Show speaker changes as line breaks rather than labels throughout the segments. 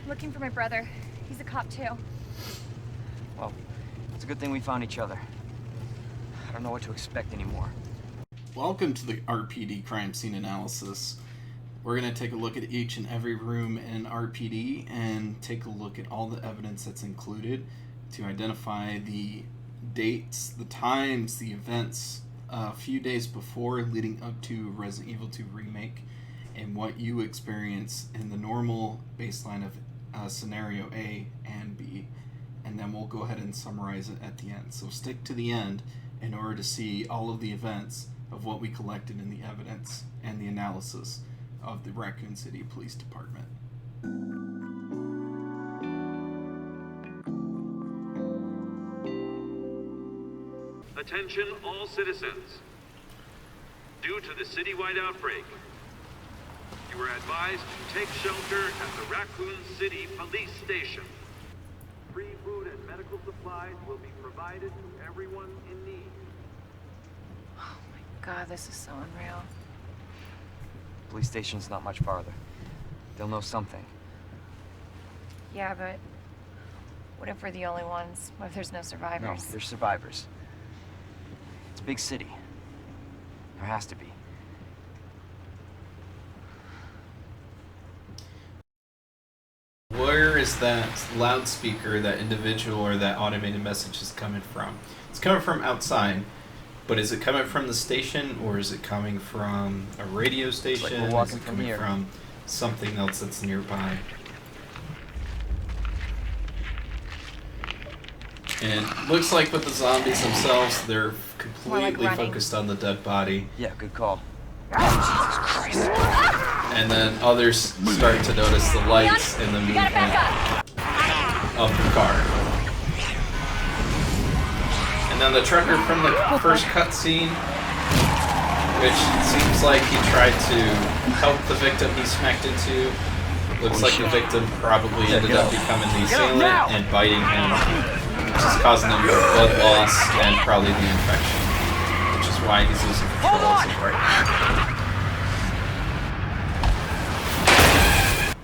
Looking for my brother. He's a cop too.
Well, it's a good thing we found each other. I don't know what to expect anymore.
Welcome to the RPD crime scene analysis. We're going to take a look at each and every room in RPD and take a look at all the evidence that's included to identify the dates, the times, the events a few days before leading up to Resident Evil 2 Remake, and what you experience in the normal baseline of scenario A and B. And then we'll go ahead and summarize it at the end. So stick to the end in order to see all of the events of what we collected in the evidence and the analysis of the Raccoon City Police Department.
Attention all citizens. Due to the citywide outbreak, you are advised to take shelter at the Raccoon City Police Station. Free food and medical supplies will be provided to everyone in need.
Oh my god, this is so unreal.
Police station's not much farther. They'll know something.
Yeah, but what if we're the only ones? What if there's no survivors?
No, there's survivors. It's a big city. There has to be.
Where is that loudspeaker, that individual, or that automated message is coming from? It's coming from outside, but is it coming from the station, or is it coming from a radio station?
It's like we're walking
is it
from
coming
here.
from something else that's nearby? And looks like with the zombies themselves, they're completely
running.
focused on the dead body.
Yeah, good call. Jesus Christ.
And then others start to notice the lights and the movement of the car. And then the trucker from the first cutscene, which seems like he tried to help the victim he smacked into. Looks like the victim probably ended up becoming the assailant and biting him, which is causing him blood loss and probably the infection, which is why he's losing control as of right now.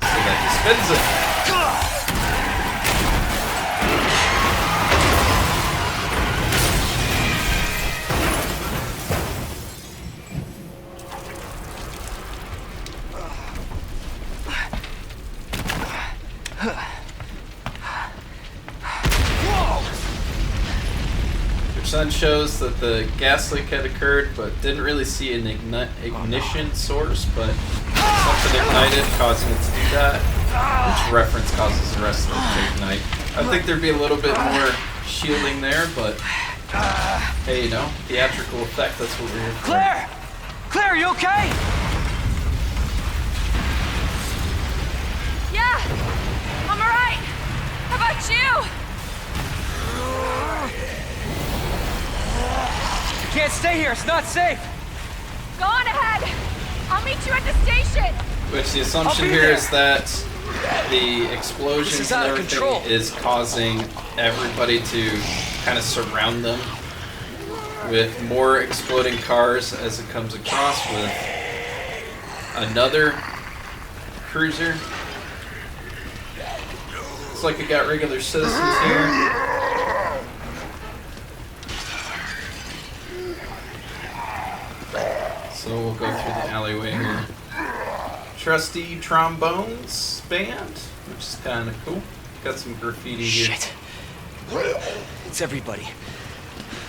So that he spins it. Your son shows that the gas leak had occurred, but didn't really see an ignition source, but something ignited, causing it to do that, which reference causes the rest of it to ignite. I think there'd be a little bit more shielding there, but hey, you know, theatrical effect, that's what we're here for.
Claire! Claire, you okay?
Yeah! I'm alright! How about you?
You can't stay here, it's not safe!
Go on ahead! I'll meet you at the station!
Which the assumption here is that the explosions and everything is causing everybody to kind of surround them with more exploding cars as it comes across with another cruiser. Looks like it got regular citizens here. So we'll go through the alleyway here. Trusty Trombones Band, which is kind of cool. Got some graffiti here.
Shit. It's everybody.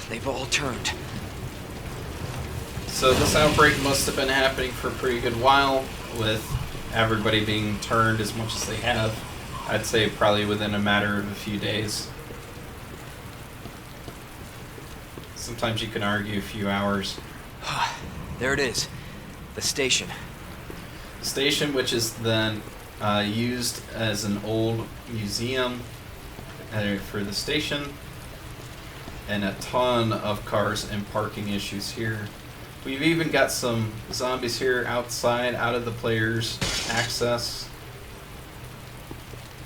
They've all turned.
So this outbreak must have been happening for a pretty good while, with everybody being turned as much as they have. I'd say probably within a matter of a few days. Sometimes you can argue a few hours.
There it is. The station.
The station, which is then used as an old museum for the station, and a ton of cars and parking issues here. We've even got some zombies here outside, out of the player's access.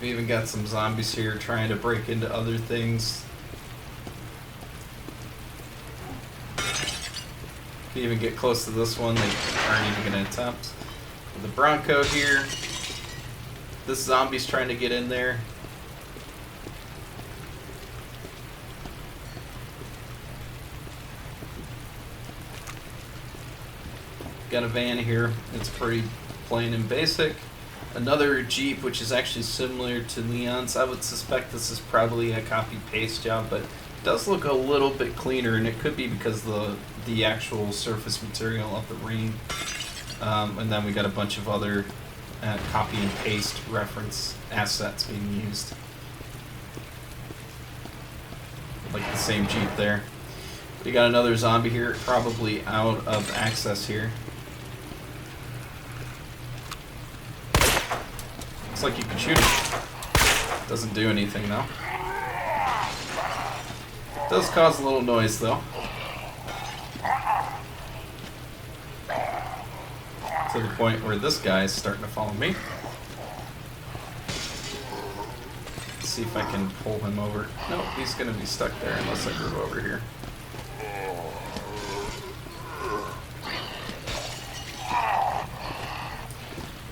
We even got some zombies here trying to break into other things. If you even get close to this one, they aren't even going to attempt. The Bronco here. This zombie's trying to get in there. Got a van here. It's pretty plain and basic. Another Jeep, which is actually similar to Leon's. I would suspect this is probably a copy-paste job, but it does look a little bit cleaner, and it could be because the actual surface material of the ring. And then we got a bunch of other copy and paste reference assets being used. Like the same Jeep there. We got another zombie here, probably out of access here. Looks like you can shoot it. Doesn't do anything though. Does cause a little noise though. To the point where this guy is starting to follow me. Let's see if I can pull him over. No, he's gonna be stuck there unless I move over here.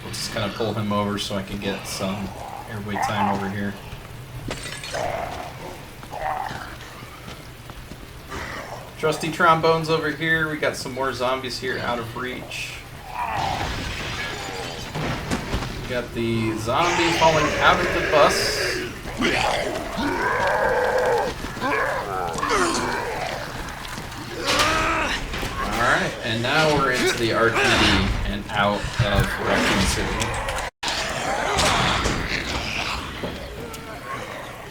We'll just kind of pull him over so I can get some airway time over here. Trusty trombones over here. We got some more zombies here out of reach. We got the zombie falling out of the bus. Alright, and now we're into the RPD and out of Raccoon City.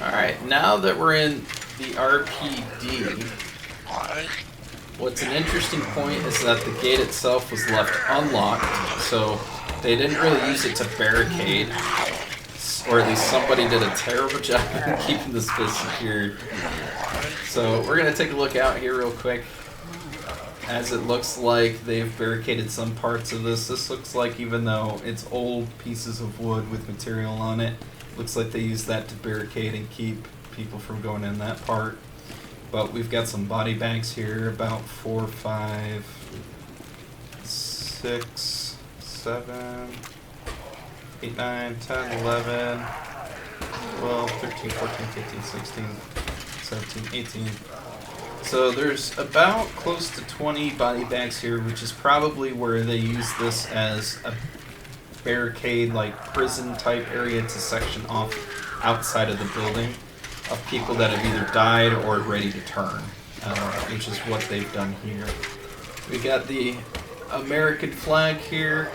Alright, now that we're in the RPD, what's an interesting point is that the gate itself was left unlocked, so they didn't really use it to barricade, or at least somebody did a terrible job in keeping this place secured. So we're going to take a look out here real quick, as it looks like they've barricaded some parts of this. This looks like, even though it's old pieces of wood with material on it, looks like they used that to barricade and keep people from going in that part. But we've got some body bags here, about 4, 5, 6, 7, 8, 9, 10, 11, 12, 13, 14, 15, 16, 17, 18. So there's about close to 20 body bags here, which is probably where they use this as a barricade, like prison type area to section off outside of the building of people that have either died or ready to turn, which is what they've done here. We got the American flag here,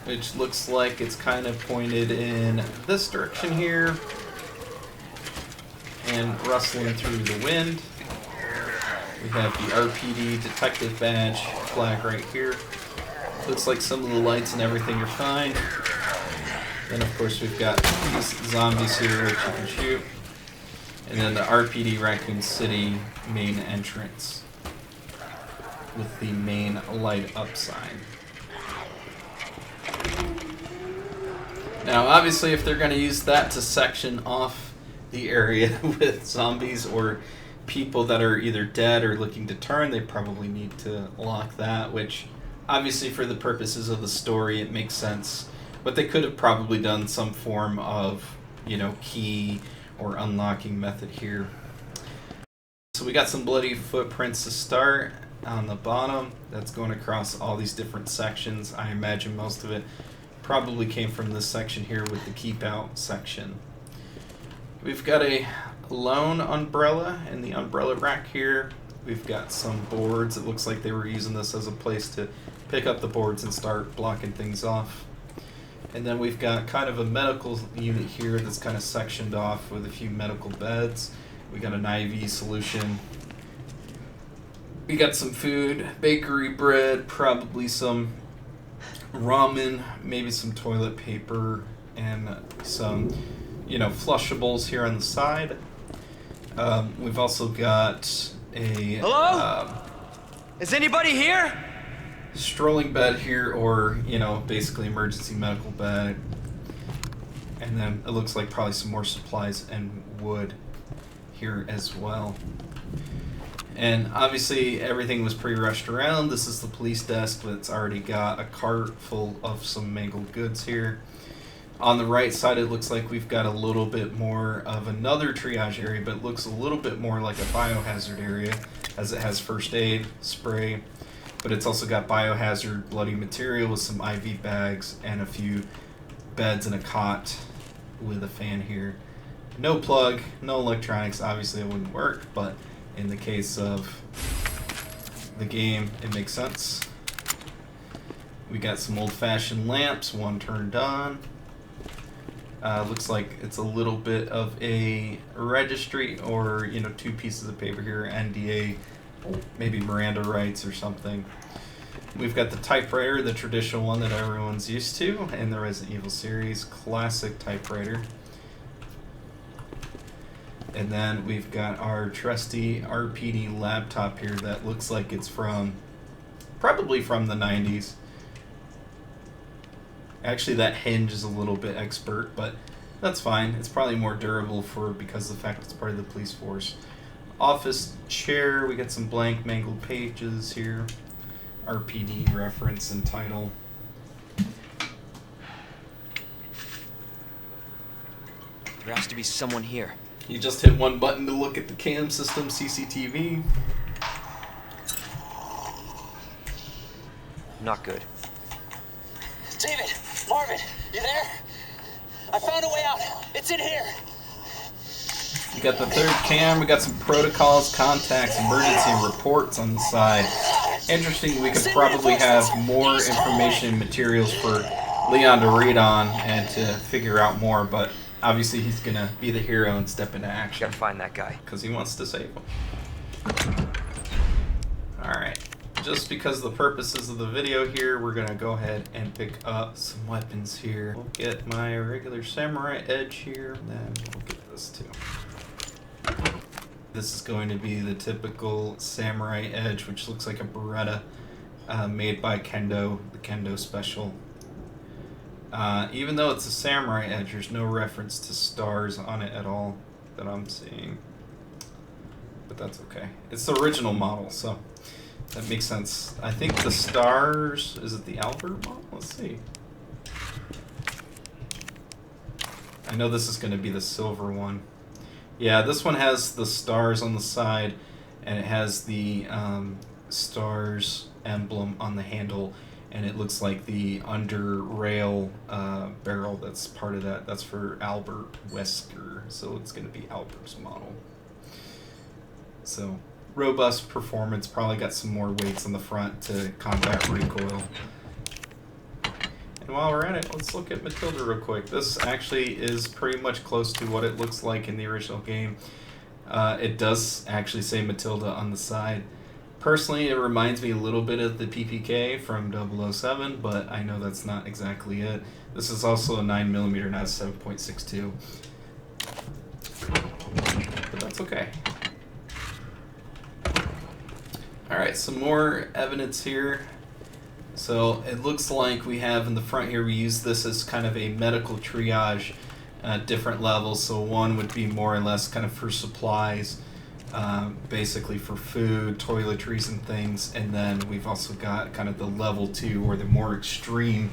which looks like it's kind of pointed in this direction here and rustling through the wind. We have the RPD detective badge flag right here. Looks like some of the lights and everything are fine. Then of course we've got these zombies here which you can shoot. And then the RPD Raccoon City main entrance with the main light up sign. Now obviously if they're going to use that to section off the area with zombies or people that are either dead or looking to turn, they probably need to lock that, which obviously for the purposes of the story it makes sense. But they could have probably done some form of, you know, key or unlocking method here. So we got some bloody footprints to start on the bottom. That's going across all these different sections. I imagine most of it probably came from this section here with the keep out section. We've got a lone umbrella in the umbrella rack here. We've got some boards. It looks like they were using this as a place to pick up the boards and start blocking things off. And then we've got kind of a medical unit here that's kind of sectioned off with a few medical beds. We got an IV solution. We got some food, bakery bread, probably some ramen, maybe some toilet paper, and some, you know, flushables here on the side. We've also got a
Hello? Is anybody here?
strolling bed here, or, you know, basically emergency medical bed. And then it looks like probably some more supplies and wood here as well. And obviously everything was pre-rushed around. This is the police desk that's already got a cart full of some mangled goods here. On the right side, it looks like we've got a little bit more of another triage area, but it looks a little bit more like a biohazard area, as it has first aid, spray, but it's also got biohazard bloody material with some IV bags and a few beds and a cot with a fan here. No plug, no electronics. Obviously it wouldn't work, but in the case of the game, it makes sense. We got some old-fashioned lamps, one turned on. Looks like it's a little bit of a registry, or, you know, two pieces of paper here, NDA, maybe Miranda rights or something. We've got the typewriter, the traditional one that everyone's used to in the Resident Evil series, classic typewriter. And then we've got our trusty RPD laptop here that looks like it's probably from the 90s. Actually, that hinge is a little bit expert, but that's fine. It's probably more durable because of the fact it's part of the police force. Office chair, we got some blank mangled pages here. RPD reference and title.
There has to be someone here.
You just hit one button to look at the cam system, CCTV.
Not good.
David! Marvin! You there? I found a way out! It's in here!
We got the third cam, we got some protocols, contacts, emergency reports on the side. Interesting, we could probably have more information and materials for Leon to read on and to figure out more, but obviously he's gonna be the hero and step into action.
Gotta find that guy.
Because he wants to save him. Alright, just because of the purposes of the video here, we're gonna go ahead and pick up some weapons here. We'll get my regular samurai edge here, and then we'll get this too. This is going to be the typical samurai edge, which looks like a Beretta made by Kendo, the Kendo special. Even though it's a samurai edge, there's no reference to stars on it at all that I'm seeing. But that's okay. It's the original model, so that makes sense. I think the stars, is it the Albert model? Let's see. I know this is going to be the silver one. Yeah, this one has the stars on the side, and it has the stars emblem on the handle, and it looks like the under rail barrel that's part of that. That's for Albert Wesker, so it's going to be Albert's model. So, robust performance, probably got some more weights on the front to combat recoil. And while we're at it, let's look at Matilda real quick. This actually is pretty much close to what it looks like in the original game. It does actually say Matilda on the side. Personally, it reminds me a little bit of the PPK from 007, but I know that's not exactly it. This is also a 9mm, not a 7.62. But that's okay. Alright, some more evidence here. So it looks like we have in the front here, we use this as kind of a medical triage at different levels. So one would be more or less kind of for supplies, basically for food, toiletries and things. And then we've also got kind of the level 2 or the more extreme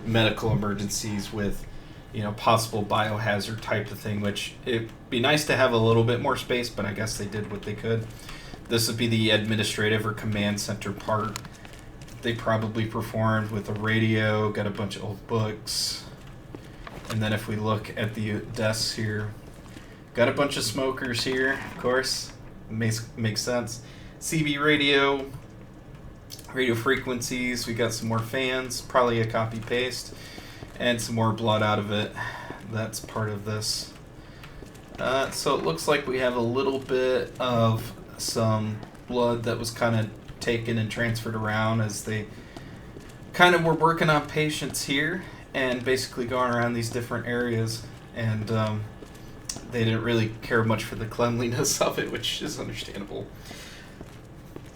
medical emergencies with, you know, possible biohazard type of thing, which it'd be nice to have a little bit more space, but I guess they did what they could. This would be the administrative or command center part. They probably performed with a radio, got a bunch of old books. And then if we look at the desks here, got a bunch of smokers here, of course. Makes sense. CB radio, radio frequencies, we got some more fans, probably a copy paste, and some more blood out of it. That's part of this. So it looks like we have a little bit of some blood that was kind of taken and transferred around as they kind of were working on patients here and basically going around these different areas, and they didn't really care much for the cleanliness of it, which is understandable.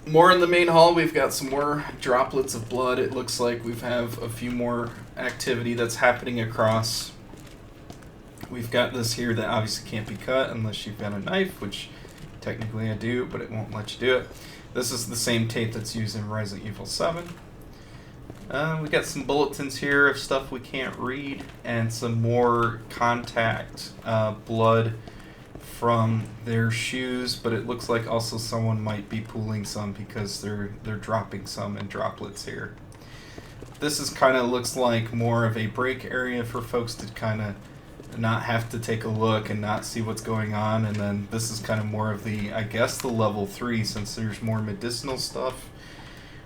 More in the main hall, we've got some more droplets of blood. It looks like we have a few more activity that's happening across. We've got this here that obviously can't be cut unless you've got a knife, which Technically I do, but it won't let you do it. This is the same tape that's used in Resident Evil 7. We got some bulletins here of stuff we can't read, and some more contact blood from their shoes, but it looks like also someone might be pooling some because they're dropping some in droplets here. This is kind of looks like more of a break area for folks to kind of not have to take a look and not see what's going on, and then this is kind of more of the, I guess, the level 3, since there's more medicinal stuff.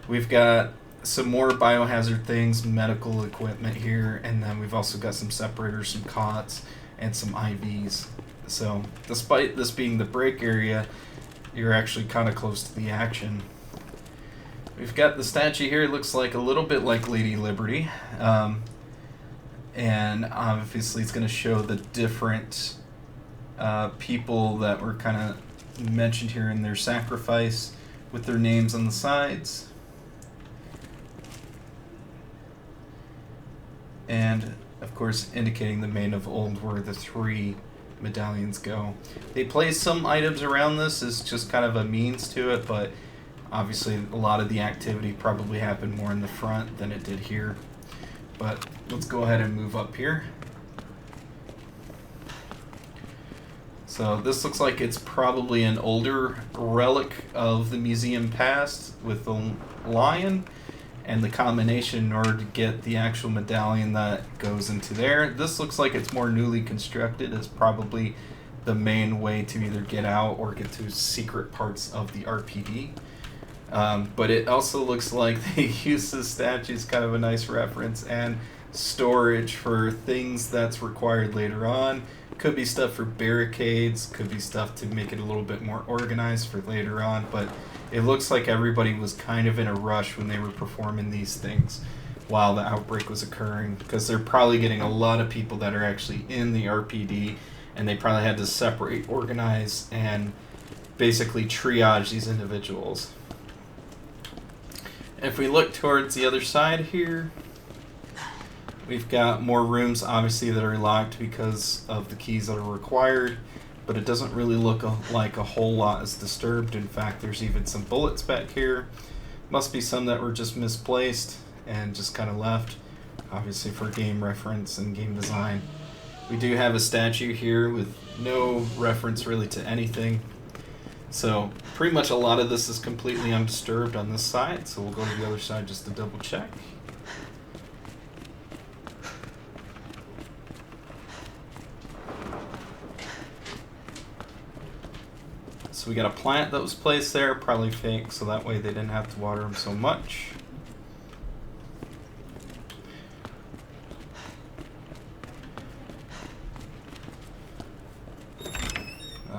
We've got some more biohazard things, medical equipment here, and then we've also got some separators, some cots, and some IVs. So despite this being the break area, you're actually kind of close to the action. We've got the statue here. It looks like a little bit like Lady Liberty. And obviously it's going to show the different people that were kind of mentioned here in their sacrifice with their names on the sides. And of course indicating the main of old where the 3 medallions go. They place some items around this as just kind of a means to it, but obviously a lot of the activity probably happened more in the front than it did here. But let's go ahead and move up here. So this looks like it's probably an older relic of the museum past with the lion and the combination in order to get the actual medallion that goes into there. This looks like it's more newly constructed. It's probably the main way to either get out or get to secret parts of the RPD. But it also looks like they use this statue as kind of a nice reference and storage for things that's required later on. Could be stuff for barricades, could be stuff to make it a little bit more organized for later on, but it looks like everybody was kind of in a rush when they were performing these things while the outbreak was occurring, because they're probably getting a lot of people that are actually in the RPD, and they probably had to separate, organize, and basically triage these individuals. If we look towards the other side here, we've got more rooms obviously that are locked because of the keys that are required, but it doesn't really look like a whole lot is disturbed. In fact, there's even some bullets back here. Must be some that were just misplaced and just kind of left, obviously for game reference and game design. We do have a statue here with no reference really to anything. So pretty much a lot of this is completely undisturbed on this side, so we'll go to the other side just to double check. So we got a plant that was placed there, probably fake, so that way they didn't have to water them so much.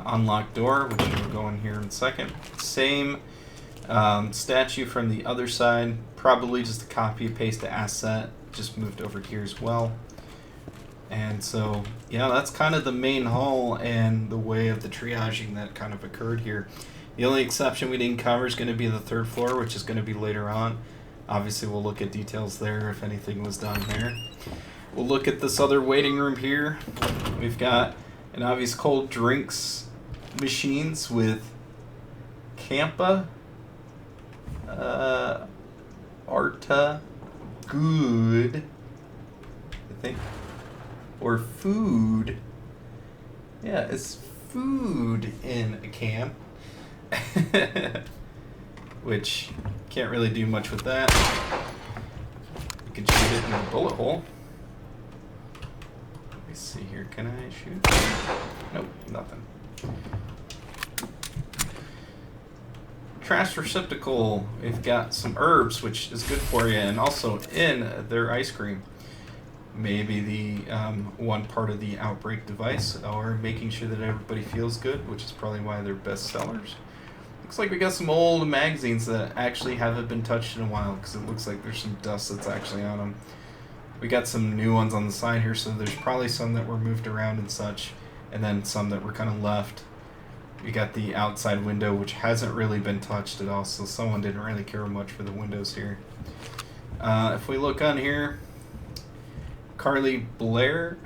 Unlocked door, which we'll go in here in a second. Same statue from the other side, probably just a copy paste asset, just moved over here as well. And so, yeah, that's kind of the main hall and the way of the triaging that kind of occurred here. The only exception we didn't cover is going to be the 3rd floor, which is going to be later on. Obviously, we'll look at details there if anything was done there. We'll look at this other waiting room here. We've got an obvious cold drinks machines with Campa, Arta, Good, I think, or food. Yeah, it's food in a can. Which, can't really do much with that. You can shoot it in a bullet hole. Let me see here, can I shoot? Nope, nothing. Trash receptacle. We've got some herbs, which is good for you, and also in their ice cream. Maybe the one part of the outbreak device, or making sure that everybody feels good, which is probably why they're best sellers. Looks like we got some old magazines that actually haven't been touched in a while, because it looks like there's some dust that's actually on them. We got some new ones on the side here, so there's probably some that were moved around and such, and then some that were kind of left. We got the outside window, which hasn't really been touched at all, so someone didn't really care much for the windows here. If we look on here, Carly Bear,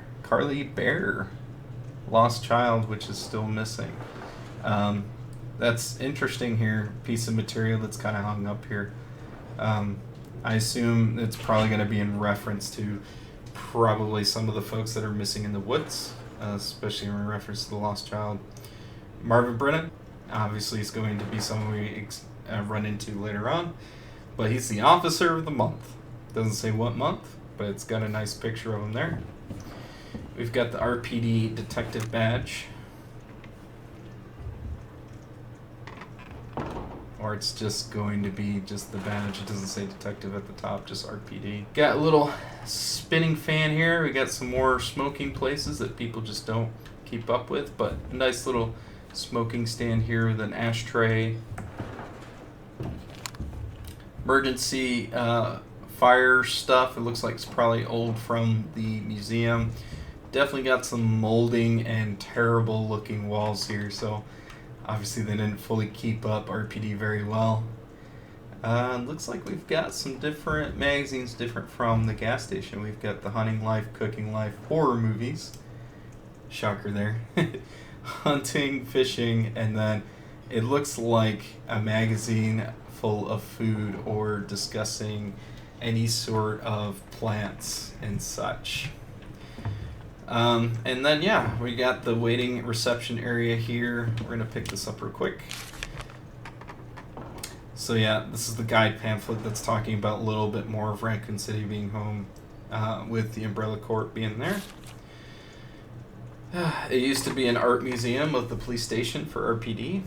lost child, which is still missing. that's interesting here. Piece of material that's kind of hung up here. I assume it's probably going to be in reference to probably some of the folks that are missing in the woods, especially in reference to the lost child. Marvin Brennan, obviously, is going to be someone we run into later on, but he's the officer of the month. Doesn't say what month, but it's got a nice picture of him there. We've got the RPD detective badge. Or it's just going to be just the badge. It doesn't say detective at the top, just RPD. Got a little spinning fan here. We got some more smoking places that people just don't keep up with, but a nice little smoking stand here with an ashtray. Emergency fire stuff. It looks like it's probably old from the museum. Definitely got some molding and terrible looking walls here, so obviously they didn't fully keep up RPD very well. Looks like we've got some different magazines, different from the gas station. We've got the Hunting Life, Cooking Life, horror movies. Shocker there. Hunting, fishing, and then it looks like a magazine full of food or discussing any sort of plants and such. And then, yeah, we got the waiting reception area here. We're going to pick this up real quick. So, yeah, this is the guide pamphlet that's talking about a little bit more of Raccoon City being home, with the Umbrella Court being there. It used to be an art museum of the police station for RPD.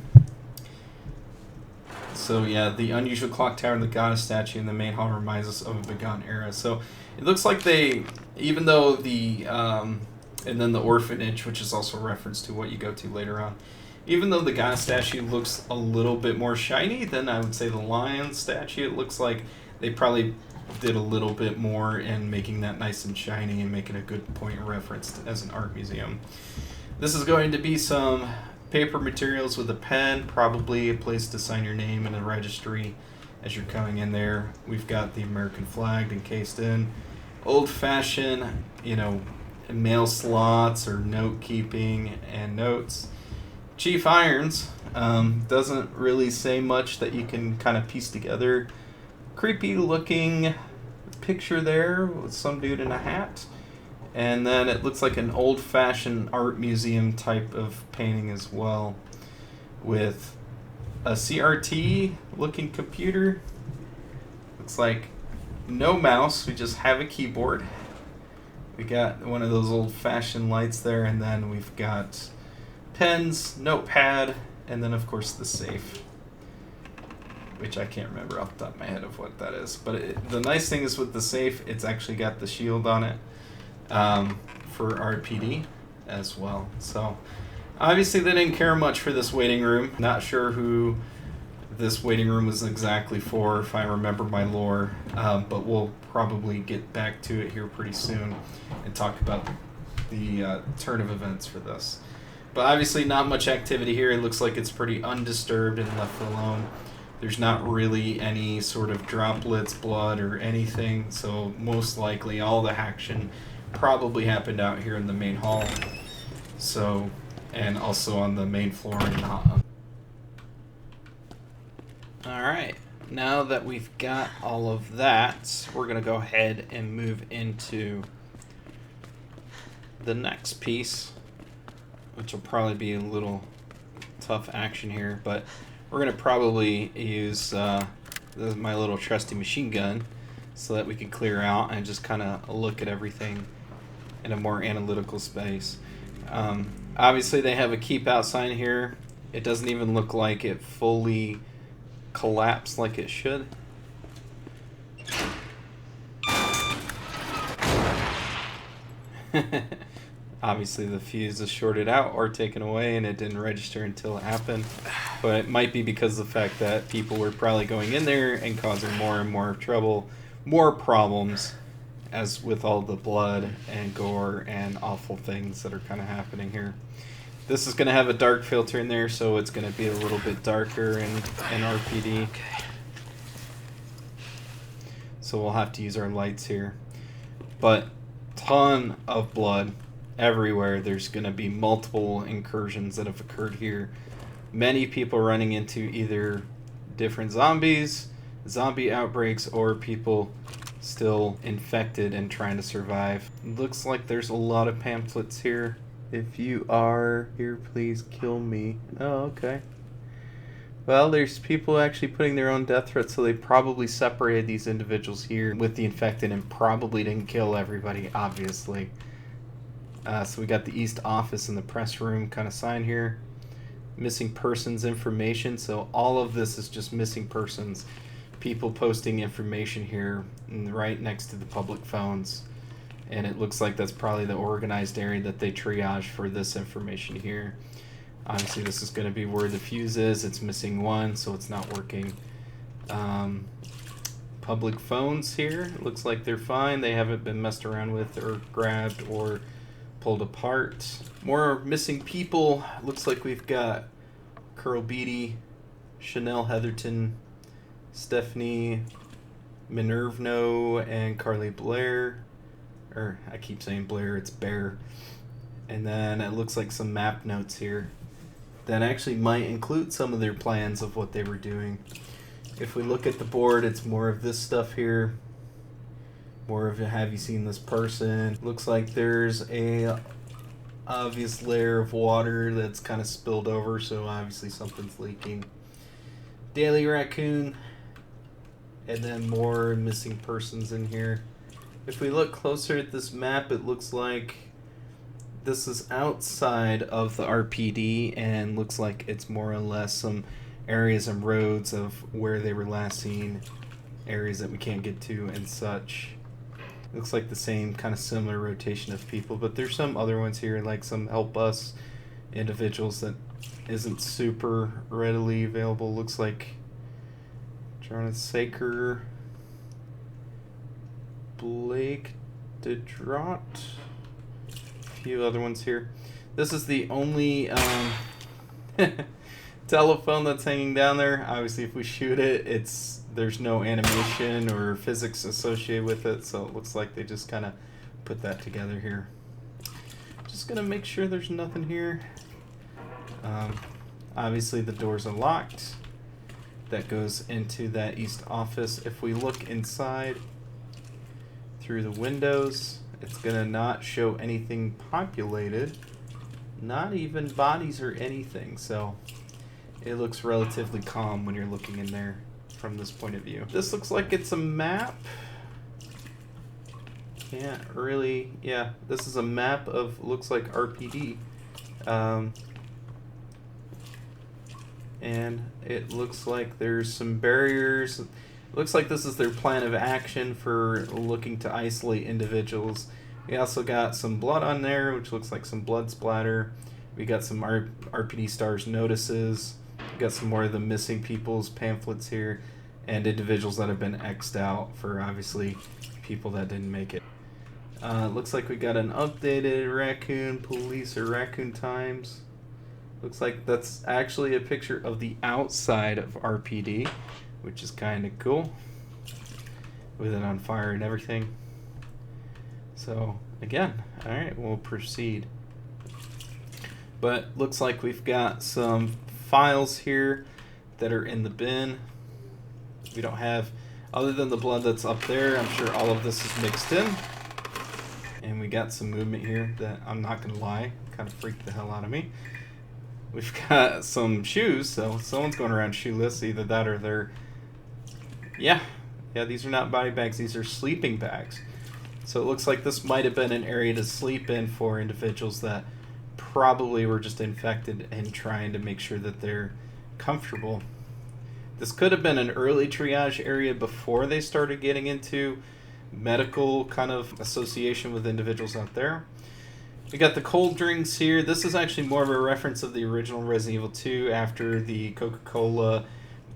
So, yeah, the unusual clock tower and the goddess statue in the main hall reminds us of a bygone era. So, it looks like they, even though the, and then the orphanage, which is also a reference to what you go to later on, even though the goddess statue looks a little bit more shiny than I would say the lion statue, it looks like they probably did a little bit more in making that nice and shiny and making a good point of reference as an art museum. This is going to be some paper materials with a pen, probably a place to sign your name in a registry as you're coming in there. We've got the American flag encased in. Old-fashioned, mail slots or note keeping and notes. Chief Irons doesn't really say much that you can kind of piece together. Creepy looking picture there with some dude in a hat. And then it looks like an old-fashioned art museum type of painting as well, with a CRT looking computer. Looks like no mouse, we just have a keyboard. We got one of those old-fashioned lights there, and then we've got pens, notepad, and then of course the safe, which I can't remember off the top of my head of what that is. But the nice thing is with the safe, it's actually got the shield on it for RPD as well. So obviously they didn't care much for this waiting room. Not sure who this waiting room was exactly for, if I remember my lore, but we'll probably get back to it here pretty soon and talk about the turn of events for this. But obviously not much activity here. It looks like it's pretty undisturbed and left alone. There's not really any sort of droplets, blood, or anything, so most likely all the action probably happened out here in the main hall. So, and also on the main floor and not. Alright, now that we've got all of that, we're going to go ahead and move into the next piece, which will probably be a little tough action here, but we're going to probably use my little trusty machine gun so that we can clear out and just kind of look at everything in a more analytical space. Obviously they have a keep out sign here. It doesn't even look like it fully collapsed like it should. Obviously the fuse is shorted out or taken away and it didn't register until it happened. But it might be because of the fact that people were probably going in there and causing more and more trouble, more problems, as with all the blood and gore and awful things that are kind of happening here. This is going to have a dark filter in there, so it's going to be a little bit darker in RPD.
Okay.
So we'll have to use our lights here. But ton of blood everywhere. There's going to be multiple incursions that have occurred here many people running into either different zombies, zombie outbreaks, or people still infected and trying to survive. Looks like there's a lot of pamphlets here. If you are here, please kill me. Oh, okay. Well, there's people actually putting their own death threats, so they probably separated these individuals here with the infected and probably didn't kill everybody, obviously. So we got the East office and the press room kind of sign here. Missing persons information, so all of this is just missing persons. People posting information here right next to the public phones. And it looks like that's probably the organized area that they triage for this information here. Obviously this is going to be where the fuse is. It's missing one, so it's not working. Public phones here, it looks like they're fine. They haven't been messed around with or grabbed or pulled apart. More missing people. Looks like we've got Curl Beatty, Chanel Heatherton, Stephanie Minervno, and Carly Blair. Or I keep saying Blair, it's Bear. And then it looks like some map notes here that actually might include some of their plans of what they were doing. If we look at the board, it's more of this stuff here. More of a have you seen this person. Looks like there's a obvious layer of water that's kind of spilled over, so obviously something's leaking. Daily Raccoon. And then more missing persons in here. If we look closer at this map, it looks like this is outside of the RPD and looks like it's more or less some areas and roads of where they were last seen, areas that we can't get to and such. Looks like the same kind of similar rotation of people, but there's some other ones here, like some help us individuals that isn't super readily available. Looks like Jonathan Saker, Blake DeDrott, a few other ones here. This is the only telephone that's hanging down there. Obviously, if we shoot it, there's no animation or physics associated with it, so it looks like they just kind of put that together here. Just gonna make sure there's nothing here. Obviously, the doors are locked. That goes into that East office. If we look inside through the windows, it's gonna not show anything populated, not even bodies or anything, so it looks relatively calm when you're looking in there from this point of view. This looks like it's a map. Can't really, yeah, this is a map of, looks like RPD. And it looks like there's some barriers. Looks like this is their plan of action for looking to isolate individuals. We also got some blood on there, which looks like some blood splatter. We got some RPD Stars notices. We got some more of the missing people's pamphlets here, and individuals that have been X'd out for obviously people that didn't make it. Looks like we got an updated Raccoon Police or Raccoon Times. Looks like that's actually a picture of the outside of RPD, which is kind of cool, with it on fire and everything. So again, all right, we'll proceed. But looks like we've got some files here that are in the bin. We don't have, other than the blood that's up there, I'm sure all of this is mixed in. And we got some movement here that, I'm not gonna lie, kind of freaked the hell out of me. We've got some shoes, so someone's going around shoeless, either that or they're, yeah, these are not body bags, these are sleeping bags. So it looks like this might have been an area to sleep in for individuals that probably were just infected and trying to make sure that they're comfortable. This could have been an early triage area before they started getting into medical kind of association with individuals out there. We got the cold drinks here. This is actually more of a reference of the original Resident Evil 2 after the Coca-Cola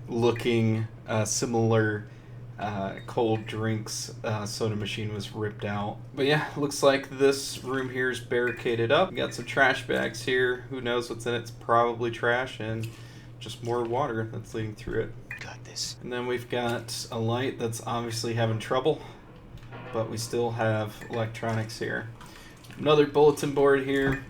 looking similar cold drinks soda machine was ripped out. But yeah, looks like this room here is barricaded up. We got some trash bags here. Who knows what's in it? It's probably trash and just more water that's leading through it.
Got this.
And then we've got a light that's obviously having trouble, but we still have electronics here. Another bulletin board here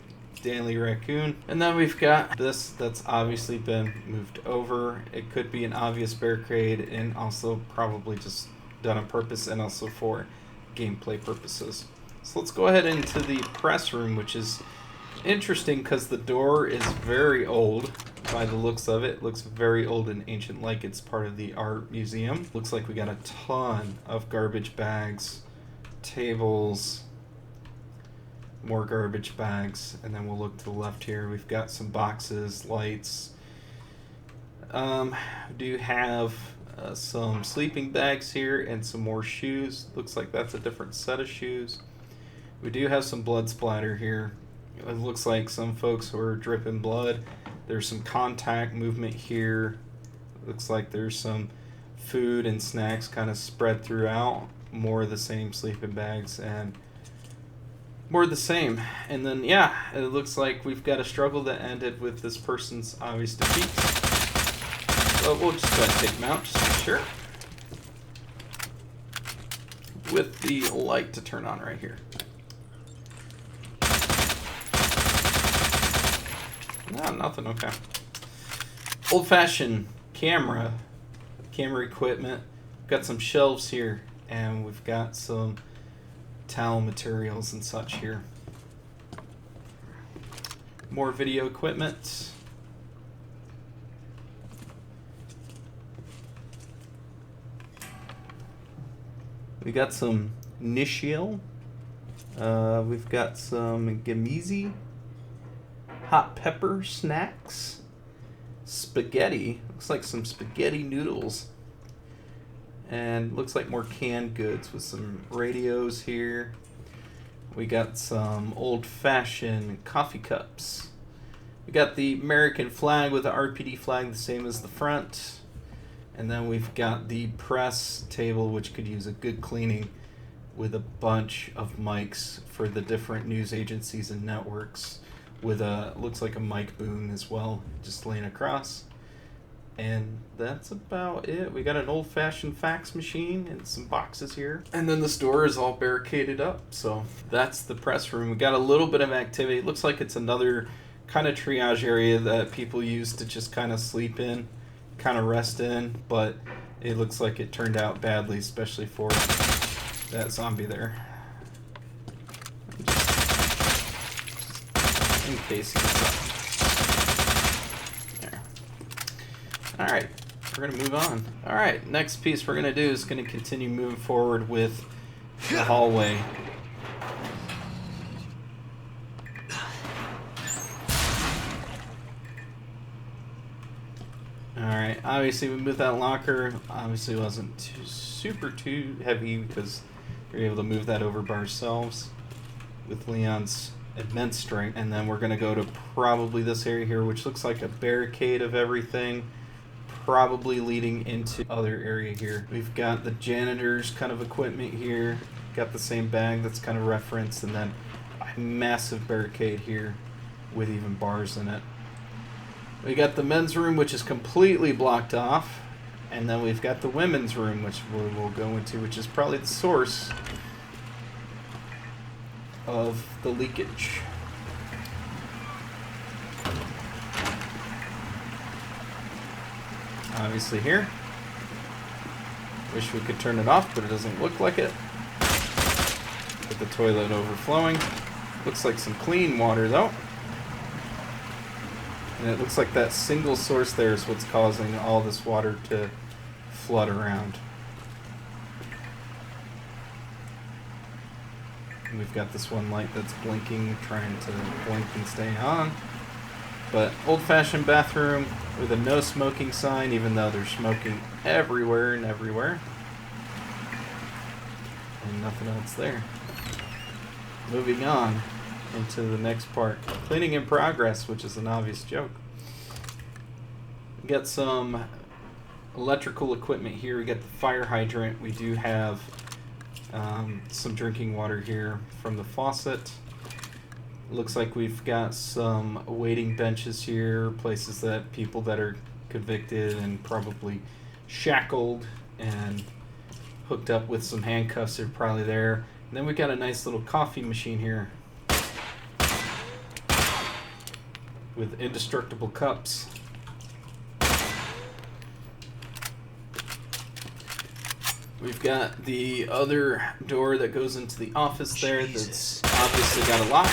Stanley Raccoon. And then we've got this that's obviously been moved over. It could be an obvious barricade and also probably just done on purpose and also for gameplay purposes. So let's go ahead into the press room, which is interesting because the door is very old by the looks of it. It looks very old and ancient, like it's part of the art museum. Looks like we got a ton of garbage bags, tables, more garbage bags, and then we'll look to the left here. We've got some boxes, lights. We do have some sleeping bags here and some more shoes. Looks like that's a different set of shoes. We do have some blood splatter here. It looks like some folks were dripping blood. There's some contact movement here. Looks like there's some food and snacks kind of spread throughout. More of the same sleeping bags and more of the same. And then, yeah, it looks like we've got a struggle that ended with this person's obvious defeat. So we'll just go ahead and take them out just to be sure. With the light to turn on right here. No, nothing, okay. Old-fashioned camera equipment. We've got some shelves here, and we've got some towel materials and such here. More video equipment. We got some Nishiel. We've got some Gamizi. Hot pepper snacks. Spaghetti. Looks like some spaghetti noodles. And looks like more canned goods with some radios here. We got some old-fashioned coffee cups. We got the American flag with the RPD flag the same as the front. And then we've got the press table, which could use a good cleaning, with a bunch of mics for the different news agencies and networks, with a, looks like a mic boom as well, just laying across. And that's about it. We got an old-fashioned fax machine and some boxes here. And then this door is all barricaded up. So that's the press room. We got a little bit of activity. It looks like it's another kind of triage area that people use to just kind of sleep in, kind of rest in. But it looks like it turned out badly, especially for that zombie there. Just in case he gets up. Alright, we're going to move on. Alright, next piece we're going to do is going to continue moving forward with the hallway. Alright, obviously we moved that locker. Obviously it wasn't too heavy because we were able to move that over by ourselves with Leon's immense strength. And then we're going to go to probably this area here, which looks like a barricade of everything. Probably leading into other area here. We've got the janitor's kind of equipment here. Got the same bag that's kind of referenced, and then a massive barricade here with even bars in it. We got the men's room, which is completely blocked off, and then we've got the women's room, which we'll go into, which is probably the source of the leakage. Obviously here. Wish we could turn it off, but it doesn't look like it. With the toilet overflowing. Looks like some clean water though. And it looks like that single source there is what's causing all this water to flood around. And we've got this one light that's blinking, trying to blink and stay on. But old-fashioned bathroom with a no smoking sign, even though there's smoking everywhere and everywhere. And nothing else there. Moving on into the next part. Cleaning in progress, which is an obvious joke. We got some electrical equipment here. We got the fire hydrant. We do have some drinking water here from the faucet. Looks like we've got some waiting benches here, places that people that are convicted and probably shackled and hooked up with some handcuffs are probably there. And then we got a nice little coffee machine here. with indestructible cups. We've got the other door that goes into the office there that's obviously got a lock.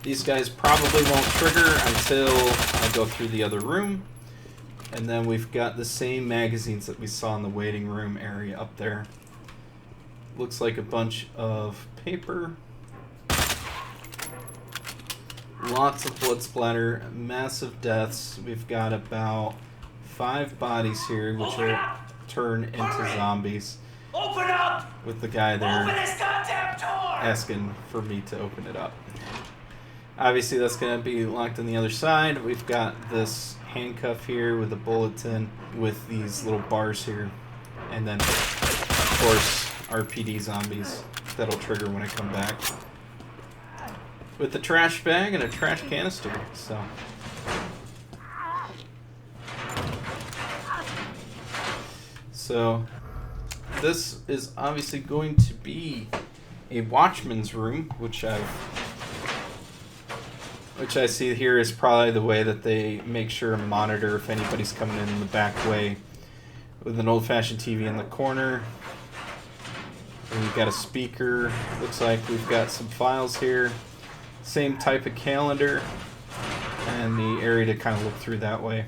These guys probably won't trigger until I go through the other room. And then we've got the same magazines that we saw in the waiting room area up there. Looks like a bunch of paper. Lots of blood splatter, massive deaths. We've got about 5 bodies here, which will turn into zombies.
Open up!
With the guy there
Open this goddamn door!
asking for me to open it up. Obviously, that's going to be locked on the other side. We've got this handcuff here with a bulletin with these little bars here. And then, of course, RPD zombies that'll trigger when I come back. With a trash bag and a trash canister, so. So, this is obviously going to be a watchman's room, which I see here is probably the way that they make sure and monitor if anybody's coming in the back way. With an old-fashioned TV in the corner. And we've got a speaker. Looks like we've got some files here. Same type of calendar. And the area to kind of look through that way.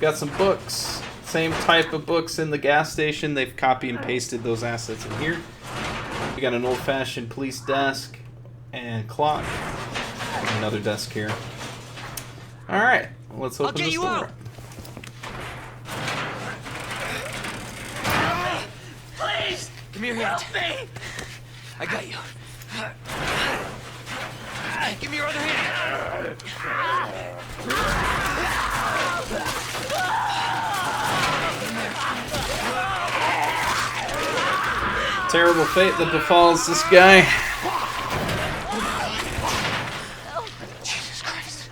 Got some books. Same type of books in the gas station. They've copy and pasted those assets in here. We got an old-fashioned police desk and clock. And another desk here. Alright, let's open this door.
Out. Please!
Give me your hand.
Help me!
I got you. Give me your other hand.
Terrible fate that befalls this guy.
Jesus Christ.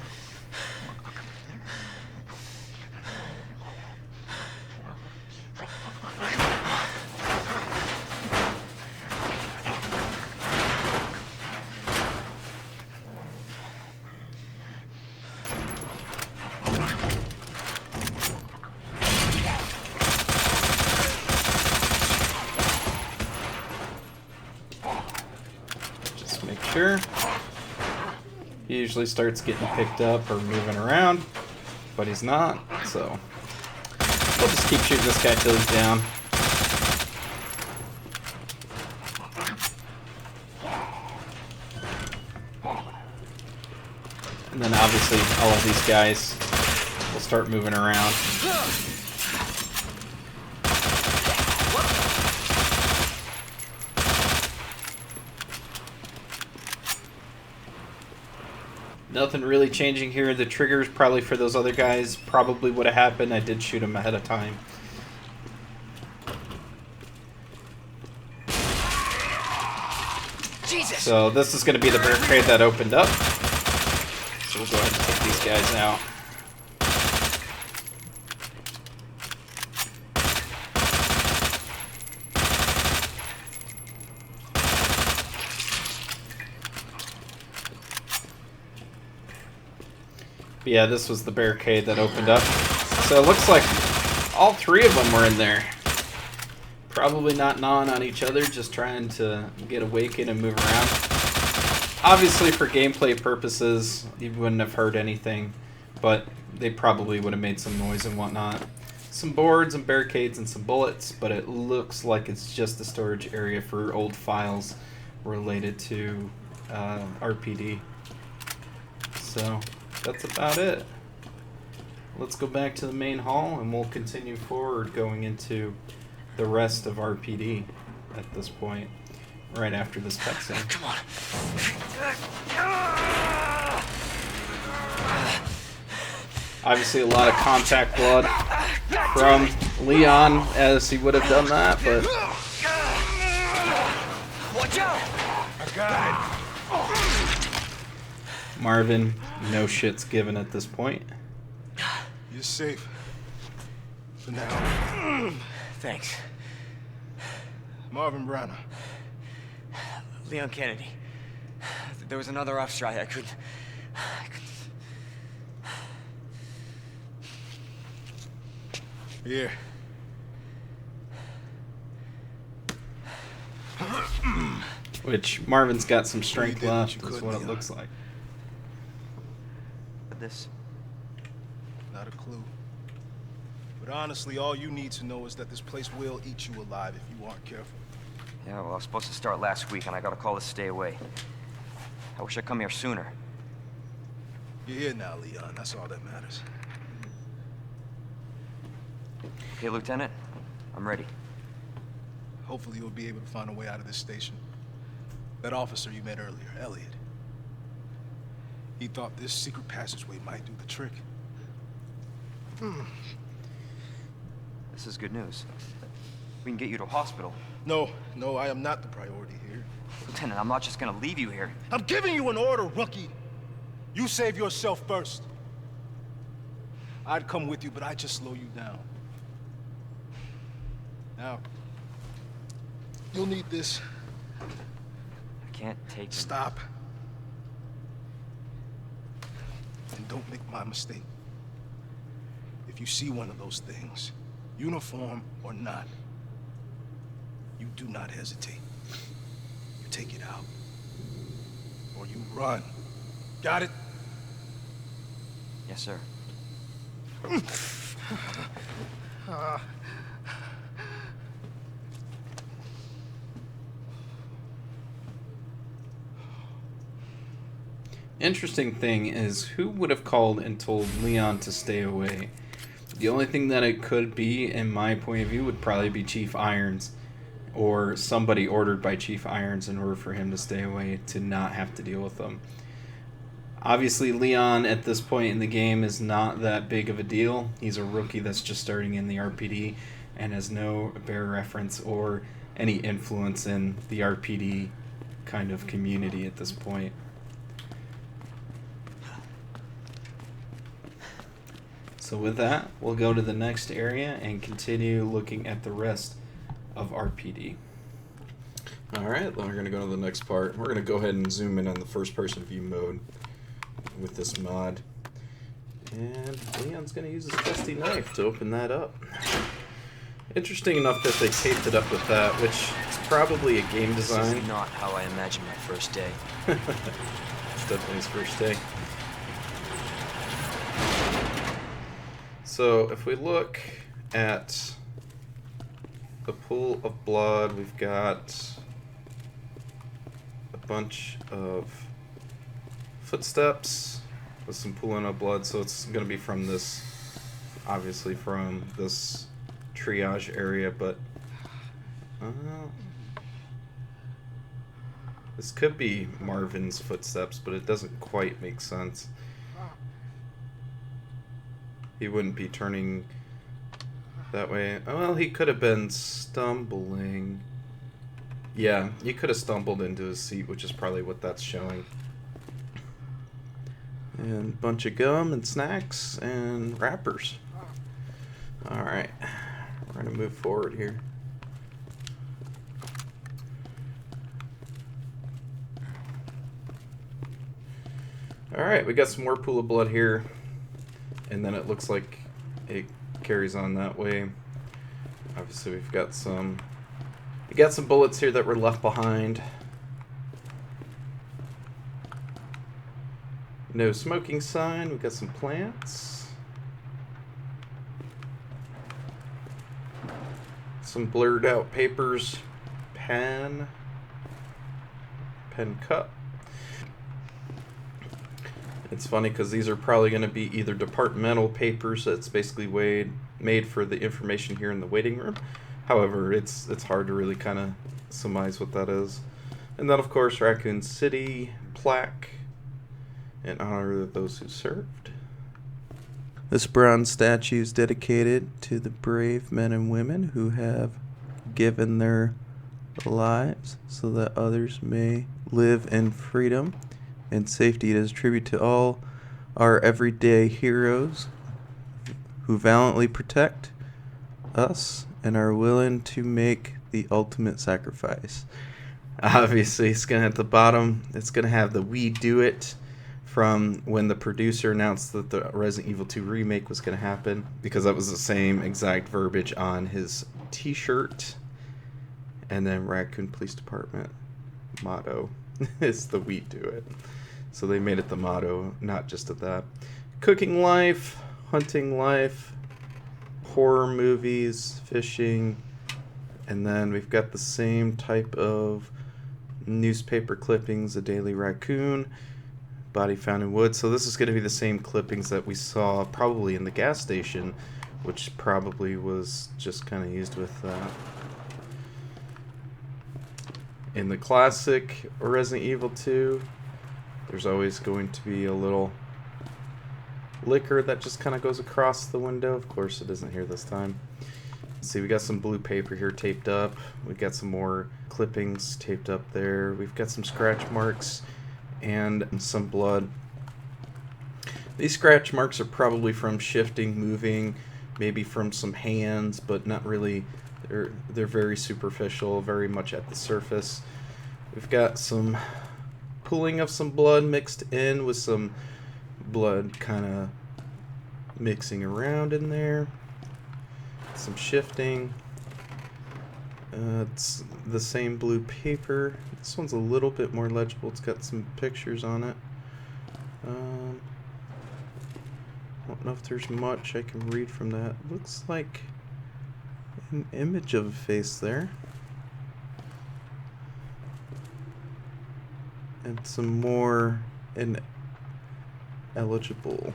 Sure. He usually starts getting picked up or moving around, but he's not, so we'll just keep shooting this guy till he's down. And then obviously all of these guys will start moving around. Nothing really changing here. The triggers probably for those other guys probably would have happened. I did shoot them ahead of time.
Jesus.
So this is going to be the barricade that opened up. So we'll go ahead and take these guys out. But yeah, this was the barricade that opened up. So it looks like all 3 of them were in there. Probably not gnawing on each other, just trying to get awakened and move around. Obviously for gameplay purposes, you wouldn't have heard anything, but they probably would have made some noise and whatnot. Some boards and barricades and some bullets, but it looks like it's just a storage area for old files related to RPD. So that's about it. Let's go back to the main hall and we'll continue forward going into the rest of RPD at this point, right after this cutscene.
Come on.
Obviously a lot of contact blood from Leon as he would have done that, but
Watch out! I got it.
Marvin, no shit's given at this point.
You're safe. For now.
Thanks.
Marvin Browner.
Leon Kennedy. There was another off strike.
Here.
Which Marvin's got some strength
You did what
left,
you
is
could,
what it
Leon.
looks like.
This.
Not a clue. But honestly, all you need to know is that this place will eat you alive if you aren't careful.
Yeah, well, I was supposed to start last week, and I got a call to stay away. I wish I'd come here sooner.
You're here now, Leon. That's all that matters.
Okay, Lieutenant, I'm ready.
Hopefully you'll be able to find a way out of this station. That officer you met earlier, Elliot. He thought this secret passageway might do the trick.
This is good news. We can get you to a hospital.
No, I am not the priority here.
Lieutenant, I'm not just gonna leave you here.
I'm giving you an order, rookie. You save yourself first. I'd come with you, but I'd just slow you down. Now, you'll need this.
I can't take him.
Stop. And don't make my mistake. If you see one of those things, uniform or not, you do not hesitate. You take it out. Or you run. Got it?
Yes, sir.
Interesting thing is, who would have called and told Leon to stay away? The only thing that it could be, in my point of view, would probably be Chief Irons, or somebody ordered by Chief Irons in order for him to stay away, to not have to deal with them. Obviously, Leon at this point in the game is not that big of a deal. He's a rookie that's just starting in the RPD and has no bear reference or any influence in the RPD kind of community at this point. So with that, we'll go to the next area and continue looking at the rest of RPD. Alright, then we're going to go to the next part. We're going to go ahead and zoom in on the first person view mode with this mod. And Leon's going to use his trusty knife to open that up. Interesting enough that they taped it up with that, which is probably a game design.
This is not how I imagined my first day.
It's definitely his first day. So if we look at the pool of blood, we've got a bunch of footsteps with some pooling of blood, so it's going to be from this, obviously from this triage area, but this could be Marvin's footsteps, but it doesn't quite make sense. He wouldn't be turning that way. Oh, well, he could have been stumbling. Yeah, he could have stumbled into his seat, which is probably what that's showing. And a bunch of gum and snacks and wrappers. Alright, we're going to move forward here. Alright, we got some more pool of blood here. And then it looks like it carries on that way. Obviously, we got some bullets here that were left behind. No smoking sign. We got some plants. Some blurred out papers. Pen cup. It's funny because these are probably going to be either departmental papers that's basically made for the information here in the waiting room. However, it's hard to really kind of surmise what that is. And then, of course, Raccoon City plaque in honor of those who served. This bronze statue is dedicated to the brave men and women who have given their lives so that others may live in freedom and safety. It is a tribute to all our everyday heroes who valiantly protect us and are willing to make the ultimate sacrifice. Obviously, it's going to at the bottom, it's going to have the "We Do It" from when the producer announced that the Resident Evil 2 remake was going to happen, because that was the same exact verbiage on his t-shirt. And then Raccoon Police Department motto is the "we do it." So they made it the motto, not just of that. Cooking life, hunting life, horror movies, fishing, and then we've got the same type of newspaper clippings, a Daily Raccoon, body found in woods. So this is going to be the same clippings that we saw probably in the gas station, which probably was just kind of used with that. In the classic Resident Evil 2, there's always going to be a little liquor that just kind of goes across the window. Of course, it isn't here this time. See, we got some blue paper here taped up. We got some more clippings taped up there. We've got some scratch marks and some blood. These scratch marks are probably from shifting, moving, maybe from some hands, but not really. They're very superficial, very much at the surface. We've got some pooling of some blood mixed in with some blood kind of mixing around in there. Some shifting. It's the same blue paper. This one's a little bit more legible. It's got some pictures on it. I don't know if there's much I can read from that. Looks like an image of a face there. And some more ineligible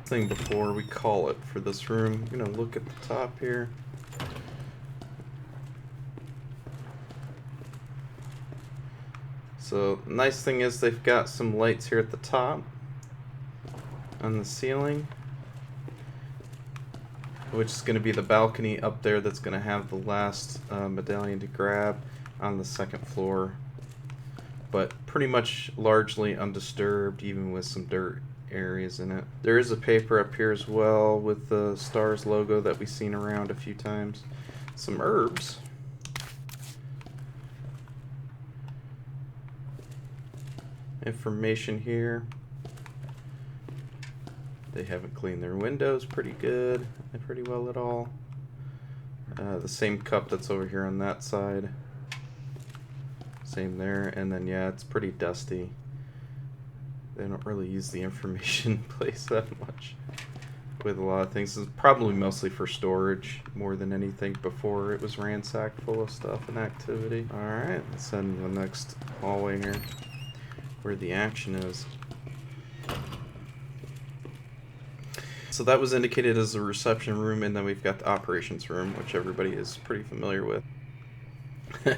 thing before we call it for this room. I'm gonna look at the top here. So, nice thing is they've got some lights here at the top on the ceiling, which is going to be the balcony up there that's going to have the last medallion to grab on the second floor. But pretty much largely undisturbed, even with some dirt areas in it. There is a paper up here as well with the STARS logo that we've seen around a few times. Some herbs. Information here. They haven't cleaned their windows pretty good, pretty well at all. The same cup that's over here on that side. Same there, and then yeah, it's pretty dusty. They don't really use the information place that much with a lot of things. It's probably mostly for storage more than anything before it was ransacked full of stuff and activity. Alright, let's head into the next hallway here where the action is. So that was indicated as the reception room, and then we've got the operations room, which everybody is pretty familiar with.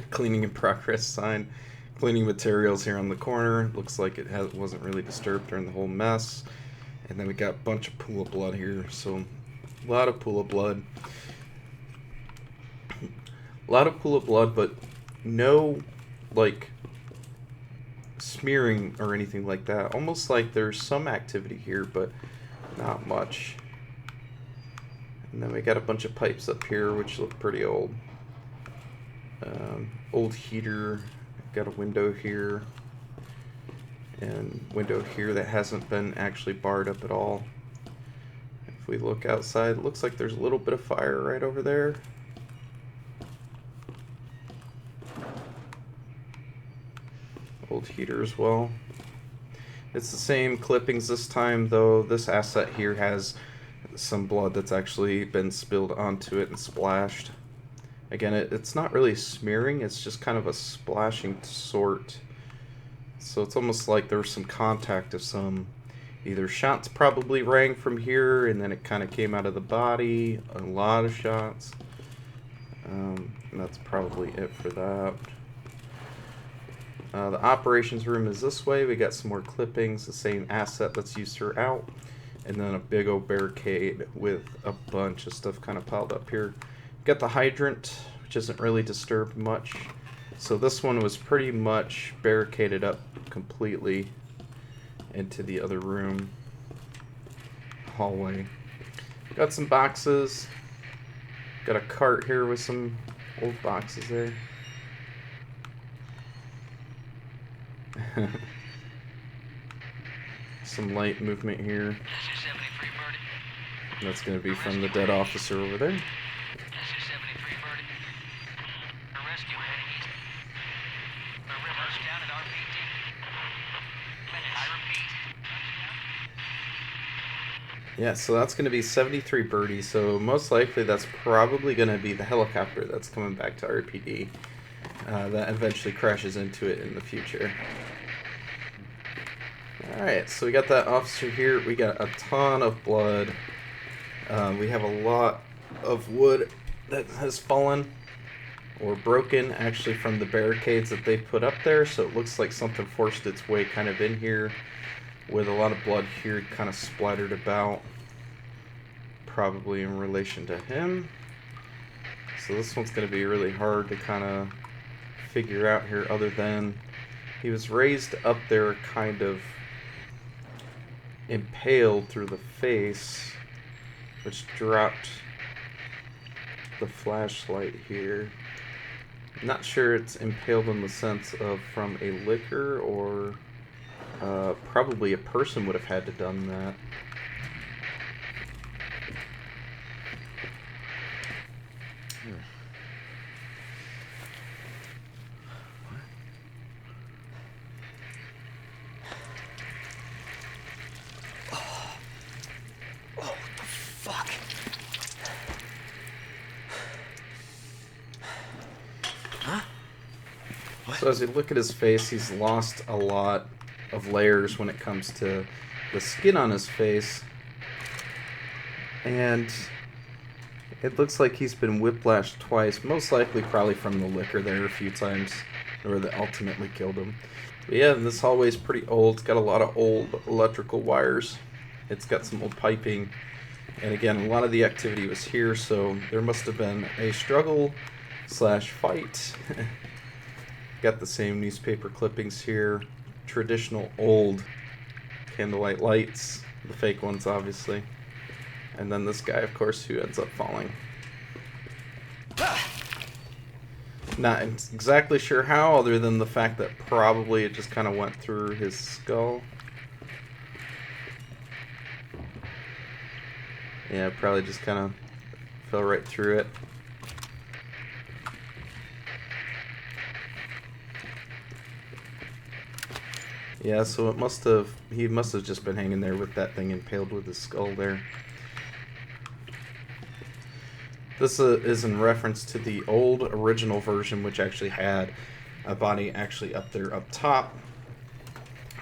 Cleaning in progress sign. Cleaning materials here on the corner. Looks like it wasn't really disturbed during the whole mess. And then we got a bunch of pool of blood here. So, a lot of pool of blood. A lot of pool of blood, but no, like, smearing or anything like that. Almost like there's some activity here, but not much. And then we got a bunch of pipes up here, which look pretty old. Old heater. Got a window here. And window here that hasn't been actually barred up at all. If we look outside, it looks like there's a little bit of fire right over there. Old heater as well. It's the same clippings this time, though this asset here has some blood that's actually been spilled onto it and splashed. Again, it's not really smearing, it's just kind of a splashing sort. So it's almost like there was some contact of some, either shots probably rang from here and then it kind of came out of the body, a lot of shots. And that's probably it for that. The operations room is this way. We got some more clippings, the same asset that's used throughout, and then a big old barricade with a bunch of stuff kind of piled up here. Got the hydrant, which isn't really disturbed much. So this one was pretty much barricaded up completely into the other room. Hallway. Got some boxes. Got a cart here with some old boxes there. some light movement here.
This is 73 Birdie.
That's going to be from the dead officer over there.
This is 73 Birdie. A rescue heading east. The river's down at RPD. I repeat.
Yeah, so that's going to be 73 Birdie, so most likely that's probably going to be the helicopter that's coming back to RPD that eventually crashes into it in the future. Alright, so we got that officer here. We got a ton of blood. We have a lot of wood that has fallen or broken actually from the barricades that they put up there, so it looks like something forced its way kind of in here with a lot of blood here kind of splattered about, probably in relation to him. So this one's going to be really hard to kind of figure out here, other than he was raised up there kind of impaled through the face, which dropped the flashlight here. Not sure it's impaled in the sense of from a liquor, or probably a person would have had to done that. So as you look at his face, he's lost a lot of layers when it comes to the skin on his face. And it looks like he's been whiplashed twice, most likely probably from the liquor there a few times, or that ultimately killed him. But yeah, this hallway is pretty old. It's got a lot of old electrical wires. It's got some old piping. And again, a lot of the activity was here, so there must have been a struggle slash fight. Got the same newspaper clippings here. Traditional old candlelight lights. The fake ones, obviously. And then this guy, of course, who ends up falling. Not exactly sure how, other than the fact that probably it just kind of went through his skull. Yeah, probably just kind of fell right through it. Yeah, so he must have just been hanging there with that thing impaled with his skull there. This is in reference to the old original version, which actually had a body actually up there up top,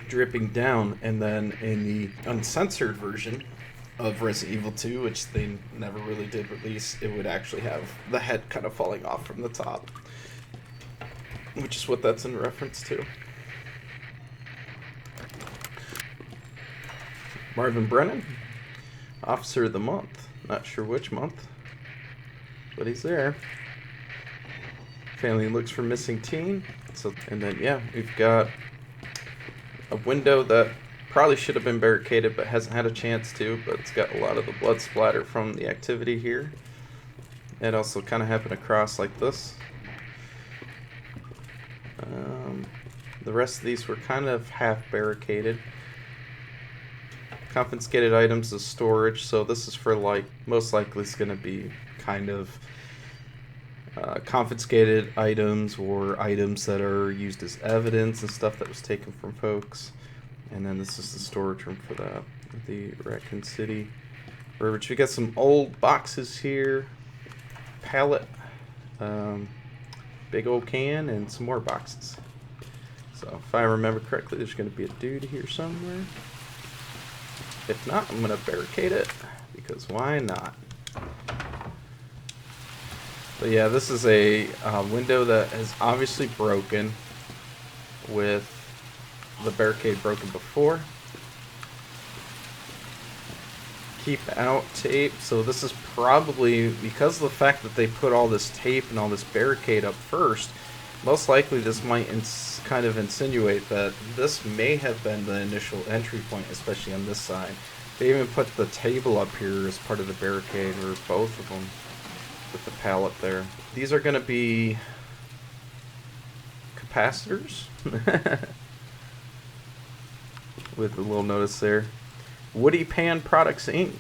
dripping down, and then in the uncensored version of Resident Evil 2, which they never really did release, it would actually have the head kind of falling off from the top, which is what that's in reference to. Marvin Brennan, Officer of the Month. Not sure which month, but he's there. Family looks for missing teen. So, and then yeah, we've got a window that probably should have been barricaded, but hasn't had a chance to. But it's got a lot of the blood splatter from the activity here. It also kind of happened across like this. The rest of these were kind of half barricaded. Confiscated items is storage, so this is for, like, most likely it's going to be kind of confiscated items or items that are used as evidence and stuff that was taken from folks. And then this is the storage room for that, the Raccoon City. Which we got some old boxes here, pallet, big old can, and some more boxes. So if I remember correctly, there's going to be a dude here somewhere. If not, I'm going to barricade it, because why not? But yeah, this is a window that is obviously broken, with the barricade broken before. Keep out tape. So this is probably, because of the fact that they put all this tape and all this barricade up first, most likely this might kind of insinuate that this may have been the initial entry point, especially on this side. They even put the table up here as part of the barricade, or both of them, with the pallet there. These are going to be capacitors.
with a little notice there. Woody Pan Products Inc.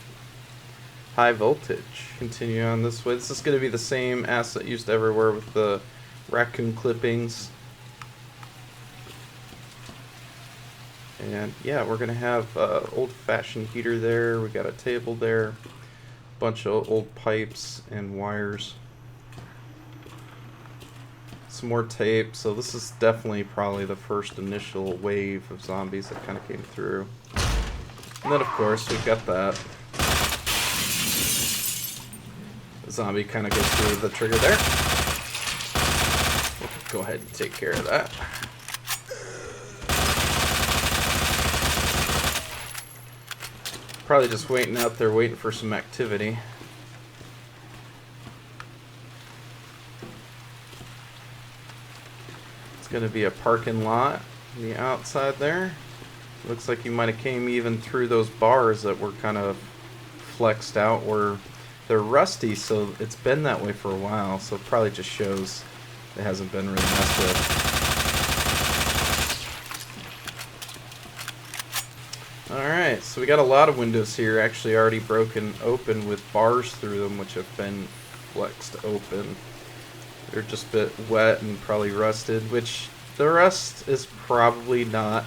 High voltage. Continue on this way. This is going to be the same asset used everywhere with the Raccoon clippings. And yeah, we're going to have old-fashioned heater there. We got a table there. Bunch of old pipes and wires. Some more tape. So this is definitely probably the first initial wave of zombies that kind of came through. And then of course we've got that. The zombie kind of goes through the trigger there. We'll go ahead and take care of that. Probably just waiting out there, waiting for some activity. It's going to be a parking lot on the outside there. Looks like you might have came even through those bars that were kind of flexed out where they're rusty, so it's been that way for a while, so it probably just shows it hasn't been really messed with. Alright, so we got a lot of windows here actually already broken open with bars through them, which have been flexed open. They're just a bit wet and probably rusted, which the rust is probably not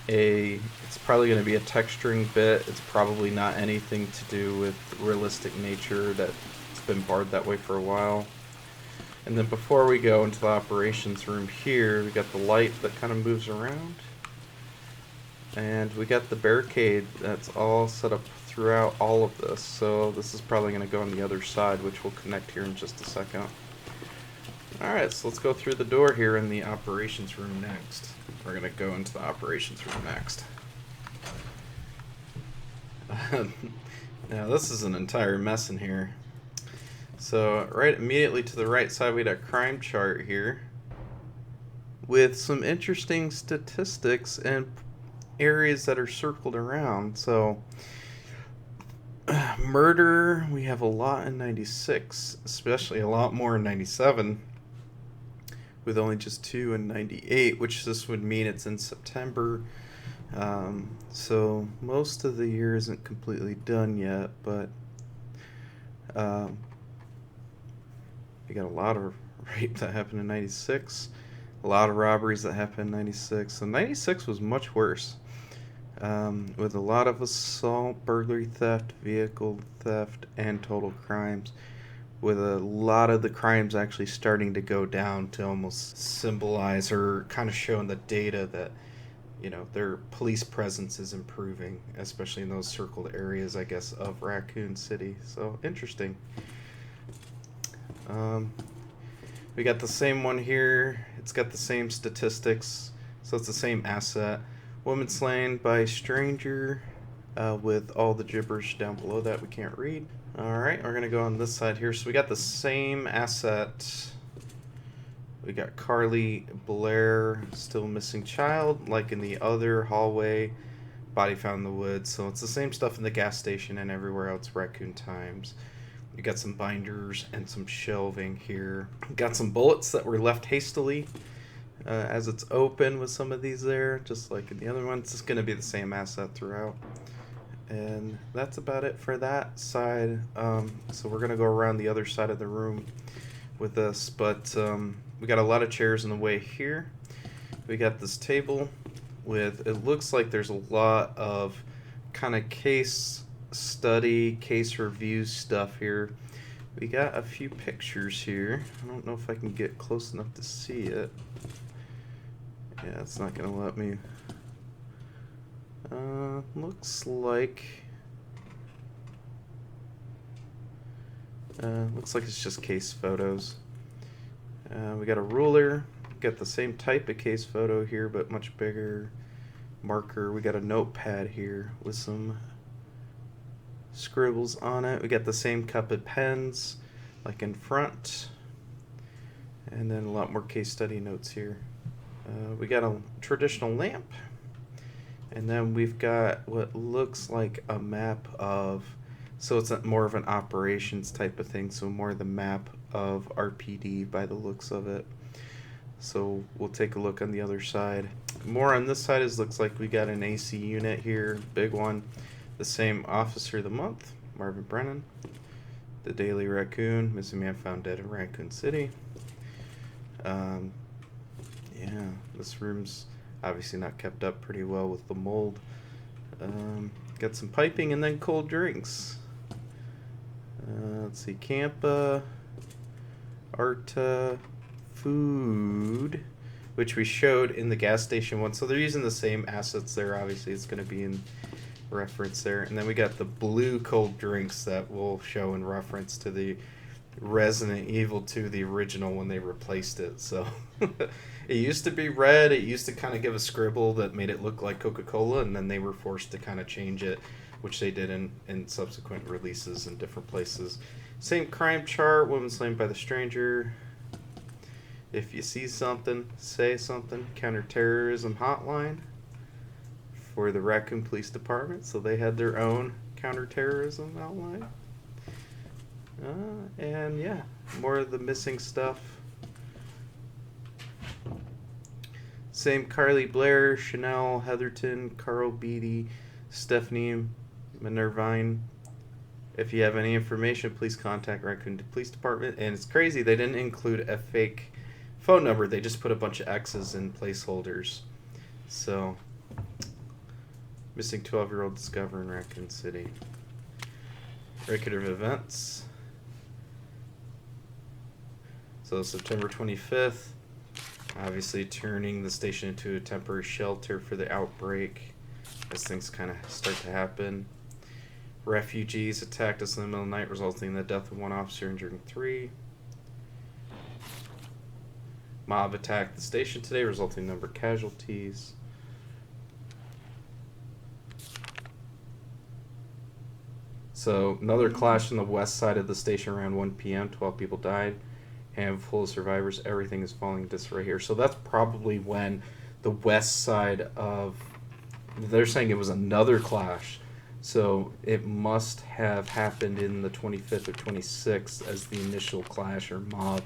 it's probably going to be a texturing bit. It's probably not anything to do with realistic nature that it's been barred that way for a while. And then before we go into the operations room here, we got the light that kind of moves around. And we got the barricade that's all set up throughout all of this. So this is probably going to go on the other side, which we'll connect here in just a second. Alright, so let's go through the door here in the operations room next. We're going to go into the operations room next. Now this is an entire mess in here. So right immediately to the right side we got a crime chart here with some interesting statistics and areas that are circled around. So murder, we have a lot in 96, especially a lot more in 97, with only just 2 in 98, which this would mean it's in September. So most of the year isn't completely done yet, but we got a lot of rape that happened in 96, a lot of robberies that happened in 96. So 96 was much worse. With a lot of assault, burglary, theft, vehicle theft, and total crimes, with a lot of the crimes actually starting to go down to almost symbolize or kind of showing the data that, you know, their police presence is improving, especially in those circled areas, I guess, of Raccoon City. So interesting. We got the same one here. It's got the same statistics, so it's the same asset. Woman slain by stranger, with all the gibberish down below that we can't read. Alright, we're going to go on this side here. So we got the same asset. We got Carly Blair, still missing child, like in the other hallway. Body found in the woods. So it's the same stuff in the gas station and everywhere else, Raccoon Times. We got some binders and some shelving here. Got some bullets that were left hastily. As it's open with some of these there, just like in the other ones. It's going to be the same asset throughout. And that's about it for that side. So we're going to go around the other side of the room with this. But we got a lot of chairs in the way here. We got this table with, it looks like there's a lot of kind of case study, case review stuff here. We got a few pictures here. I don't know if I can get close enough to see it. Yeah, it's not gonna let me. Looks like it's just case photos. We got a ruler. We got the same type of case photo here, but much bigger. Marker. We got a notepad here with some scribbles on it. We got the same cup of pens, like in front, and then a lot more case study notes here. We got a traditional lamp, and then we've got what looks like a map of, so it's more of an operations type of thing, so more the map of RPD by the looks of it. So we'll take a look on the other side. more on this side is looks like we got an AC unit here, big one. The same Officer of the Month, Marvin Brennan. The Daily Raccoon, missing man found dead in Raccoon City. Yeah, this room's obviously not kept up pretty well with the mold. Got some piping and then cold drinks. Let's see, Campa, Arta, food, which we showed in the gas station one. So they're using the same assets there. Obviously, it's going to be in reference there. And then we got the blue cold drinks that we'll show in reference to the Resident Evil 2, the original, when they replaced it. So it used to be red. It used to kind of give a scribble that made it look like Coca-Cola, and then they were forced to kind of change it, which they did in subsequent releases in different places. Same crime chart, woman slain by the stranger. If you see something, say something. Counterterrorism hotline for the Raccoon Police Department, so they had their own counterterrorism outline. And yeah, more of the missing stuff. Same Carly Blair, Chanel, Heatherton, Carl Beatty, Stephanie Minervine. If you have any information, please contact Raccoon Police Department. And it's crazy, they didn't include a fake phone number. They just put a bunch of X's in placeholders. So, missing 12-year-old discovered in Raccoon City. Record of events. So September 25th, obviously turning the station into a temporary shelter for the outbreak as things kind of start to happen. Refugees attacked us in the middle of the night, resulting in the death of one officer, injuring 3. Mob attacked the station today, resulting in a number of casualties. So another clash on the west side of the station around 1 p.m. 12 people died. Handful of survivors. Everything is falling into disarray here. So that's probably when the west side of... They're saying it was another clash. So it must have happened in the 25th or 26th as the initial clash or mob.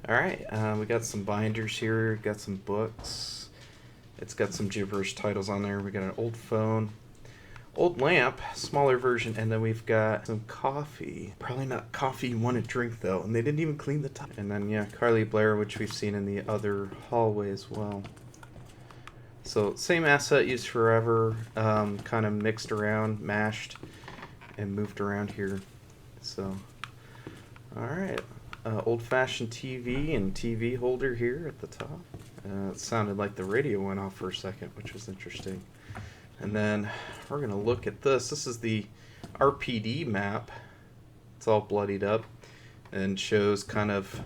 Alright, we got some binders here. Got some books. It's got some gibberish titles on there. We got an old phone. Old lamp, smaller version, and then we've got some coffee. Probably not coffee you want to drink, though, and they didn't even clean the top. And then, yeah, Carly Blair, which we've seen in the other hallway as well. So, same asset used forever, kind of mixed around, mashed, and moved around here. So, alright. Old-fashioned TV and TV holder here at the top. It sounded like the radio went off for a second, which was interesting. And then we're going to look at this. This is the RPD map. It's all bloodied up and shows kind of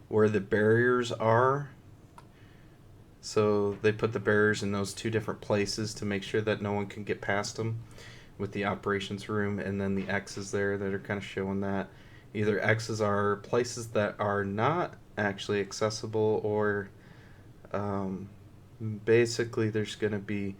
where the barriers are. So they put the barriers in those 2 different places to make sure that no one can get past them with the operations room. And then the X's there that are kind of showing that. Either X's are places that are not actually accessible, or basically there's going to be,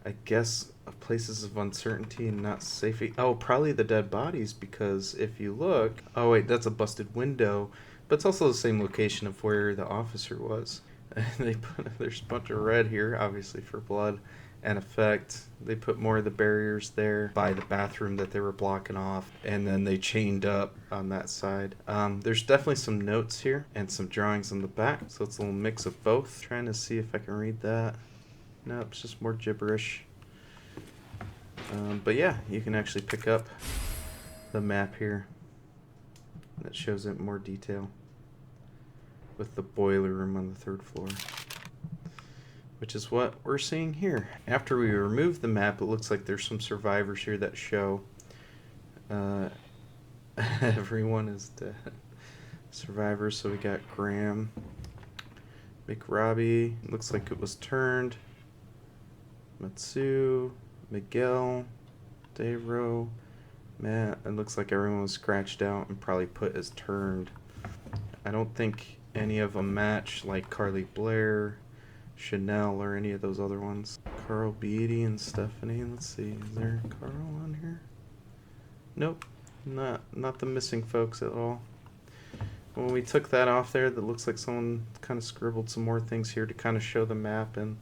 I guess, places of uncertainty and not safety. Oh, probably the dead bodies, because if you look... Oh, wait, that's a busted window. But it's also the same location of where the officer was. And there's a bunch of red here, obviously for blood and effect. They put more of the barriers there by the bathroom that they were blocking off. And then they chained up on that side. There's definitely some notes here and some drawings on the back. So it's a little mix of both. Trying to see if I can read that. Nope, it's just more gibberish. But yeah, you can actually pick up the map here that shows it in more detail with the boiler room on the 3rd floor, which is what we're seeing here. After we remove the map, it looks like there's some survivors here that show everyone is dead. Survivors, so we got Graham, McRobbie, looks like it was turned. Matsu, Miguel, Dayro, Matt. It looks like everyone was scratched out and probably put as turned. I don't think any of them match like Carly Blair, Chanel, or any of those other ones. Carl Beatty and Stephanie. Let's see, is there Carl on here? Nope, not the missing folks at all. When we took that off there, that looks like someone kind of scribbled some more things here to kind of show the map and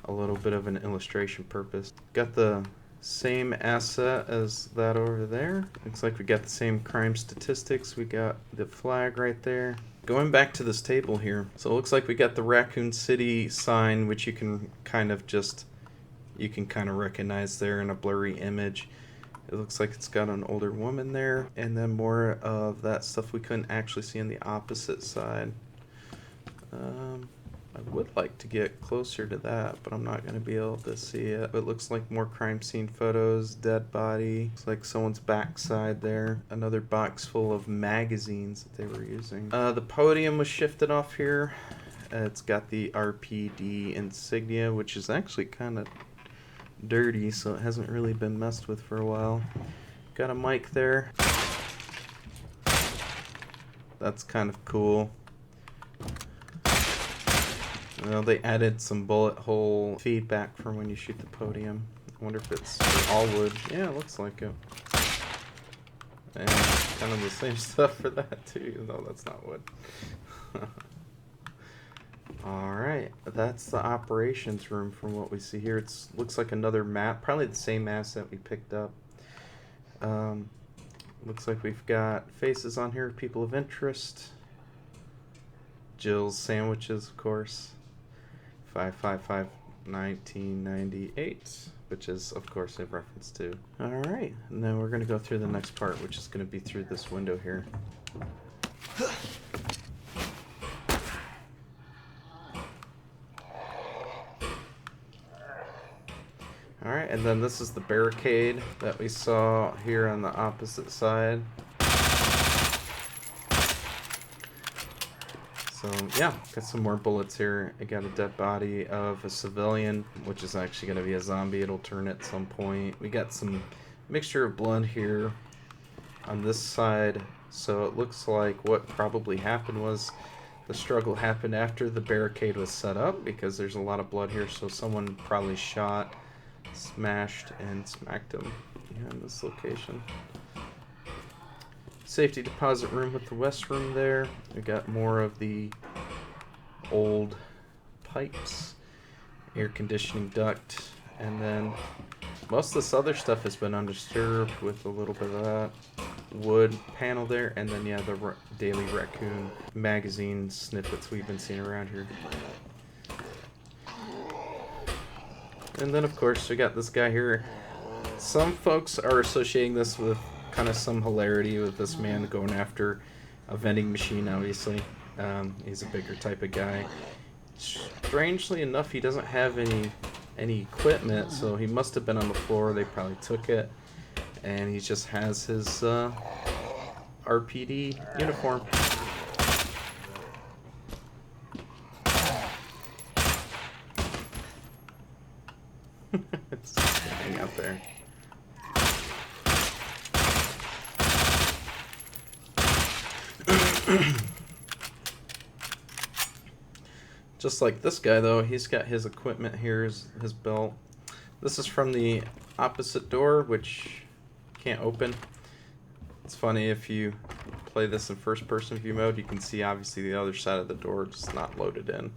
a little bit of an illustration purpose. Got the same asset as that over there. Looks like we got the same crime statistics. We got the flag right there. Going back to this table here, so it looks like we got the Raccoon City sign, which you can kind of recognize there in a blurry image. It looks like it's got an older woman there, and then more of that stuff we couldn't actually see on the opposite side. I would like to get closer to that, but I'm not going to be able to see it. It looks like more crime scene photos, dead body. Looks like someone's backside there. Another box full of magazines that they were using. The podium was shifted off here. It's got the RPD insignia, which is actually kind of dirty, so it hasn't really been messed with for a while. Got a mic there. That's kind of cool. Well, they added some bullet hole feedback for when you shoot the podium. I wonder if it's all wood. Yeah, it looks like it. And kind of the same stuff for that too, even though that's not wood. Alright, that's the operations room from what we see here. It looks like another map, probably the same asset we picked up. Looks like we've got faces on here, people of interest. Jill's sandwiches, of course. 5/5/5/1998, which is, of course, a reference to. Alright, and then we're going to go through the next part, which is going to be through this window here. Alright, and then this is the barricade that we saw here on the opposite side. So, yeah, got some more bullets here. I got a dead body of a civilian, which is actually going to be a zombie. It'll turn at some point. We got some mixture of blood here on this side. So it looks like what probably happened was the struggle happened after the barricade was set up, because there's a lot of blood here. So someone probably shot, smashed, and smacked him in this location. Safety deposit room with the west room there. We got more of the old pipes, air conditioning duct, and then most of this other stuff has been undisturbed with a little bit of that wood panel there, and then yeah, the Daily Raccoon magazine snippets we've been seeing around here. And then of course we got this guy here. Some folks are associating this with kind of some hilarity with this man going after a vending machine, obviously. He's a bigger type of guy. Strangely enough, he doesn't have any equipment, so he must have been on the floor. They probably took it, and he just has his RPD uniform. It's just hanging out there. Just like this guy, though, he's got his equipment here, his belt. This is from the opposite door, which can't open. It's funny, if you play this in first-person view mode, you can see obviously the other side of the door just not loaded in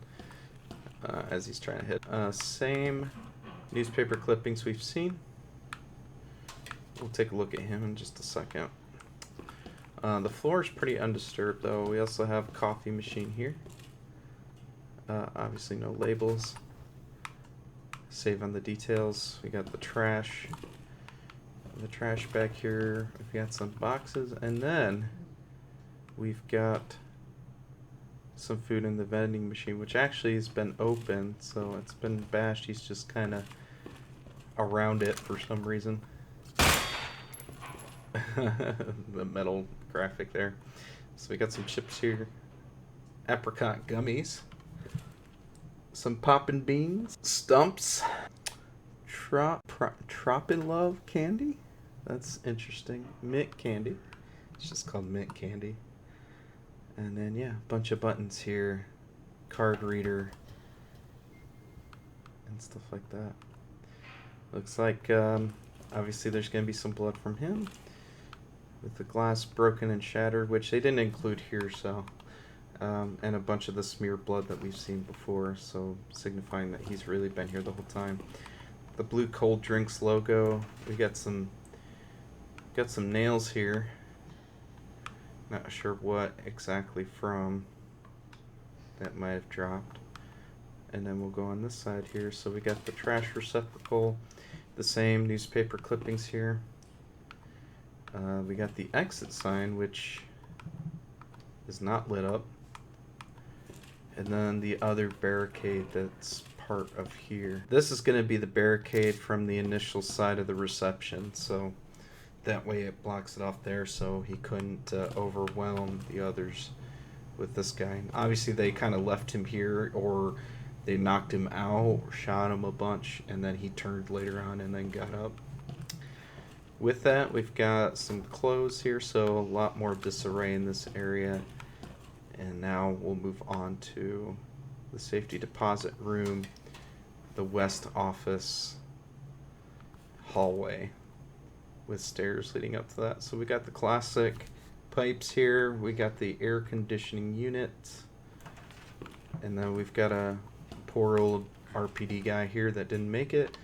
as he's trying to hit. Same newspaper clippings we've seen. We'll take a look at him in just a second. The floor is pretty undisturbed, though. We also have a coffee machine here. Obviously no labels. Save on the details. We got the trash. The trash back here. We've got some boxes, and then we've got some food in the vending machine, which actually has been open, so it's been bashed. He's just kind of around it for some reason. The metal graphic there. So we got some chips here. Apricot gummies. Some poppin' beans. Stumps. Tropin' Love candy? That's interesting. Mint candy. It's just called mint candy. And then, yeah, a bunch of buttons here. Card reader. And stuff like that. Looks like, obviously there's going to be some blood from him. with the glass broken and shattered, which they didn't include here, so and a bunch of the smeared blood that we've seen before, so signifying that he's really been here the whole time. The blue cold drinks logo. We got some nails here. Not sure what exactly from. That might have dropped. And then we'll go on this side here. So we got the trash receptacle, the same newspaper clippings here. We got the exit sign, which is not lit up. And then the other barricade that's part of here. This is going to be the barricade from the initial side of the reception, so that way it blocks it off there so he couldn't overwhelm the others with this guy. Obviously they kind of left him here, or they knocked him out or shot him a bunch, and then he turned later on and then got up. With that, we've got some clothes here, so a lot more disarray in this area. And now we'll move on to the safety deposit room, the west office hallway with stairs leading up to that. So we got the classic pipes here, we got the air conditioning unit, and then we've got a poor old RPD guy here that didn't make it,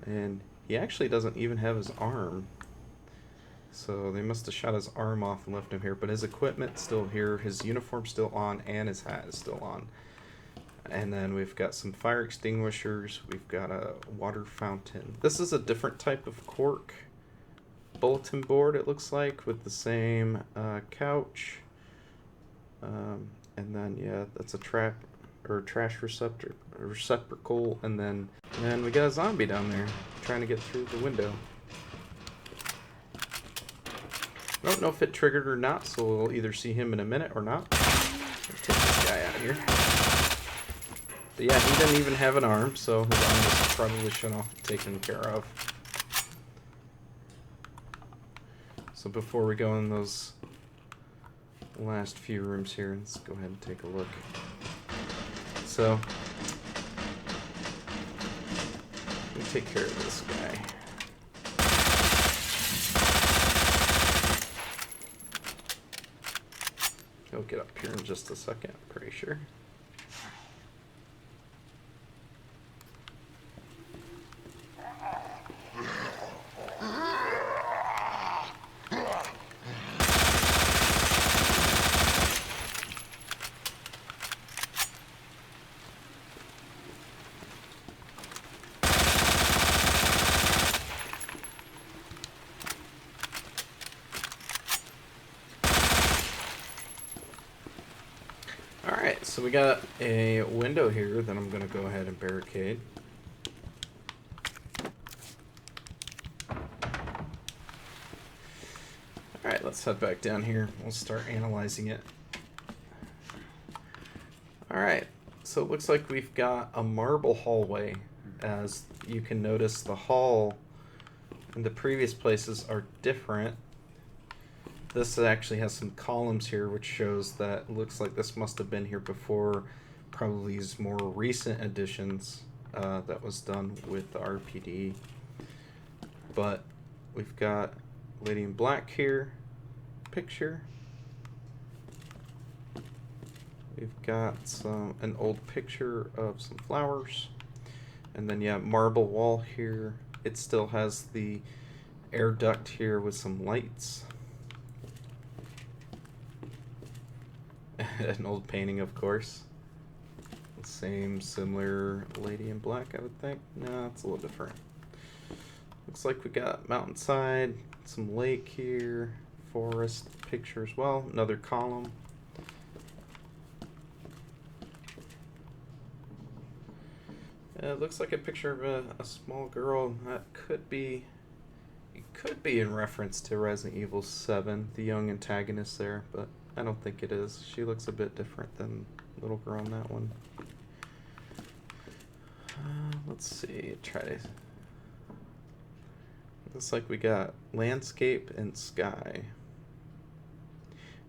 and he actually doesn't even have his arm. So they must have shot his arm off and left him here, but his equipment's still here, his uniform's still on, and his hat is still on. And then we've got some fire extinguishers, we've got a water fountain. This is a different type of cork bulletin board, it looks like, with the same couch. And then, yeah, that's a trash receptacle, and then we got a zombie down there trying to get through the window. I don't know if it triggered or not, so we'll either see him in a minute or not. Let's take this guy out of here. But yeah, he didn't even have an arm, so his arm was probably shut off and taken care of. So before we go in those last few rooms here, let's go ahead and take a look. So, we take care of this guy. He'll get up here in just a second, I'm pretty sure. Alright, so we got a window here that I'm going to go ahead and barricade. Alright, let's head back down here. We'll start analyzing it. Alright, so it looks like we've got a marble hallway. As you can notice, the hall and the previous places are different. This actually has some columns here, which shows that it looks like this must have been here before, probably these more recent additions that was done with the RPD. But we've got Lady in Black here, picture. We've got an old picture of some flowers. And then, yeah, marble wall here. It still has the air duct here with some lights. An old painting, of course. Same, similar Lady in Black, I would think. No, it's a little different. Looks like we got mountainside, some lake here, forest picture as well. Another column. It looks like a picture of a small girl. That could be... It could be in reference to Resident Evil 7, the young antagonist there, but I don't think it is. She looks a bit different than little girl on that one. Let's see. Try to... Looks like we got landscape and sky.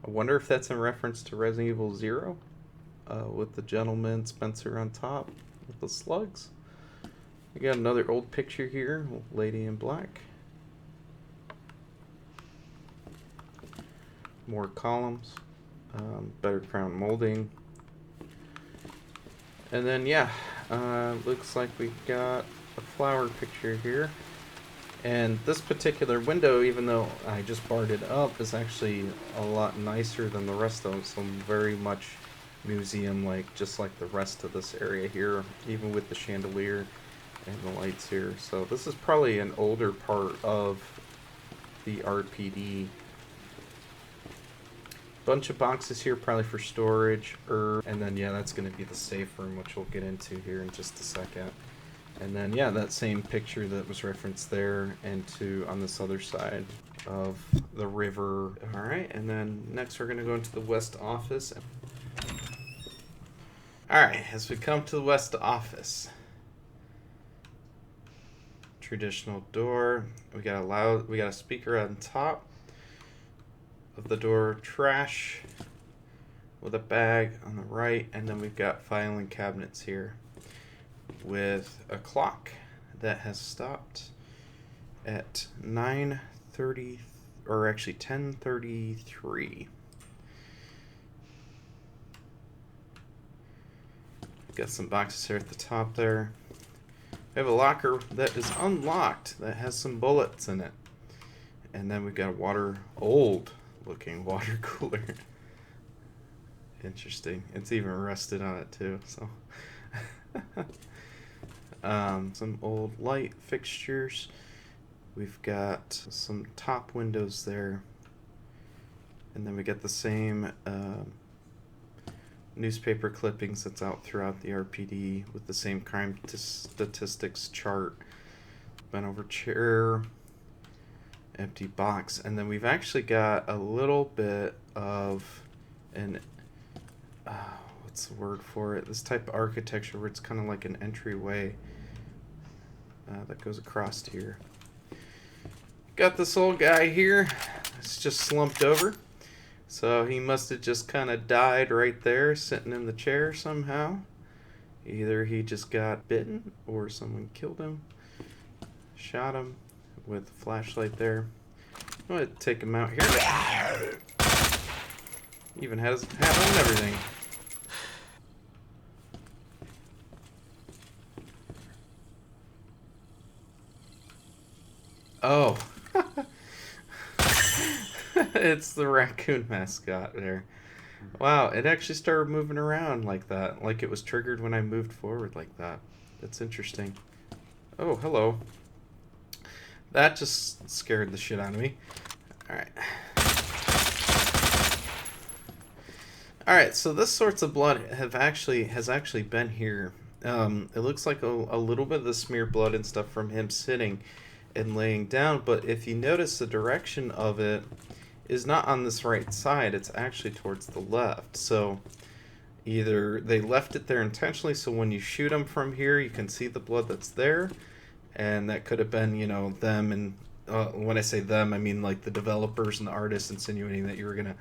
I wonder if that's in reference to Resident Evil 0, with the gentleman Spencer on top with the slugs. We got another old picture here, Lady in Black. more columns, better crown molding. And then, yeah, looks like we got a flower picture here. And this particular window, even though I just barred it up, is actually a lot nicer than the rest of them. So very much museum-like, just like the rest of this area here, even with the chandelier and the lights here. So this is probably an older part of the RPD. Bunch of boxes here, probably for storage, and then yeah, that's going to be the safe room, which we'll get into here in just a second. And then yeah, that same picture that was referenced there, and on this other side of the river. All right, and then next we're going to go into the west office. All right, as we come to the west office, traditional door. We got a speaker on top of the door, trash with a bag on the right, and then we've got filing cabinets here with a clock that has stopped at 9:30, or actually 10:33. Got some boxes here at the top there. We have a locker that is unlocked that has some bullets in it, and then we've got a old looking water cooler. Interesting. It's even rusted on it too, so some old light fixtures. We've got some top windows there, and then we get the same newspaper clippings that's out throughout the RPD with the same crime statistics chart. Bent over chair, empty box, and then we've actually got a little bit of an what's the word for it? This type of architecture where it's kind of like an entryway that goes across here. Got this old guy here. It's just slumped over. So he must have just kind of died right there, sitting in the chair somehow. Either he just got bitten or someone killed him, shot him with a flashlight there. I'm going to take him out here. Even has his hat on and everything. Oh. It's the raccoon mascot there. Wow, it actually started moving around like that. Like it was triggered when I moved forward like that. That's interesting. Oh, hello. That just scared the shit out of me. Alright. Alright, so this sorts of blood has actually been here. It looks like a little bit of the smeared blood and stuff from him sitting and laying down, but if you notice the direction of it is not on this right side, it's actually towards the left. So either they left it there intentionally so when you shoot them from here you can see the blood that's there, and that could have been, you know, them, and when I say them I mean like the developers and the artists insinuating that you were gonna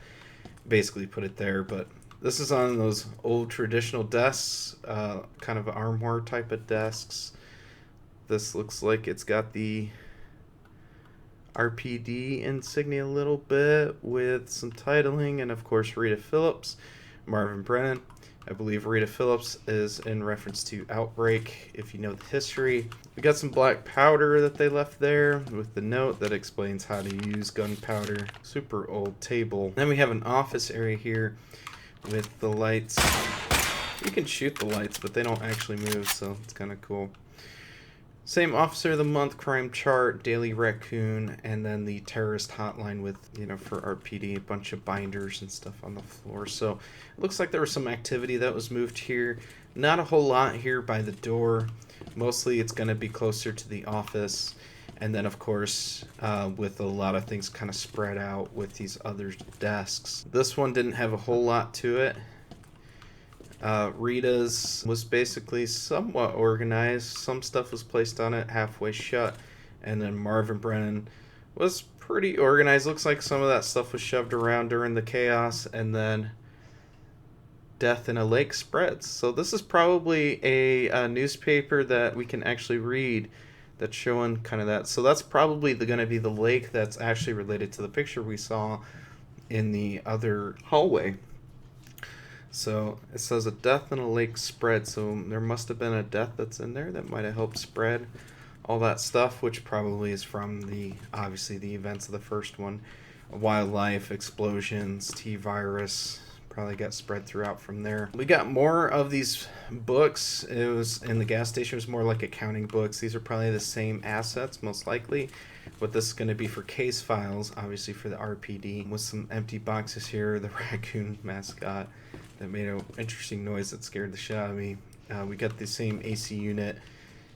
basically put it there. But this is on those old traditional desks, kind of armoire type of desks. This looks like it's got the RPD insignia a little bit with some titling, and of course Rita Phillips, Marvin Brennan. I believe Rita Phillips is in reference to Outbreak, if you know the history. We got some black powder that they left there with the note that explains how to use gunpowder. Super old table. Then we have an office area here with the lights. You can shoot the lights, but they don't actually move, so it's kind of cool. Same Officer of the Month crime chart, Daily Raccoon, and then the terrorist hotline with, you know, for RPD, a bunch of binders and stuff on the floor. So it looks like there was some activity that was moved here. Not a whole lot here by the door. Mostly it's going to be closer to the office. And then, of course, with a lot of things kind of spread out with these other desks. This one didn't have a whole lot to it. Rita's was basically somewhat organized. Some stuff was placed on it halfway shut, and then Marvin Brennan was pretty organized. Looks like some of that stuff was shoved around during the chaos, and then Death in a Lake spreads. So this is probably a newspaper that we can actually read that's showing kind of that. So that's probably going to be the lake that's actually related to the picture we saw in the other hallway. So it says a death in a lake spread, so there must have been a death that's in there that might have helped spread all that stuff, which probably is from obviously the events of the first one. Wildlife, explosions, T-virus, probably got spread throughout from there. We got more of these books. It was in the gas station, it was more like accounting books. These are probably the same assets, most likely. But this is going to be for case files, obviously for the RPD, with some empty boxes here. The raccoon mascot that made an interesting noise that scared the shit out of me. We got the same AC unit,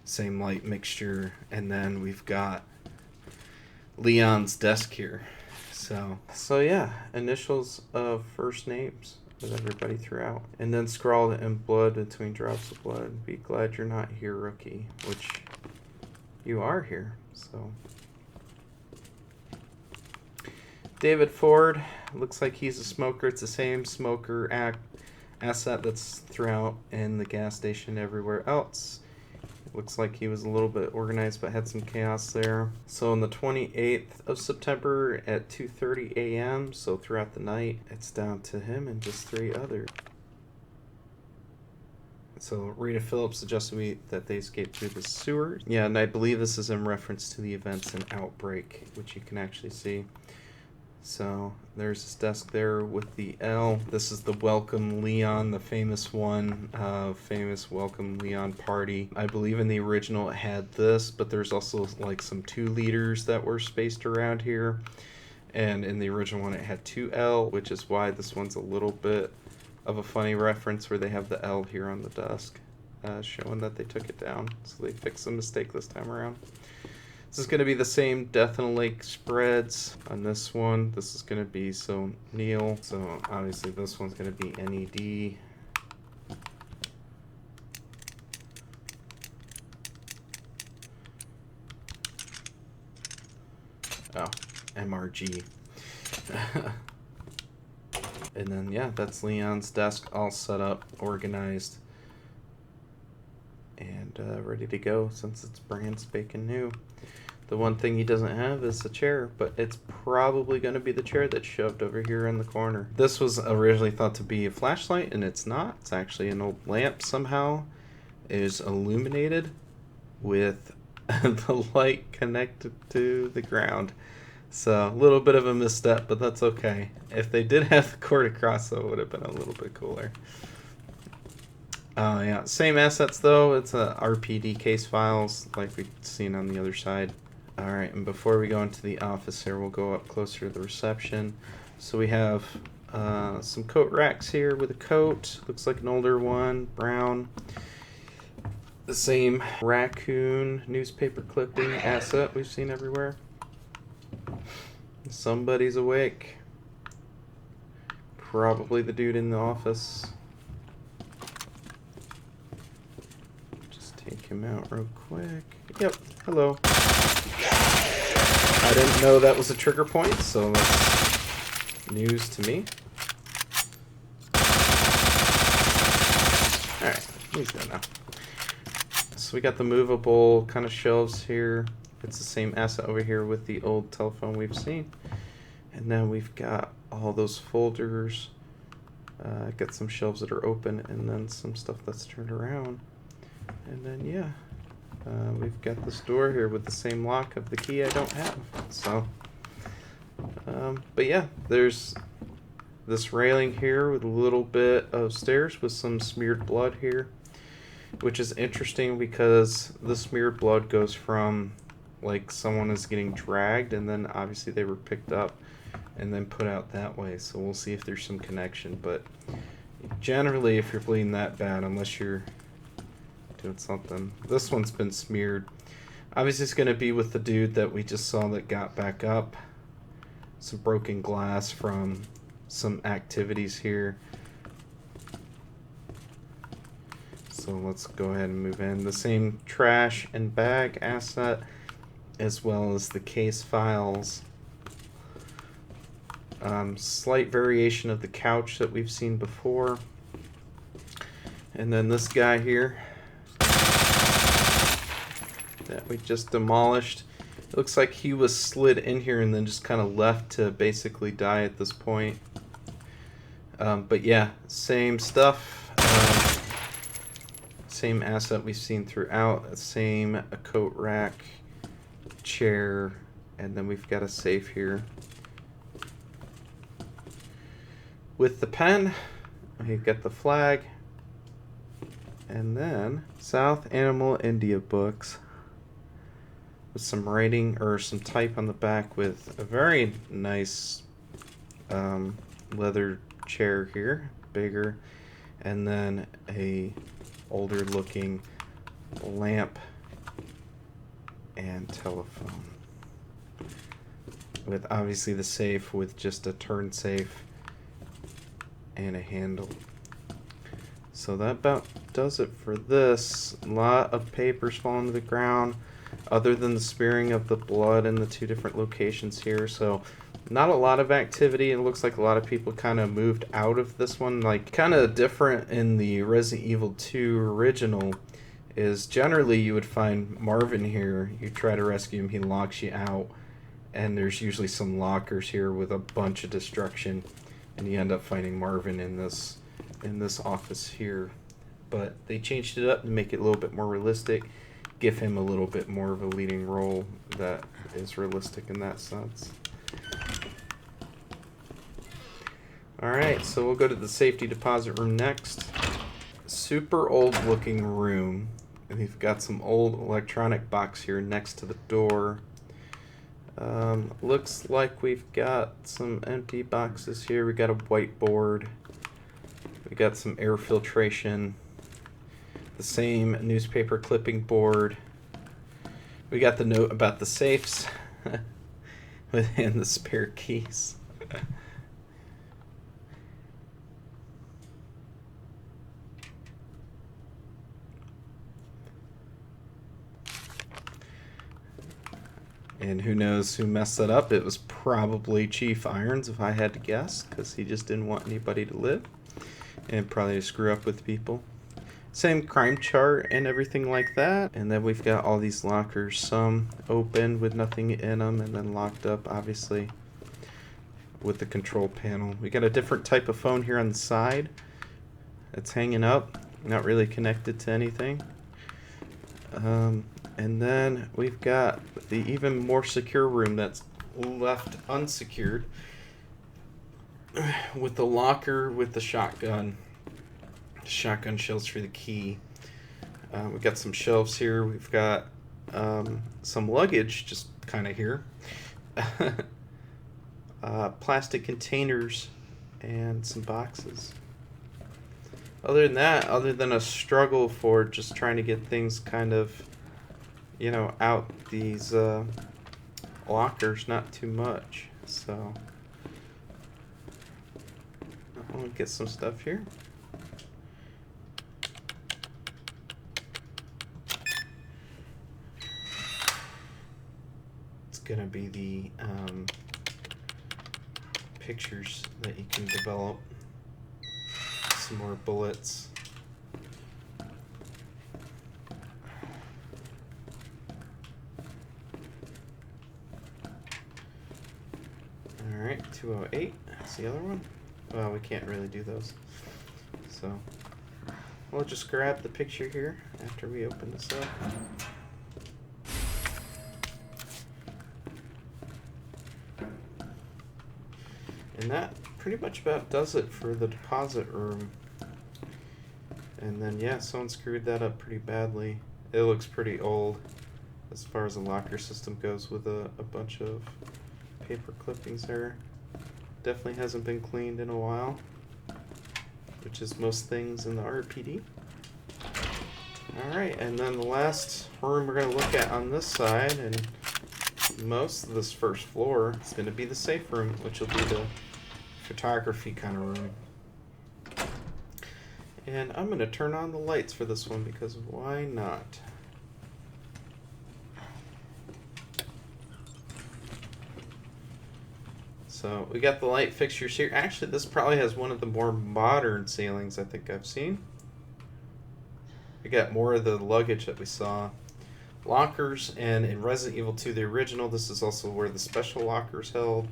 same light mixture, and then we've got Leon's desk here. So yeah, initials of first names of everybody throughout, and then scrawled in blood between drops of blood. Be glad you're not here, rookie, which you are here. So David Ford, looks like he's a smoker. It's the same smoker asset that's throughout in the gas station everywhere else. Looks like he was a little bit organized but had some chaos there. So on the 28th of September at 2:30 a.m., so throughout the night, it's down to him and just 3 others. So Rita Phillips suggested that they escaped through the sewers. Yeah, and I believe this is in reference to the events in Outbreak, which you can actually see. So there's this desk there with the L. This is the Welcome Leon, the famous one, famous Welcome Leon party. I believe in the original it had this, but there's also like some 2 liters that were spaced around here. And in the original one it had 2L, which is why this one's a little bit of a funny reference where they have the L here on the desk, showing that they took it down. So they fixed the mistake this time around. This is going to be the same Death in a Lake spreads on this one. This is going to be Neil. So obviously this one's going to be NED. Oh, MRG. And then yeah, that's Leon's desk all set up, organized, and ready to go since it's brand spanking new. The one thing he doesn't have is a chair, but it's probably going to be the chair that's shoved over here in the corner. This was originally thought to be a flashlight, and it's not. It's actually an old lamp somehow. It is illuminated with the light connected to the ground. So a little bit of a misstep, but that's okay. If they did have the cord across, though, it would have been a little bit cooler. Yeah, same assets though. It's a RPD case files like we've seen on the other side. Alright, and before we go into the office here, we'll go up closer to the reception. So we have some coat racks here with a coat. Looks like an older one, brown. The same Raccoon newspaper clipping asset we've seen everywhere. Somebody's awake. Probably the dude in the office. Just take him out real quick. Yep, hello. I didn't know that was a trigger point, so that's news to me. Alright, he's good now. So we got the movable kind of shelves here. It's the same asset over here with the old telephone we've seen. And then we've got all those folders. Got some shelves that are open and then some stuff that's turned around. And then, yeah. We've got this door here with the same lock of the key I don't have. So, but yeah, there's this railing here with a little bit of stairs with some smeared blood here, which is interesting because the smeared blood goes from like someone is getting dragged and then obviously they were picked up and then put out that way. So we'll see if there's some connection, but generally if you're bleeding that bad, unless you're doing something. This one's been smeared. Obviously it's going to be with the dude that we just saw that got back up. Some broken glass from some activities here. So let's go ahead and move in. The same trash and bag asset as well as the case files. Slight variation of the couch that we've seen before. And then this guy here that we just demolished. It looks like he was slid in here and then just kind of left to basically die at this point. But yeah, same stuff. Same asset we've seen throughout. Same a coat rack, chair, and then we've got a safe here. With the pen, we've got the flag. And then South Animal India books with some writing or some type on the back with a very nice leather chair here, bigger, and then a older looking lamp and telephone with obviously the safe with just a turn safe and a handle. So that about does it for this. A lot of papers falling to the ground other than the smearing of the blood in the two different locations here. So not a lot of activity. It looks like a lot of people kind of moved out of this one. Like, kind of different in the Resident Evil 2 original is generally you would find Marvin here. You try to rescue him, he locks you out, and there's usually some lockers here with a bunch of destruction, and you end up finding Marvin in this office here. But they changed it up to make it a little bit more realistic, give him a little bit more of a leading role that is realistic in that sense. Alright, so we'll go to the safety deposit room next. Super old looking room. And we've got some old electronic box here next to the door. Looks like we've got some empty boxes here. We got a whiteboard. We got some air filtration. The same newspaper clipping board. We got the note about the safes. And the spare keys. And who knows who messed that up? It was probably Chief Irons, if I had to guess, because he just didn't want anybody to live. And probably to screw up with people. Same crime chart and everything like that. And then we've got all these lockers. Some open with nothing in them, and then locked up, obviously, with the control panel. We got a different type of phone here on the side. It's hanging up. Not really connected to anything. And then we've got the even more secure room that's left unsecured with the locker with the shotgun shells for the key. We've got some shelves here. We've got some luggage just kind of here. Plastic containers and some boxes. Other than that, other than a struggle for just trying to get things kind of, you know, out these lockers, not too much. So I'm gonna get some stuff here. It's gonna be the pictures that you can develop. Some more bullets. Alright, 208. That's the other one. Well, we can't really do those. So, we'll just grab the picture here after we open this up. And that pretty much about does it for the deposit room. And then, yeah, someone screwed that up pretty badly. It looks pretty old as far as the locker system goes with a bunch of paper clippings there. Definitely hasn't been cleaned in a while, which is most things in the RPD. Alright, and then the last room we're going to look at on this side, and most of this first floor, is going to be the safe room, which will be the photography kind of room. And I'm going to turn on the lights for this one, because why not? So we got the light fixtures here. Actually, this probably has one of the more modern ceilings I think I've seen. We got more of the luggage that we saw. lockers, and in Resident Evil 2, the original, this is also where the special lockers held.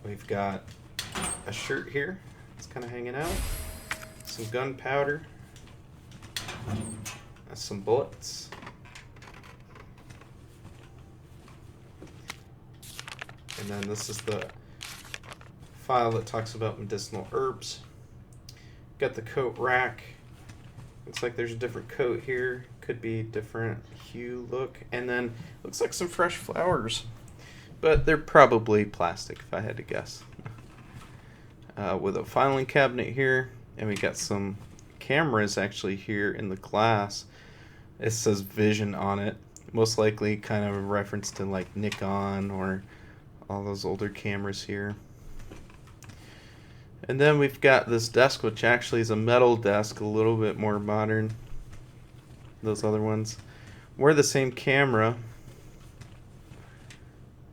We've got a shirt here. It's kind of hanging out. Some gunpowder. Some bullets. And then this is the file that talks about medicinal herbs. Got the coat rack. Looks like there's a different coat here. Could be different hue look. And then looks like some fresh flowers. But they're probably plastic if I had to guess. With a filing cabinet here. And we got some cameras actually here in the glass. It says Vision on it. Most likely kind of a reference to like Nikon or all those older cameras here. And then we've got this desk, which actually is a metal desk, a little bit more modern. Those other ones were the same camera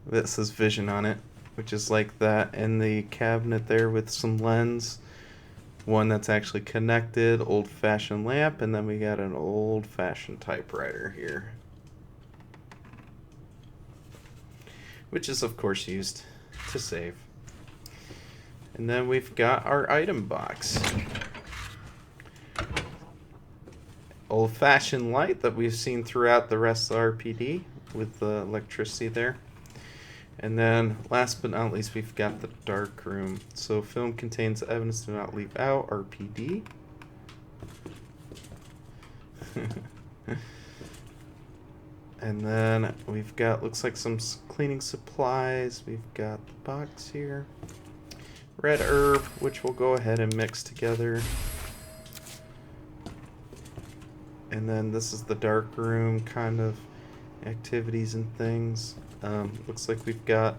that says Vision on it, which is like that, and the cabinet there with some lens. One that's actually connected, old-fashioned lamp, and then we got an old-fashioned typewriter here, which is of course used to save. And then we've got our item box. Old-fashioned light that we've seen throughout the rest of the RPD with the electricity there. And then, last but not least, we've got the dark room. So, film contains evidence do not leave out, RPD. And then we've got, looks like some cleaning supplies. We've got the box here. Red herb, which we'll go ahead and mix together. And then this is the dark room kind of activities and things. Looks like we've got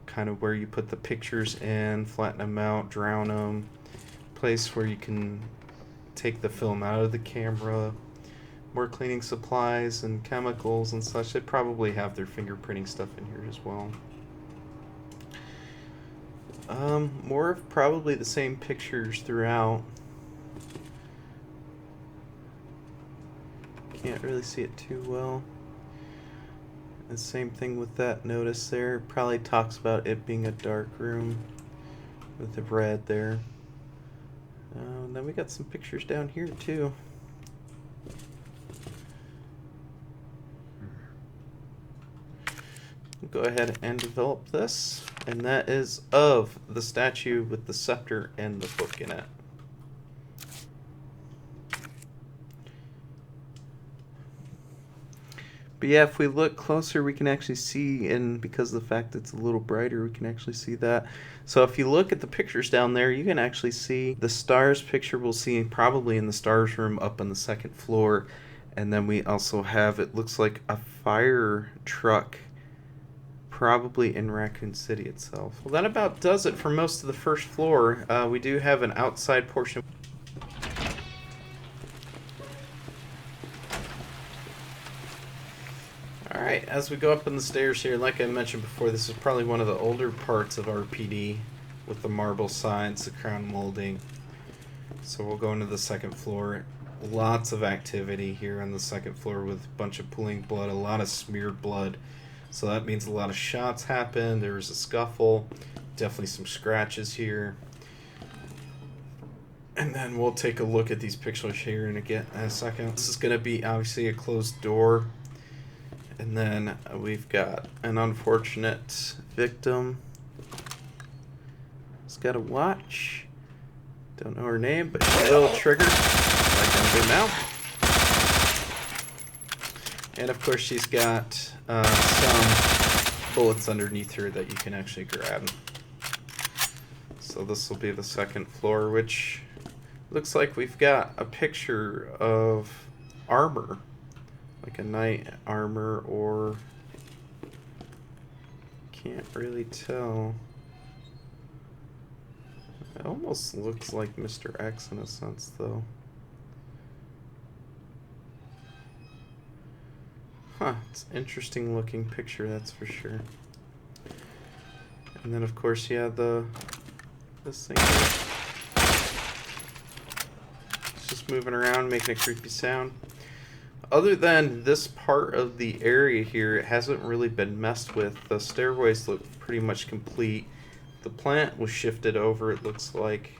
kind of where you put the pictures in, flatten them out, drown them. Place where you can take the film out of the camera. More cleaning supplies and chemicals and such. They probably have their fingerprinting stuff in here as well. More of probably the same pictures throughout. Can't really see it too well. The same thing with that notice there. Probably talks about it being a dark room with the red there. And then we got some pictures down here too. We'll go ahead and develop this. And that is of the statue with the scepter and the book in it. But yeah, if we look closer, we can actually see, and because of the fact it's a little brighter, we can actually see that. So if you look at the pictures down there, you can actually see the stars picture we'll see probably in the stars room up on the second floor. And then we also have, it looks like a fire truck, probably in Raccoon City itself. Well, that about does it for most of the first floor. We do have an outside portion. Alright, as we go up on the stairs here, like I mentioned before, this is probably one of the older parts of RPD with the marble sides, the crown molding. So we'll go into the second floor. Lots of activity here on the second floor with a bunch of pooling blood, a lot of smeared blood. So that means a lot of shots happened. There was a scuffle, definitely some scratches here. And then we'll take a look at these pictures here in a second. This is going to be obviously a closed door. And then we've got an unfortunate victim. She's got a watch. Don't know her name, but she's a little triggered, like I'm doing now. And of course she's got some bullets underneath her that you can actually grab. So this will be the second floor, which looks like we've got a picture of armor. Like a knight armor, or can't really tell. It almost looks like Mr. X in a sense, though. Huh, it's an interesting looking picture, that's for sure. And then of course, yeah, this thing here. It's just moving around, making a creepy sound. other than this part of the area here, it hasn't really been messed with. The stairways look pretty much complete. The plant was shifted over, it looks like.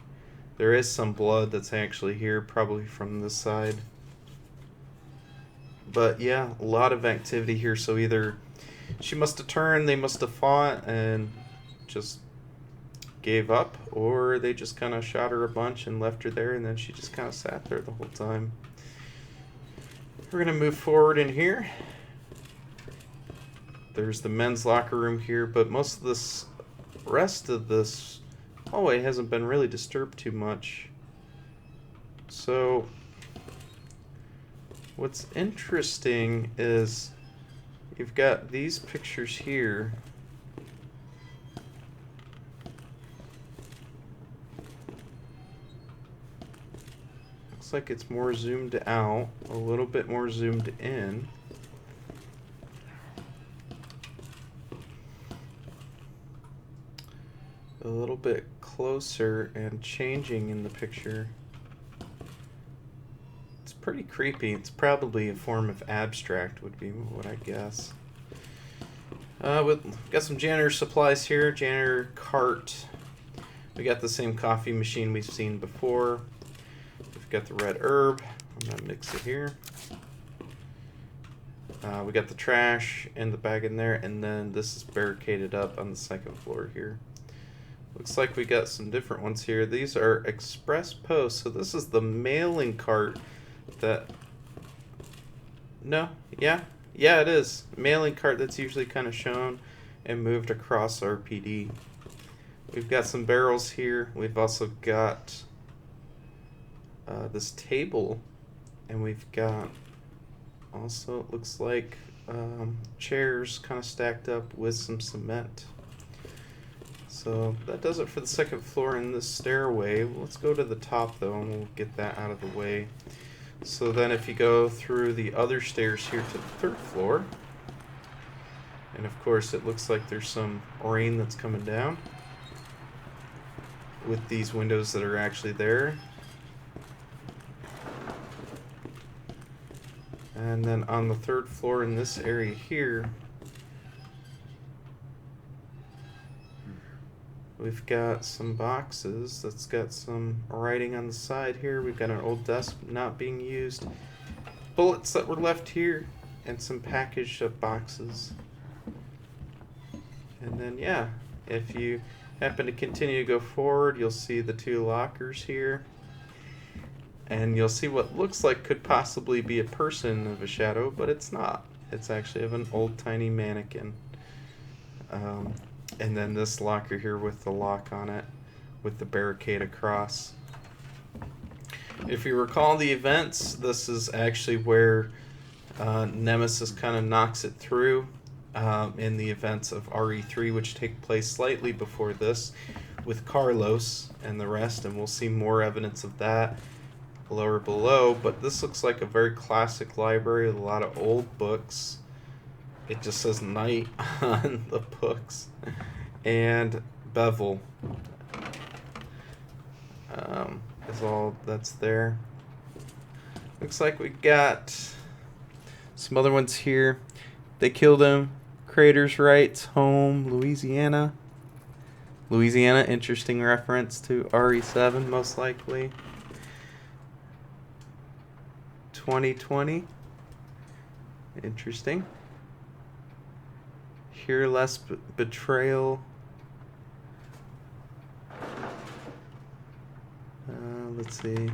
There is some blood that's actually here, probably from this side. But yeah, a lot of activity here, so either she must have turned, they must have fought, and just gave up, or they just kind of shot her a bunch and left her there, and then she just kind of sat there the whole time. We're going to move forward in here. There's the men's locker room here, but most of this rest of this hallway hasn't been really disturbed too much. So what's interesting is you've got these pictures here. Looks like it's more zoomed out, a little bit more zoomed in. A little bit closer and changing in the picture. It's pretty creepy. It's probably a form of abstract would be what I guess. We've got some janitor supplies here. Janitor cart. We got the same coffee machine we've seen before. We've got the red herb. I'm gonna mix it here. We got the trash and the bag in there, and then this is barricaded up on the second floor here. Looks like we got some different ones here. These are express posts. So this is the mailing cart that... No, yeah, it is. Mailing cart that's usually kind of shown and moved across RPD. We've got some barrels here. We've also got this table, and we've got also, it looks like, chairs kind of stacked up with some cement. So that does it for the second floor in this stairway. Let's go to the top though, and we'll get that out of the way. So then if you go through the other stairs here to the third floor, and of course it looks like there's some rain that's coming down with these windows that are actually there. And then on the third floor in this area here, we've got some boxes that's got some writing on the side here. We've got an old desk not being used. Bullets that were left here, and some packaged up boxes. And then, yeah, if you happen to continue to go forward, you'll see the two lockers here. And you'll see what looks like could possibly be a person of a shadow, but it's not. It's actually of an old tiny mannequin. And then this locker here with the lock on it, with the barricade across. If you recall the events, this is actually where Nemesis kind of knocks it through in the events of RE3, which take place slightly before this, with Carlos and the rest, and we'll see more evidence of that lower below. But this looks like a very classic library with a lot of old books. It just says night on the books. And bevel is all that's there. Looks like we got some other ones here. They killed him. Crater's Rights, home, Louisiana. Louisiana, interesting reference to RE7, most likely. 2020. Interesting. Here, less betrayal. Let's see.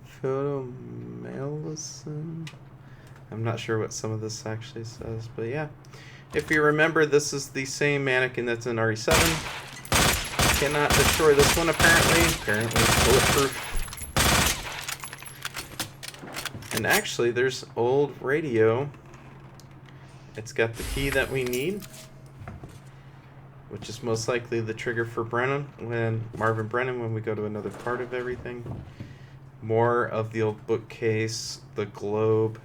Photo Malison. I'm not sure what some of this actually says, but yeah. If you remember, this is the same mannequin that's in RE7. Cannot destroy this one, apparently. Apparently it's bulletproof. And actually, there's old radio. It's got the key that we need, which is most likely the trigger for Marvin Brennan, when we go to another part of everything. More of the old bookcase, the globe,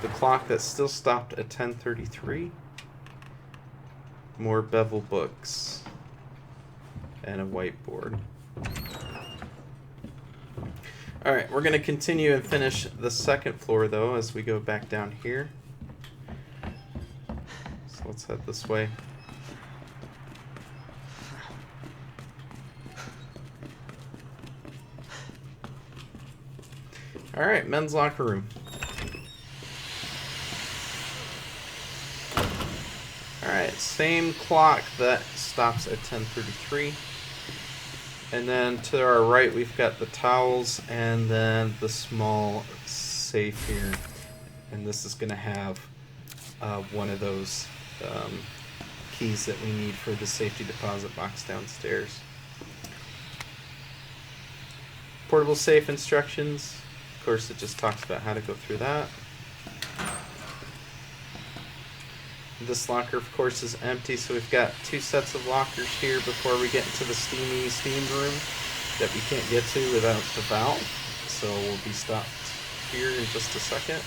the clock that still stopped at 10:33. More bevel books, and a whiteboard. Alright, we're going to continue and finish the second floor, though, as we go back down here. So let's head this way. Alright, men's locker room. Alright, same clock that stops at 10:33. And then to our right, we've got the towels and then the small safe here. And this is going to have one of those keys that we need for the safety deposit box downstairs. Portable safe instructions. Of course, it just talks about how to go through that. This locker, of course, is empty, so we've got 2 sets of lockers here before we get into the steamy steam room that we can't get to without the valve. So we'll be stopped here in just a second.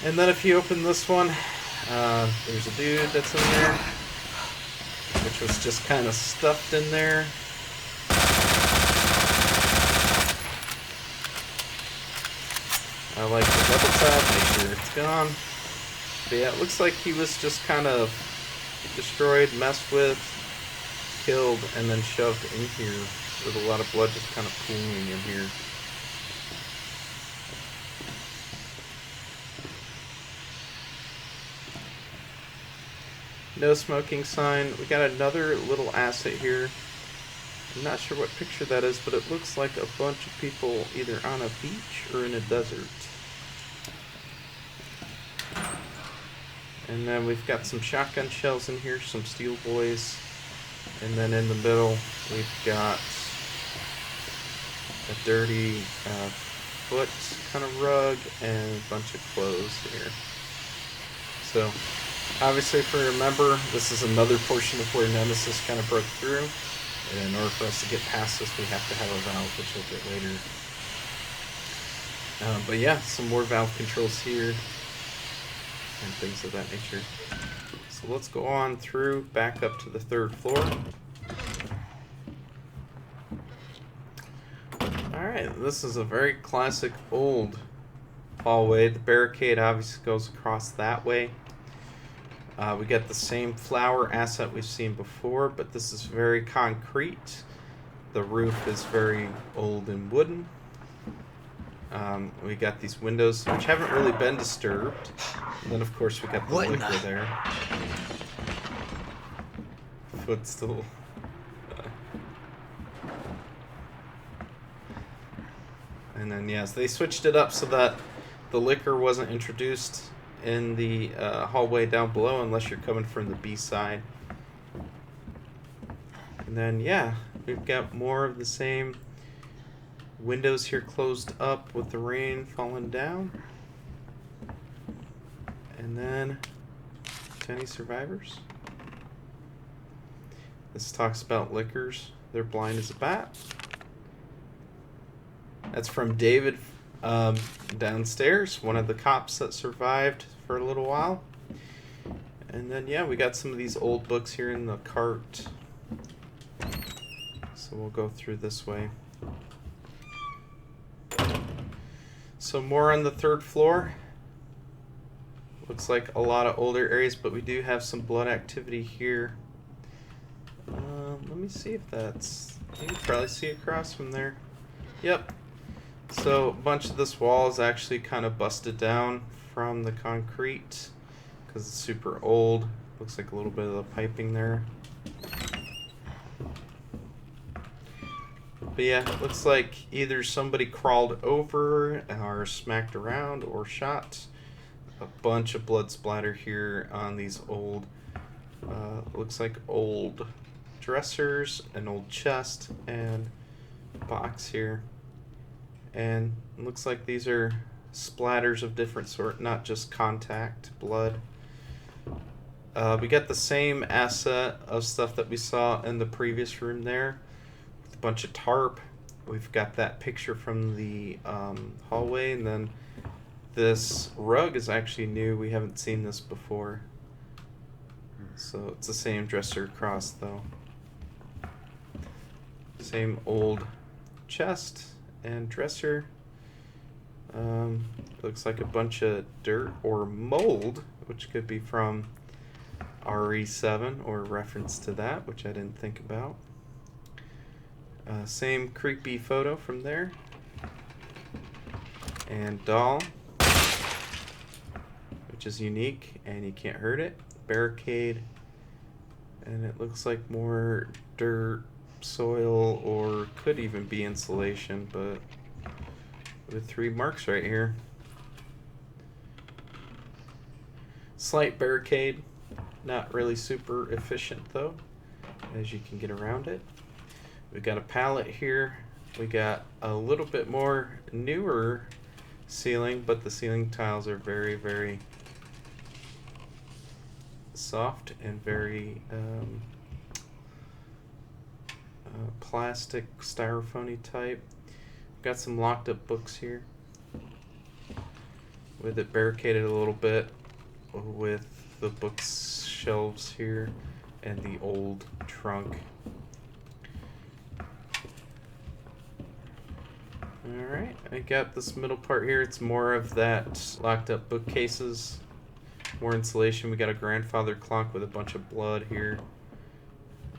And then if you open this one, there's a dude that's in there, which was just kind of stuffed in there. I like the double tap, make sure it's gone. But yeah, it looks like he was just kind of destroyed, messed with, killed, and then shoved in here with a lot of blood just kind of pooling in here. No smoking sign. We got another little asset here. I'm not sure what picture that is, but it looks like a bunch of people either on a beach or in a desert. And then we've got some shotgun shells in here, some steel boys. And then in the middle, we've got a dirty foot kind of rug and a bunch of clothes here. So, obviously, if we remember, this is another portion of where Nemesis kind of broke through. And in order for us to get past this, we have to have a valve, which we'll get later. But yeah, some more valve controls here. And things of that nature. So let's go on through, back up to the 3rd floor. Alright, this is a very classic old hallway. The barricade obviously goes across that way. We get the same flower asset we've seen before, but this is very concrete. The roof is very old and wooden. We got these windows, which haven't really been disturbed. And then, of course, we got the liquor there. Footstool. And then, yes, they switched it up so that the liquor wasn't introduced in the hallway down below unless you're coming from the B side. And then, yeah, we've got more of the same. Windows here closed up with the rain falling down. And then, to any survivors? This talks about liquors. They're blind as a bat. That's from David downstairs, one of the cops that survived for a little while. And then, yeah, we got some of these old books here in the cart. So we'll go through this way. So more on the 3rd floor. Looks like a lot of older areas, but we do have some blood activity here. Let me see if that's... You can probably see across from there. Yep. So a bunch of this wall is actually kind of busted down from the concrete because it's super old. Looks like a little bit of the piping there. But yeah, looks like either somebody crawled over or smacked around or shot. A bunch of blood splatter here on these old, looks like old dressers, an old chest, and box here. And it looks like these are splatters of different sort, not just contact blood. We got the same asset of stuff that we saw in the previous room there. A bunch of tarp. We've got that picture from the hallway, and then this rug is actually new. We haven't seen this before. So it's the same dresser across though. Same old chest and dresser. Looks like a bunch of dirt or mold, which could be from RE7 or reference to that, which I didn't think about. Same creepy photo from there. And doll, which is unique and you can't hurt it. Barricade, and it looks like more dirt, soil, or could even be insulation, but with 3 marks right here. Slight barricade, not really super efficient though, as you can get around it. We got a pallet here. We got a little bit more newer ceiling, but the ceiling tiles are very, very soft and very plastic, styrofoamy type. Got some locked up books here with it barricaded a little bit with the bookshelves here and the old trunk. Alright, I got this middle part here. It's more of that locked up bookcases. More insulation. We got a grandfather clock with a bunch of blood here.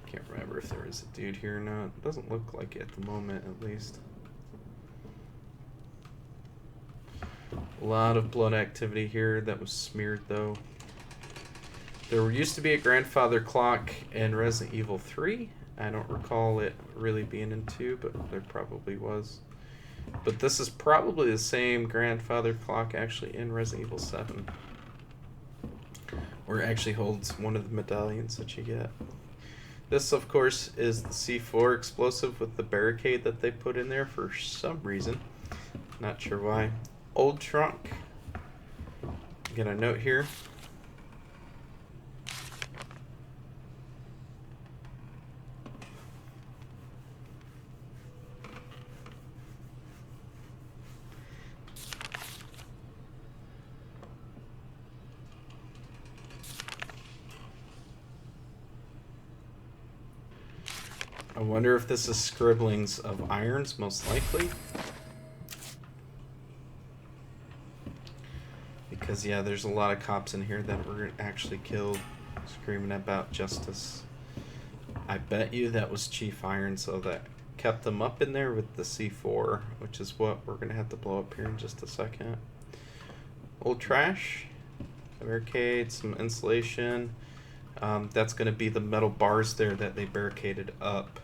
Can't remember if there is a dude here or not. Doesn't look like it at the moment, at least. A lot of blood activity here that was smeared, though. There used to be a grandfather clock in Resident Evil 3. I don't recall it really being in 2, but there probably was. But this is probably the same grandfather clock actually in Resident Evil 7. Or it actually holds one of the medallions that you get. This, of course, is the C4 explosive with the barricade that they put in there for some reason. Not sure why. Old trunk. Got a note here. I wonder if this is scribblings of irons, most likely. Because, yeah, there's a lot of cops in here that were actually killed, screaming about justice. I bet you that was Chief Iron, so that kept them up in there with the C4, which is what we're going to have to blow up here in just a second. Old trash, barricade, some insulation. That's going to be the metal bars there that they barricaded up.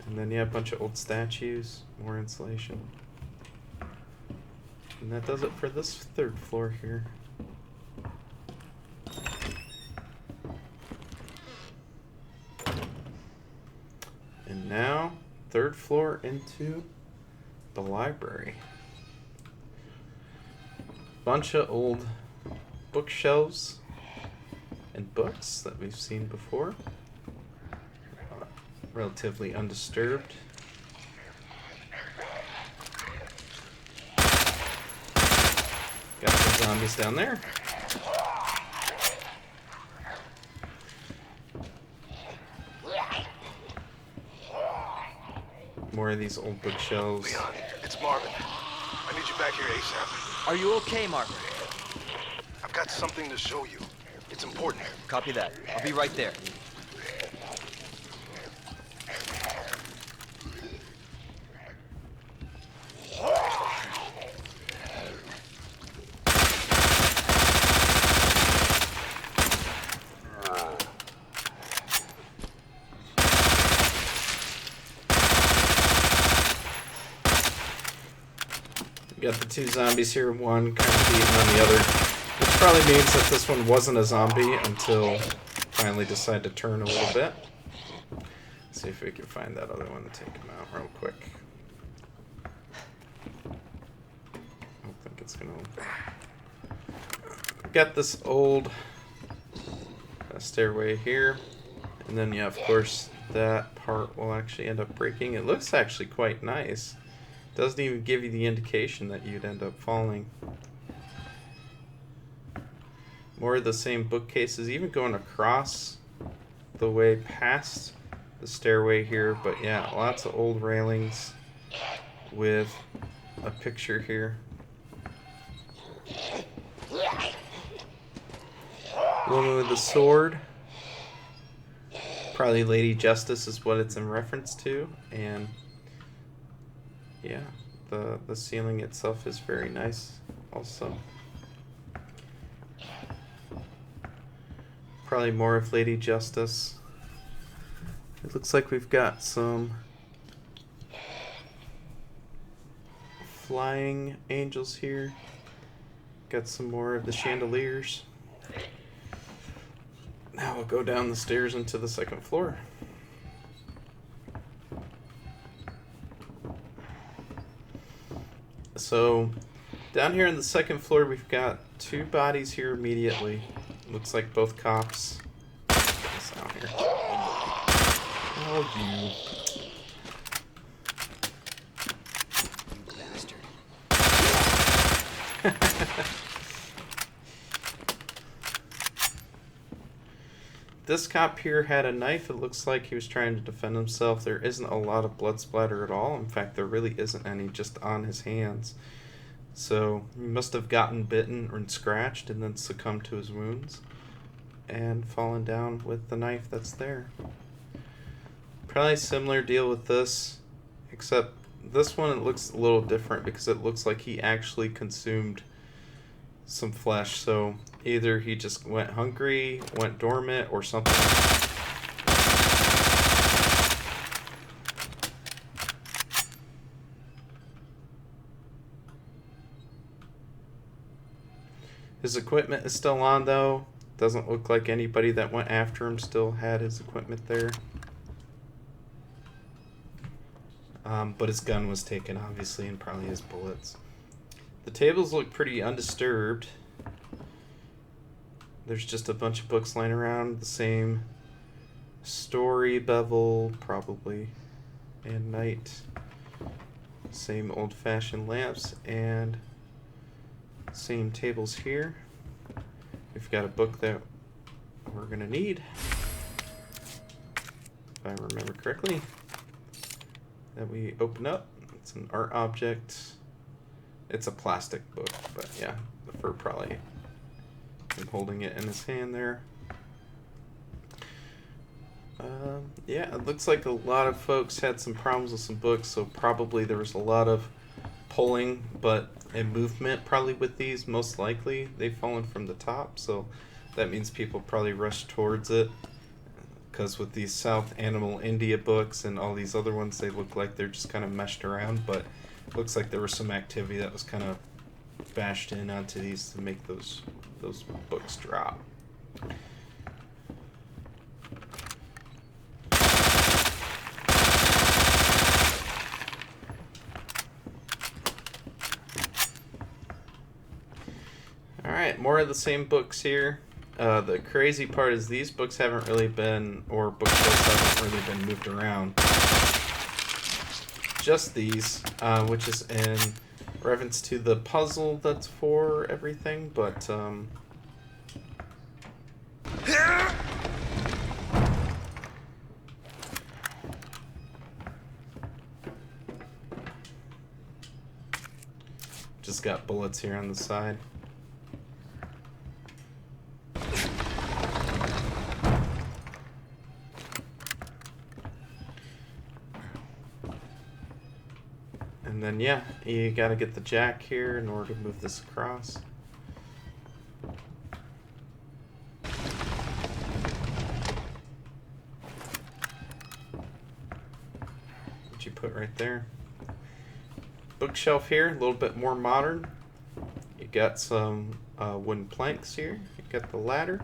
And then, yeah, a bunch of old statues, more insulation. And that does it for this third floor here. And now, third floor into the library. Bunch of old bookshelves and books that we've seen before. Relatively undisturbed. Got some zombies down there. More of these old bookshelves.
Leon, it's Marvin. I need you back here ASAP.
Are you okay, Marvin?
I've got something to show you. It's important.
Copy that. I'll be right there.
Got the 2 zombies here, one kind of beating on the other. Which probably means that this one wasn't a zombie until finally decided to turn a little bit. Let's see if we can find that other one and take him out real quick. I don't think it's gonna... Got this old stairway here. And then, yeah, of course, that part will actually end up breaking. It looks actually quite nice. Doesn't even give you the indication that you'd end up falling. More of the same bookcases, even going across the way past the stairway here, but yeah, lots of old railings with a picture here. Woman with a sword. Probably Lady Justice is what it's in reference to, and yeah, the ceiling itself is very nice also. Probably more of Lady Justice. It looks like we've got some flying angels here. Got some more of the chandeliers. Now we'll go down the stairs into the second floor. So, down here on the second floor, we've got two bodies here immediately. Looks like both cops. Get this out here. Oh, you. This cop here had a knife. It looks like he was trying to defend himself. There isn't a lot of blood splatter at all. In fact, there really isn't any just on his hands. So he must have gotten bitten or scratched and then succumbed to his wounds and fallen down with the knife that's there. Probably similar deal with this, except this one it looks a little different because it looks like he actually consumed some flesh. So either he just went hungry, went dormant, or something. His equipment is still on though. Doesn't look like anybody that went after him still had his equipment there. But his gun was taken obviously, and probably his bullets. The tables look pretty undisturbed. There's just a bunch of books lying around, the same story bevel, probably, and night. Same old-fashioned lamps, and same tables here. We've got a book that we're gonna need, if I remember correctly, that we open up. It's an art object. It's a plastic book, but yeah, the fur probably him holding it in his hand there. Yeah, it looks like a lot of folks had some problems with some books, so probably there was a lot of pulling, but and movement probably with these. Most likely they've fallen from the top, so that means people probably rushed towards it, because with these South Animal India books and all these other ones, they look like they're just kind of meshed around, but it looks like there was some activity that was kind of bashed in onto these to make those books drop. Alright, more of the same books here. The crazy part is these books haven't really been, or bookshelves haven't really been moved around. Just these, which is in reference to the puzzle that's for everything, but just got bullets here on the side. And then yeah, you gotta get the jack here in order to move this across. What you put right there. Bookshelf here, a little bit more modern. You got some wooden planks here. You got the ladder.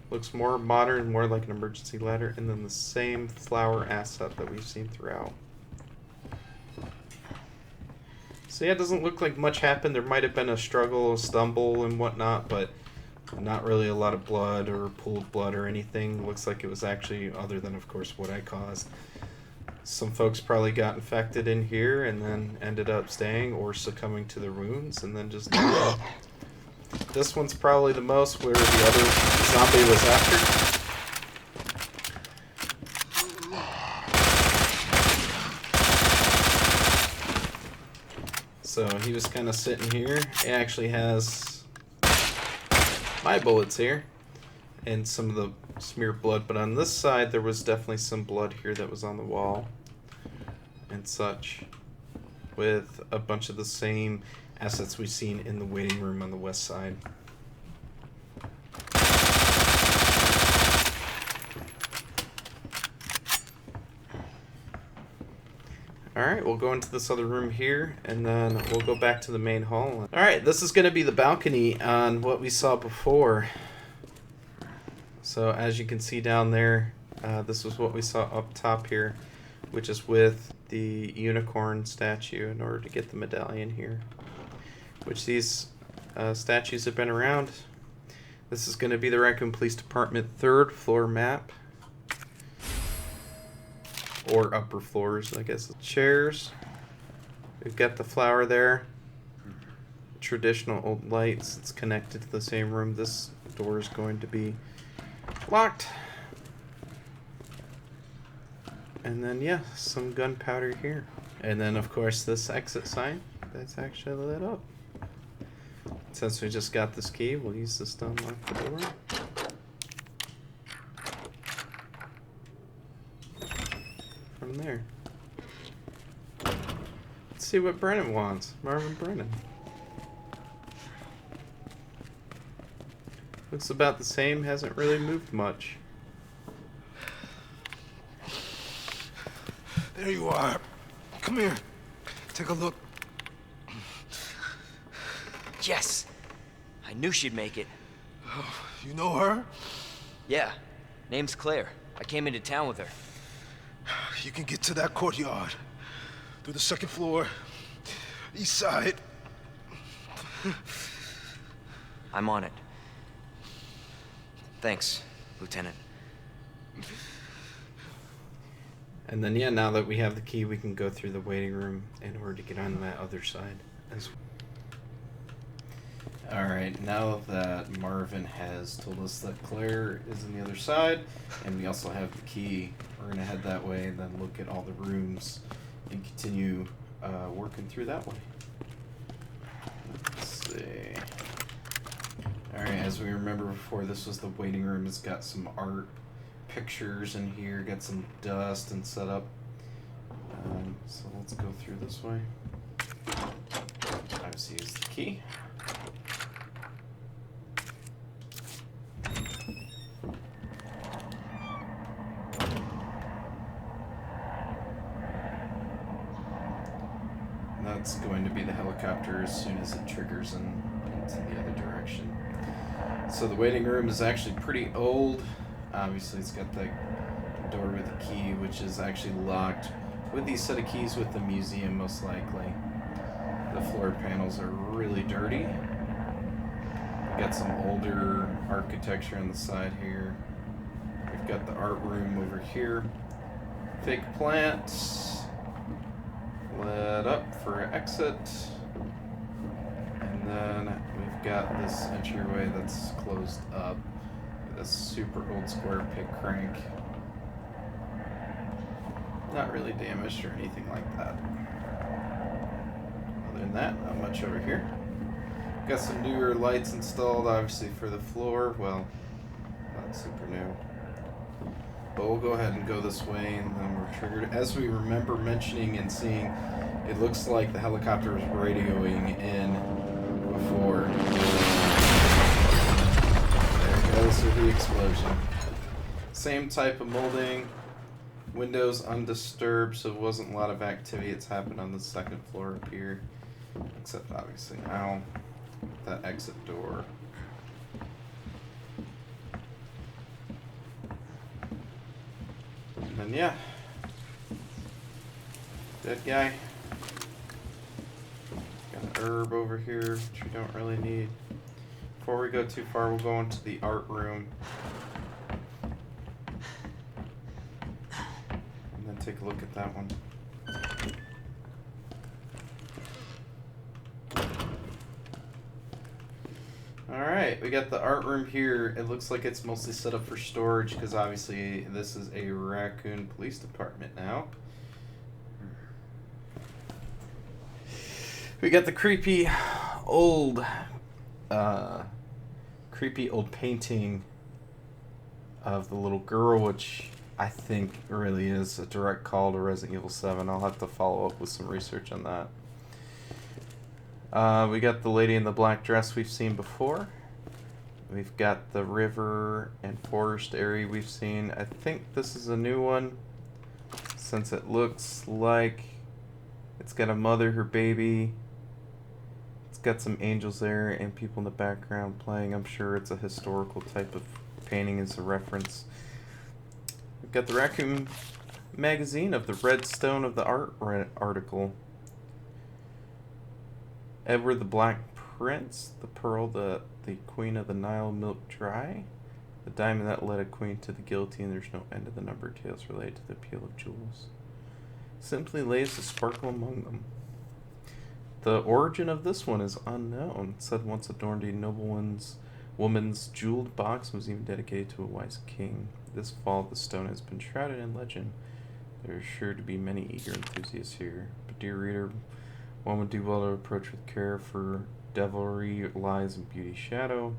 Looks more modern, more like an emergency ladder. And then the same flower asset that we've seen throughout. So yeah, it doesn't look like much happened. There might have been a struggle, a stumble, and whatnot, but not really a lot of blood or pooled blood or anything. Looks like it was actually, other than of course what I caused, some folks probably got infected in here and then ended up staying or succumbing to the wounds and then just died. This one's probably the most where the other zombie was after. kind of sitting here. It actually has my bullets here and some of the smeared blood, but on this side there was definitely some blood here that was on the wall and such, with a bunch of the same assets we've seen in the waiting room on the west side. Alright, we'll go into this other room here, and then we'll go back to the main hall. Alright, this is going to be the balcony on what we saw before. So as you can see down there, this was what we saw up top here, which is with the unicorn statue in order to get the medallion here. Which these statues have been around. This is going to be the Raccoon Police Department 3rd floor map. Or upper floors, I guess. Chairs. We've got the flower there. Traditional old lights. It's connected to the same room. This door is going to be locked. And then, yeah, some gunpowder here. And then, of course, this exit sign that's actually lit up. Since we just got this key, we'll use this to unlock the door. From there. Let's see what Brennan wants. Marvin Brennan. Looks about the same, hasn't really moved much.
There you are. Come here. Take a look.
Yes! I knew she'd make it.
Oh, you know her?
Yeah. Name's Claire. I came into town with her.
You can get to that courtyard. Through the 2nd floor. East side.
I'm on it. Thanks, Lieutenant.
And then, yeah, now that we have the key, we can go through the waiting room in order to get on that other side as well. Alright, now that Marvin has told us that Claire is on the other side, and we also have the key, we're going to head that way and then look at all the rooms and continue working through that way. Let's see. Alright, as we remember before, this was the waiting room. It's got some art pictures in here, got some dust and set up. So let's go through this way. Obviously use the key. And that's going to be the helicopter as soon as it triggers into the other direction. So the waiting room is actually pretty old. Obviously it's got the door with the key, which is actually locked with these set of keys with the museum, most likely. The floor panels are really dirty. We got some older architecture on the side here. We've got the art room over here. Fake plants. Lit up for exit. And then we've got this entryway that's closed up. A super old square pig crank. Not really damaged or anything like that. Other than that, not much over here. Got some newer lights installed, obviously, for the floor. Well, not super new. But we'll go ahead and go this way, and then we're triggered. As we remember mentioning and seeing, it looks like the helicopter was radioing in before. Goes with the explosion. Same type of molding. Windows undisturbed, so it wasn't a lot of activity. It's happened on the 2nd floor up here. Except obviously now that exit door. And then yeah. Dead guy. Got an herb over here, which we don't really need. Before we go too far, we'll go into the art room. And then take a look at that one. Alright, we got the art room here. It looks like it's mostly set up for storage because obviously this is a Raccoon Police Department now. We got the creepy old painting of the little girl, which I think really is a direct call to Resident Evil 7. I'll have to follow up with some research on that. We got the lady in the black dress we've seen before. We've got the river and forest area we've seen. I think this is a new one, since it looks like it's got a mother, her baby. It's got some angels there and people in the background playing. I'm sure it's a historical type of painting as a reference. We've got the Raccoon magazine of the Red Stone of the Art article. Edward the Black Prince, the pearl, the queen of the Nile milk dry, the diamond that led a queen to the guillotine. There's no end to the number of tales related to the appeal of jewels. Simply lays a sparkle among them. The origin of this one is unknown. It said once adorned a noblewoman's jeweled box was even dedicated to a wise king. This fall, the stone has been shrouded in legend. There are sure to be many eager enthusiasts here. But dear reader, one would do well to approach with care, for devilry lies in beauty's shadow.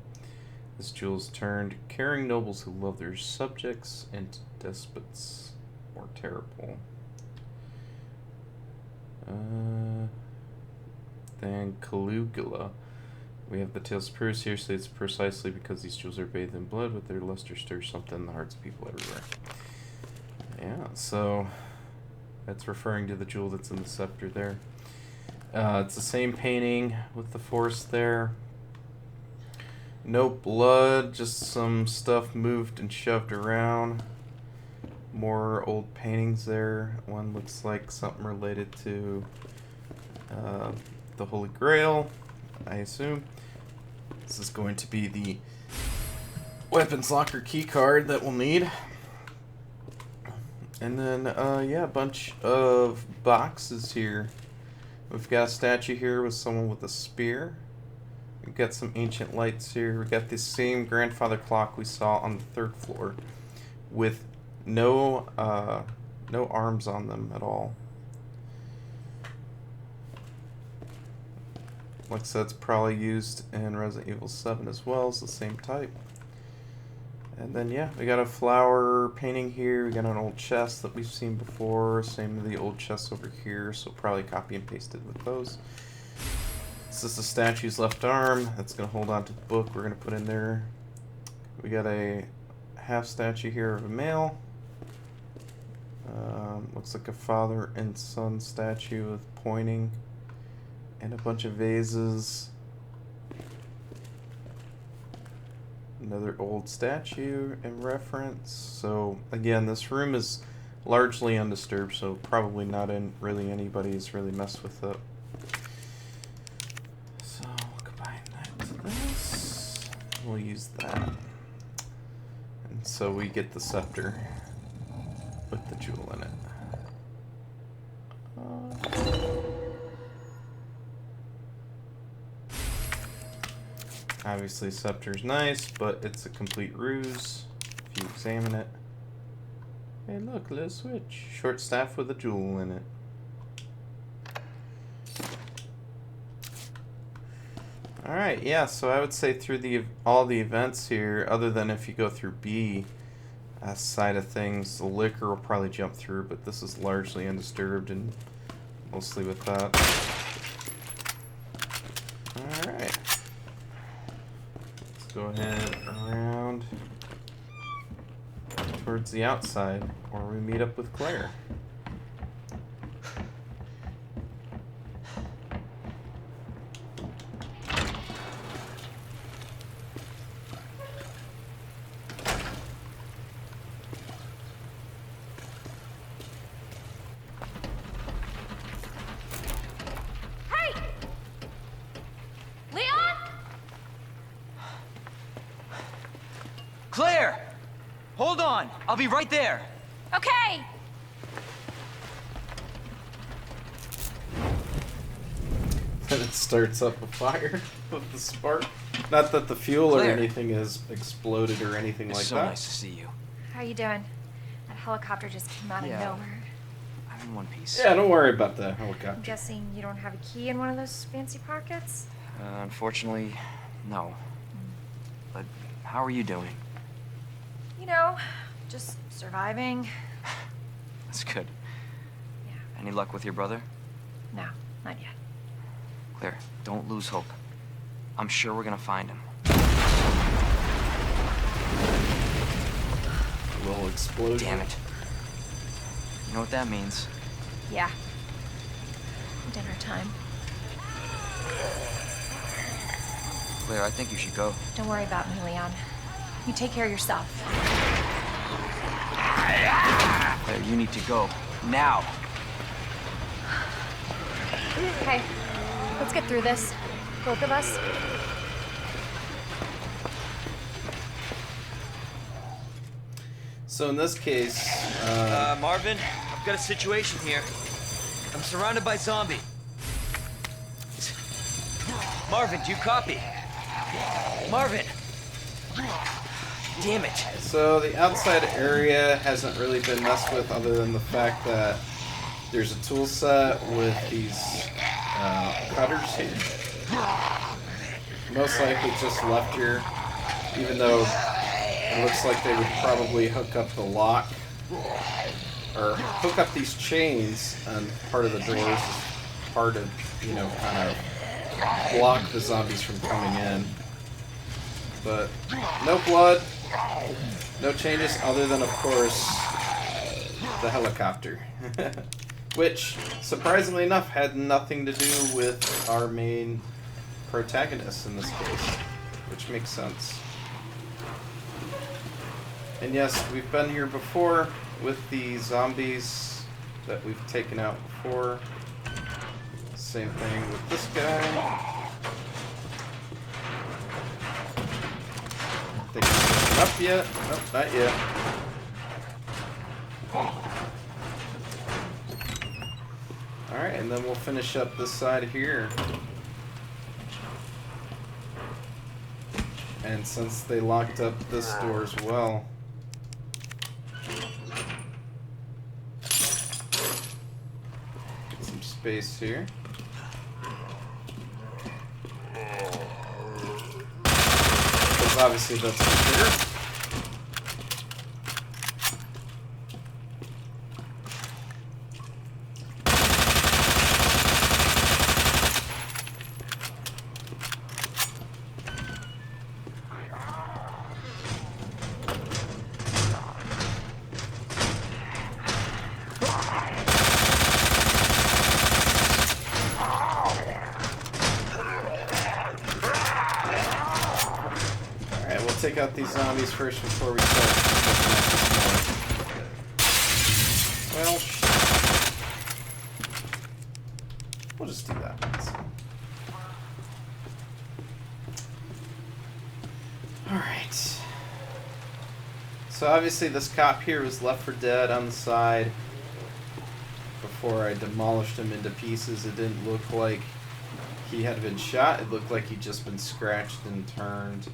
This jewel is turned caring nobles who love their subjects into despots more terrible than Caligula. We have the tales of Pyrrhus here, so it's precisely because these jewels are bathed in blood with their luster stirs something in the hearts of people everywhere. Yeah, so that's referring to the jewel that's in the scepter there. It's the same painting with the forest there. No blood, just some stuff moved and shoved around. More old paintings there. One looks like something related to the Holy Grail, I assume. This is going to be the weapons locker key card that we'll need. And then, yeah, a bunch of boxes here. We've got a statue here with someone with a spear. We've got some ancient lights here. We've got the same grandfather clock we saw on the 3rd floor with no arms on them at all. Like I said, it's probably used in Resident Evil 7 as well. It's the same type. And then, yeah, we got a flower painting here. We got an old chest that we've seen before. Same with the old chests over here. So probably copy and pasted with those. This is the statue's left arm. That's going to hold on to the book we're going to put in there. We got a half statue here of a male. Looks like a father and son statue with pointing. And a bunch of vases. Another old statue in reference. So again, this room is largely undisturbed, so probably not in really anybody's really messed with it. So we'll combine that to this. We'll use that. And so we get the scepter with the jewel in it. Obviously, scepter's nice, but it's a complete ruse if you examine it. Hey, look, little switch. Short staff with a jewel in it. Alright, yeah, so I would say through all the events here, other than if you go through B side of things, the liquor will probably jump through, but this is largely undisturbed and mostly with that. Alright. Go ahead around towards the outside where we meet up with Claire.
Claire! Hold on! I'll be right there!
Okay!
Then it starts up a fire with the spark. Not that the fuel or
Claire.
anything has exploded or anything
It's
like
so
that.
nice to see you.
How you doing? That helicopter just came out of
Yeah.
nowhere.
I in one piece.
Yeah, don't worry about the
I'm
helicopter.
guessing you don't have a key in one of those fancy pockets?
Unfortunately, no. But how are you doing?
You know, just surviving.
That's good.
Yeah.
Any luck with your brother?
No, not yet.
Claire, don't lose hope. I'm sure we're gonna find him.
A little explosion.
Damn it. You know what that means?
Yeah. Dinner time.
Claire, I think you should go.
Don't worry about me, Leon. You take care of yourself.
Claire, you need to go. Now!
Okay, let's get through this. Both of us.
So in this case,
Marvin, I've got a situation here. I'm surrounded by zombies. Marvin, do you copy? Marvin! Damn it.
so the outside area hasn't really been messed with, other than the fact that there's a tool set with these cutters here. Most likely just left here, even though it looks like they would probably hook up the lock, or hook up these chains on part of the doors as part of, kind of block the zombies from coming in. But no blood, no changes other than, of course, the helicopter. Which, surprisingly enough, had nothing to do with our main protagonist in this case, which makes sense. And yes, we've been here before with the zombies that we've taken out before. Same thing with this guy. Think he's up yet? Nope, not yet. Alright, and then we'll finish up this side here. And since they locked up this door as well, get some space here. Because obviously that's secure. Take out these zombies first before we start looking at this more. Well, we'll just do that once. Alright. So obviously this cop here was left for dead on the side. Before I demolished him into pieces, it didn't look like he had been shot. It looked like he'd just been scratched and turned.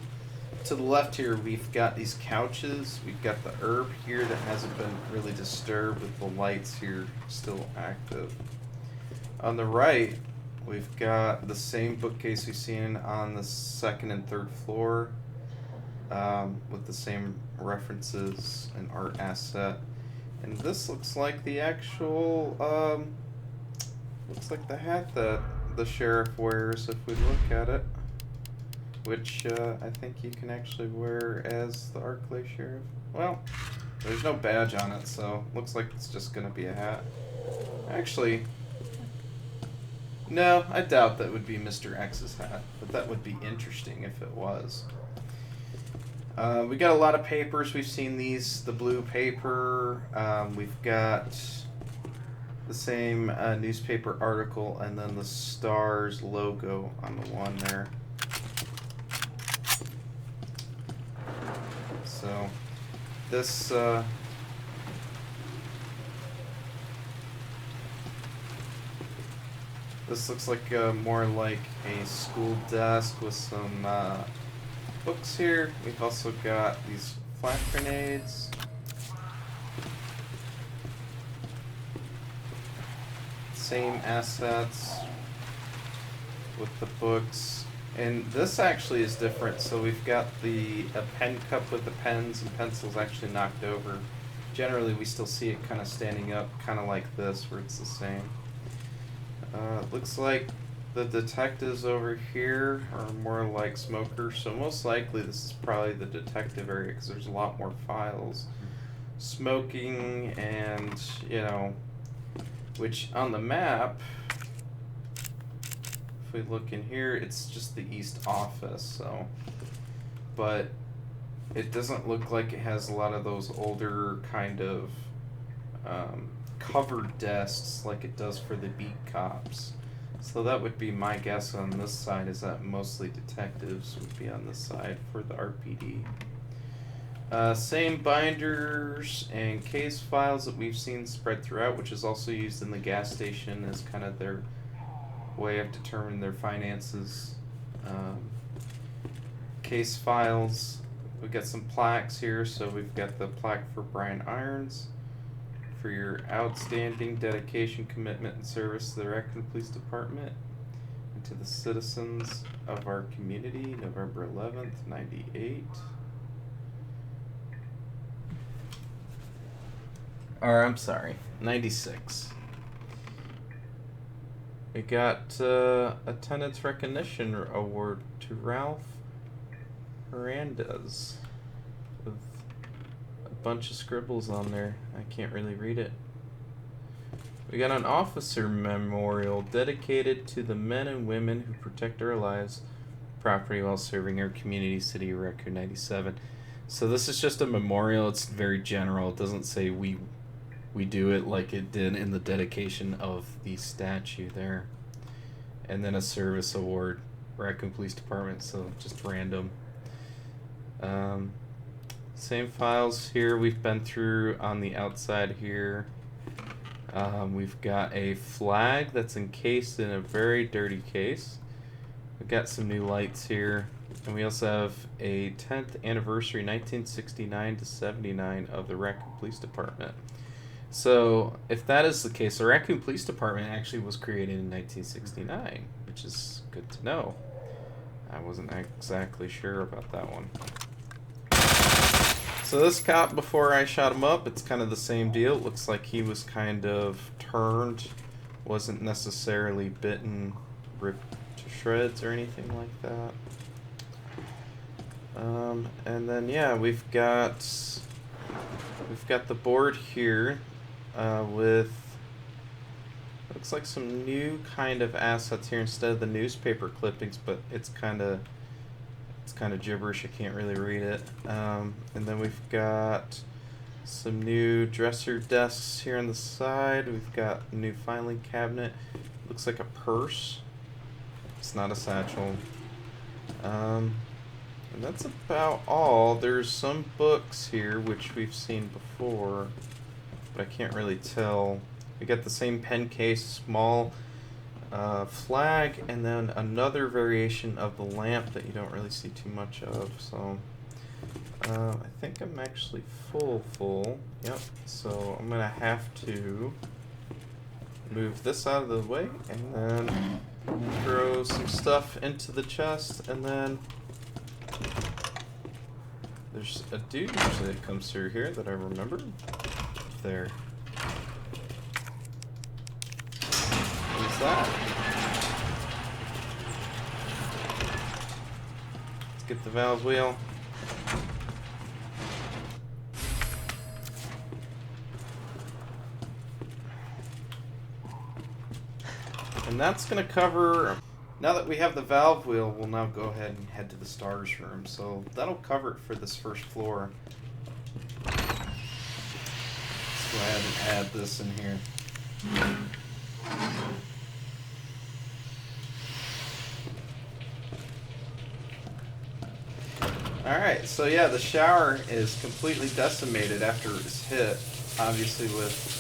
To the left here, we've got these couches. We've got the herb here that hasn't been really disturbed, with the lights here still active. On the right, we've got the same bookcase we've seen on the second and third floor, with the same references and art asset. And this looks like the actual, looks like the hat that the sheriff wears if we look at it. Which I think you can actually wear as the Arklay Sheriff. Well, there's no badge on it, so looks like it's just going to be a hat. Actually, no, I doubt that would be Mr. X's hat, but that would be interesting if it was. We got a lot of papers. We've seen these, the blue paper. We've got the same newspaper article, and then the Stars logo on the one there. So, this, this looks like more like a school desk with some books here. We've also got these flash grenades. same assets with the books. And this actually is different. So we've got a pen cup with the pens and pencils actually knocked over. Generally, we still see it kind of standing up, kind of like this, where it's the same. Looks like the detectives over here are more like smokers, so most likely this is probably the detective area because there's a lot more files. Smoking and, you know, which on the map, if we look in here, it's just the east office, so. But it doesn't look like it has a lot of those older kind of covered desks like it does for the beat cops. So that would be my guess on this side, is that mostly detectives would be on this side for the RPD. Same binders and case files that we've seen spread throughout, which is also used in the gas station as kind of their way of determining their finances. Case files, we've got some plaques here. So we've got the plaque for Brian Irons for your outstanding dedication, commitment, and service to the Raccoon Police Department and to the citizens of our community, November 11th, 98. Or, I'm sorry, 96. We got Attendance Recognition Award to Ralph Hernandez with a bunch of scribbles on there. I can't really read it. We got an officer memorial dedicated to the men and women who protect our lives, property while serving our community, City of Raccoon 97. So this is just a memorial. It's very general. It doesn't say we do it like it did in the dedication of the statue there. And then a service award, Raccoon Police Department, so just random. Same files here we've been through on the outside here. We've got a flag that's encased in a very dirty case. We've got some new lights here. And we also have a 10th anniversary, 1969 to 79 of the Raccoon Police Department. So, if that is the case, the Raccoon Police Department actually was created in 1969, which is good to know. I wasn't exactly sure about that one. So this cop, before I shot him up, it's kind of the same deal. It looks like he was kind of turned, wasn't necessarily bitten, ripped to shreds or anything like that. And then, yeah, we've got the board here. With looks like some new kind of assets here instead of the newspaper clippings, but it's kind of gibberish. I can't really read it. And then we've got some new dresser desks here on the side. We've got a new filing cabinet. Looks like a purse. It's not a satchel. And that's about all. There's some books here which we've seen before, but I can't really tell. We got the same pen case, small flag, and then another variation of the lamp that you don't really see too much of. So I think I'm actually full. Yep. So I'm gonna have to move this out of the way and then throw some stuff into the chest, and then there's a dude usually that comes through here that I remember. There. Who's that? Let's get the valve wheel. And that's going to cover... Now that we have the valve wheel, we'll now go ahead and head to the STARS room. So that'll cover it for this first floor. Let's go ahead and add this in here. Alright, so yeah, the shower is completely decimated after it was hit, obviously with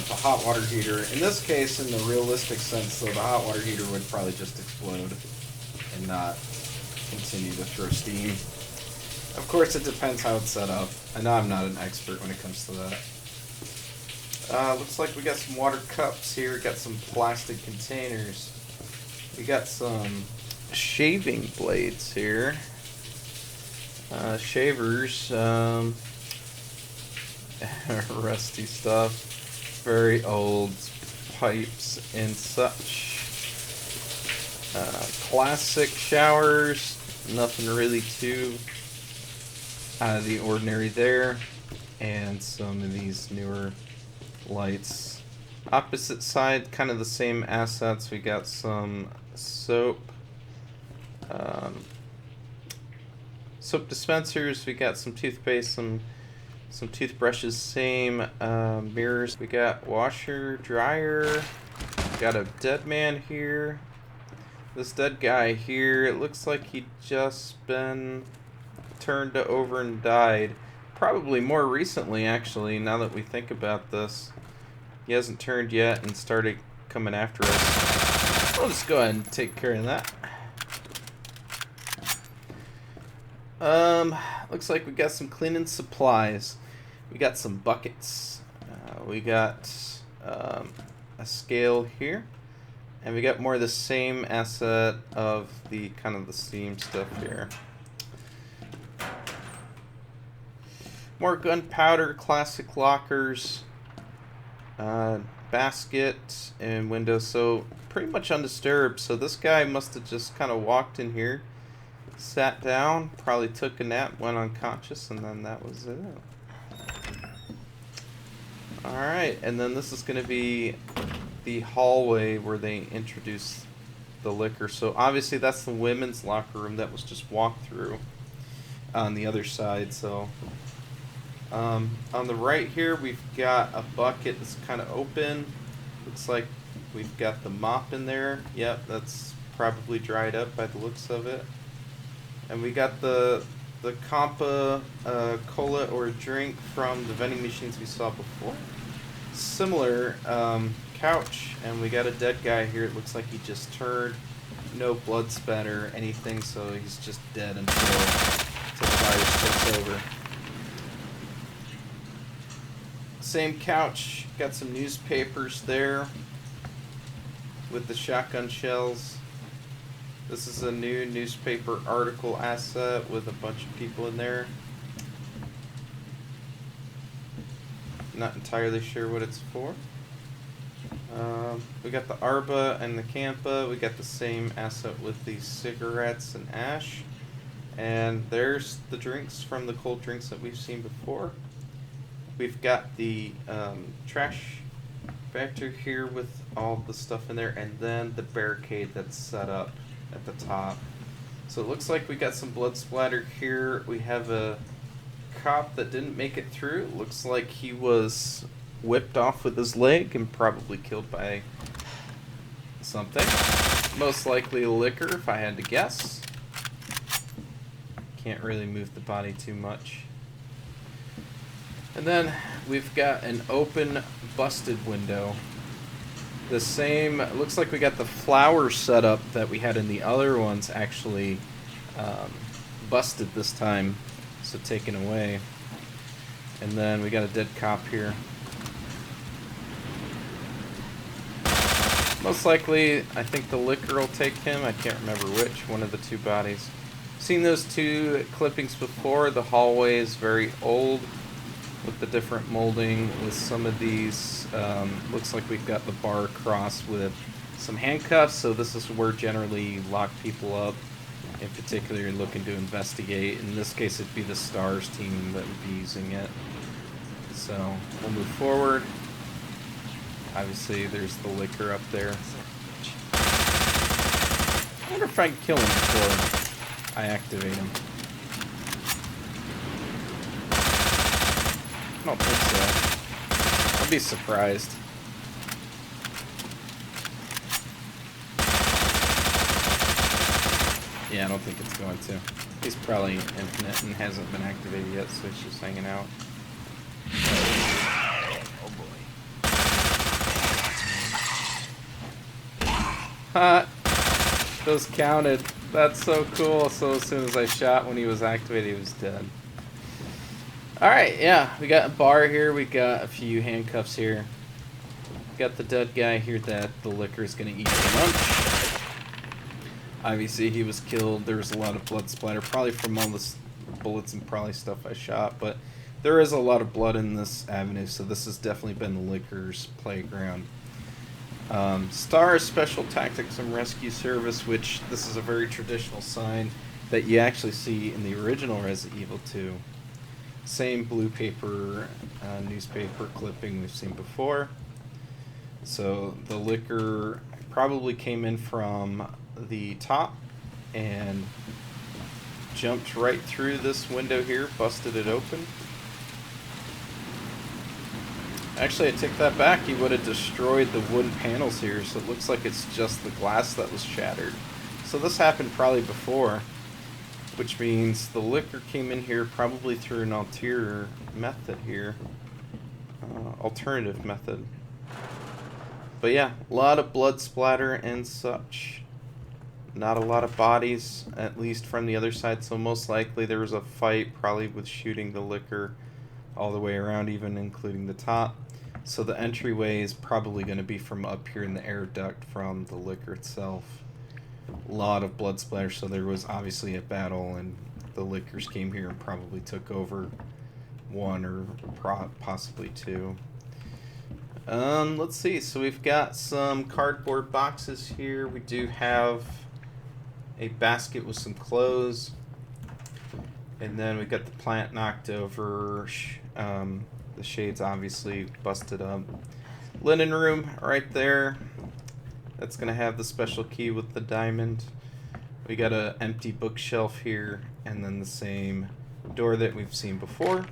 the hot water heater. In this case, in the realistic sense, though, the hot water heater would probably just explode and not continue to throw steam. Of course, it depends how it's set up. I know I'm not an expert when it comes to that. Looks like we got some water cups here. Got some plastic containers. We got some shaving blades here. Shavers. Rusty stuff. Very old pipes and such. Classic showers. Nothing really too out of the ordinary there. And some of these newer lights. Opposite side, kind of the same assets. We got some soap. Soap dispensers. We got some toothpaste, some toothbrushes, same mirrors. We got washer, dryer. Got a dead man here. This dead guy here, it looks like he'd just been turned over and died. Probably more recently, actually, now that we think about this. He hasn't turned yet and started coming after us. We'll just go ahead and take care of that. Looks like we got some cleaning supplies. We got some buckets. We got a scale here. And we got more of the same asset of the kind of the steam stuff here. More gunpowder, classic lockers, basket, and windows. So pretty much undisturbed. So this guy must have just kind of walked in here, sat down, probably took a nap, went unconscious, and then that was it. Alright, and then this is going to be the hallway where they introduce the liquor. So obviously that's the women's locker room that was just walked through on the other side. So on the right here we've got a bucket that's kind of open. Looks like we've got the mop in there. Yep, that's probably dried up by the looks of it. And we got the Compa cola or drink from the vending machines we saw before. Similar couch, and we got a dead guy here. It looks like he just turned. No blood spatter or anything, so he's just dead until the virus takes over. Same couch, got some newspapers there with the shotgun shells. This is a new newspaper article asset with a bunch of people in there. Not entirely sure what it's for. We got the Arba and the Campa. We got the same asset with the cigarettes and ash. And there's the drinks from the cold drinks that we've seen before. We've got the trash factor here with all the stuff in there, and then the barricade that's set up at the top. So it looks like we got some blood splatter here. We have a cop that didn't make it through. It looks like he was whipped off with his leg and probably killed by something. Most likely liquor, if I had to guess. Can't really move the body too much. And then we've got an open, busted window. The same, looks like we got the flower setup that we had in the other ones actually busted this time, so taken away. And then we got a dead cop here. Most likely, I think the liquor will take him. I can't remember which, one of the two bodies. Seen those two clippings before. The hallway is very old with the different molding with some of these. Looks like we've got the bar across with some handcuffs, so this is where generally lock people up. In particular, you're looking to investigate. In this case, it'd be the STARS team that would be using it. So we'll move forward. Obviously, there's the liquor up there. I wonder if I can kill him before I activate him. I don't think so. I'll be surprised. Yeah, I don't think it's going to. He's probably infinite and hasn't been activated yet, so he's just hanging out.
Oh boy.
Ha! Those counted. That's so cool. So as soon as I shot when he was activated, he was dead. Alright, yeah. We got a bar here. We got a few handcuffs here. got the dead guy here that the liquor is going to eat for lunch. Obviously, he was killed. There was a lot of blood splatter, probably from all the bullets and probably stuff I shot, but there is a lot of blood in this avenue, so this has definitely been the liquor's playground. STAR Special Tactics and Rescue Service, which this is a very traditional sign that you actually see in the original Resident Evil 2. Same blue paper, newspaper clipping we've seen before. So the liquor probably came in from the top and jumped right through this window here, busted it open. Actually, I take that back. He would have destroyed the wooden panels here, so it looks like it's just the glass that was shattered. So this happened probably before, which means the liquor came in here probably through an ulterior method here. Alternative method. But yeah, a lot of blood splatter and such. Not a lot of bodies, at least from the other side, so most likely there was a fight, probably with shooting the liquor all the way around, even including the top. So the entryway is probably going to be from up here in the air duct from the liquor itself. A lot of blood splatter, so there was obviously a battle, and the liquors came here and probably took over one or possibly two. Let's see, so we've got some cardboard boxes here. We do have a basket with some clothes, and then we got the plant knocked over. The shades obviously busted up. Linen room right there. That's gonna have the special key with the diamond. We got an empty bookshelf here, and then the same door that we've seen before.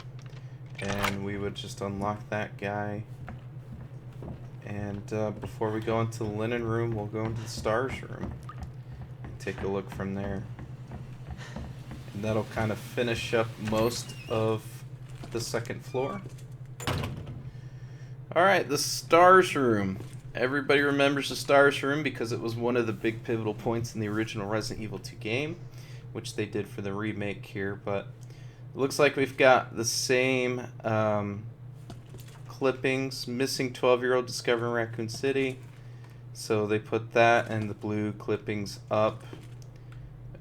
And we would just unlock that guy. And before we go into the linen room, we'll go into the stars room and take a look from there. And that'll kind of finish up most of the second floor. Alright, the stars room. Everybody remembers the stars room because it was one of the big pivotal points in the original Resident Evil 2 game, which they did for the remake here, but it looks like we've got the same clippings. Missing 12-year-old discovering Raccoon City. So they put that and the blue clippings up.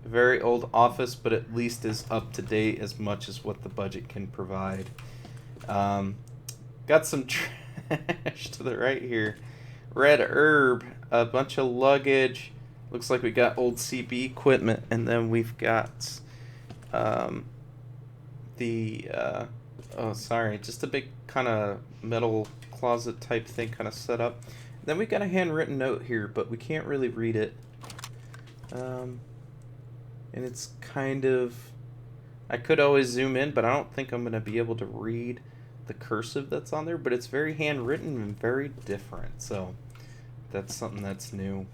Very old office, but at least is up to date as much as what the budget can provide. Got some trash to the right here. Red herb, a bunch of luggage. Looks like we got old CB equipment, and then we've got oh sorry, just a big kind of metal closet type thing kind of set up. Then we got a handwritten note here, but we can't really read it. And it's kind of, I could always zoom in, but I don't think I'm going to be able to read the cursive that's on there, but it's very handwritten and very different, so that's something that's new.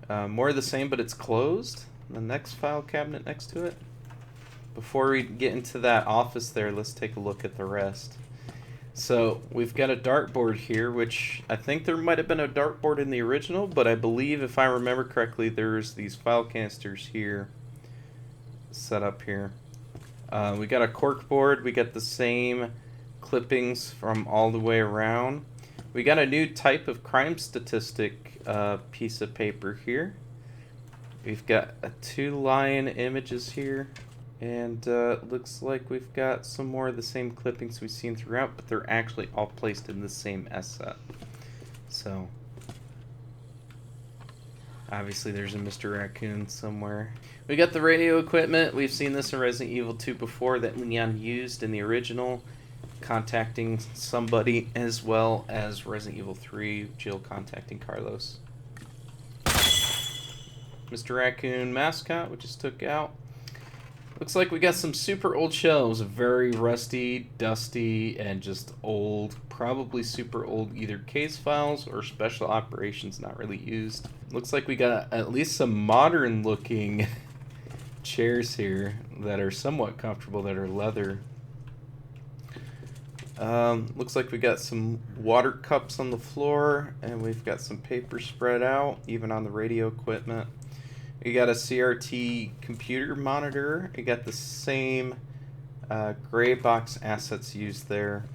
More of the same, but it's closed. The next file cabinet next to it. Before we get into that office there, let's take a look at the rest. So we've got a dartboard here, which I think there might have been a dartboard in the original, but I believe, if I remember correctly, there's these file canisters here set up here. We got a cork board. We got the same clippings from all the way around. We got a new type of crime statistic piece of paper here. We've got 2 lion images here. And looks like we've got some more of the same clippings we've seen throughout, but they're actually all placed in the same set. So, obviously there's a Mr. Raccoon somewhere. We got the radio equipment. We've seen this in Resident Evil 2 before that Leon used in the original, contacting somebody, as well as Resident Evil 3, Jill contacting Carlos. Mr. Raccoon mascot, we just took out. Looks like we got some super old shelves, very rusty, dusty, and just old, probably super old either case files or special operations not really used. Looks like we got at least some modern looking chairs here that are somewhat comfortable, that are leather. Looks like we got some water cups on the floor, and we've got some paper spread out, even on the radio equipment. We got a CRT computer monitor. We got the same gray box assets used there.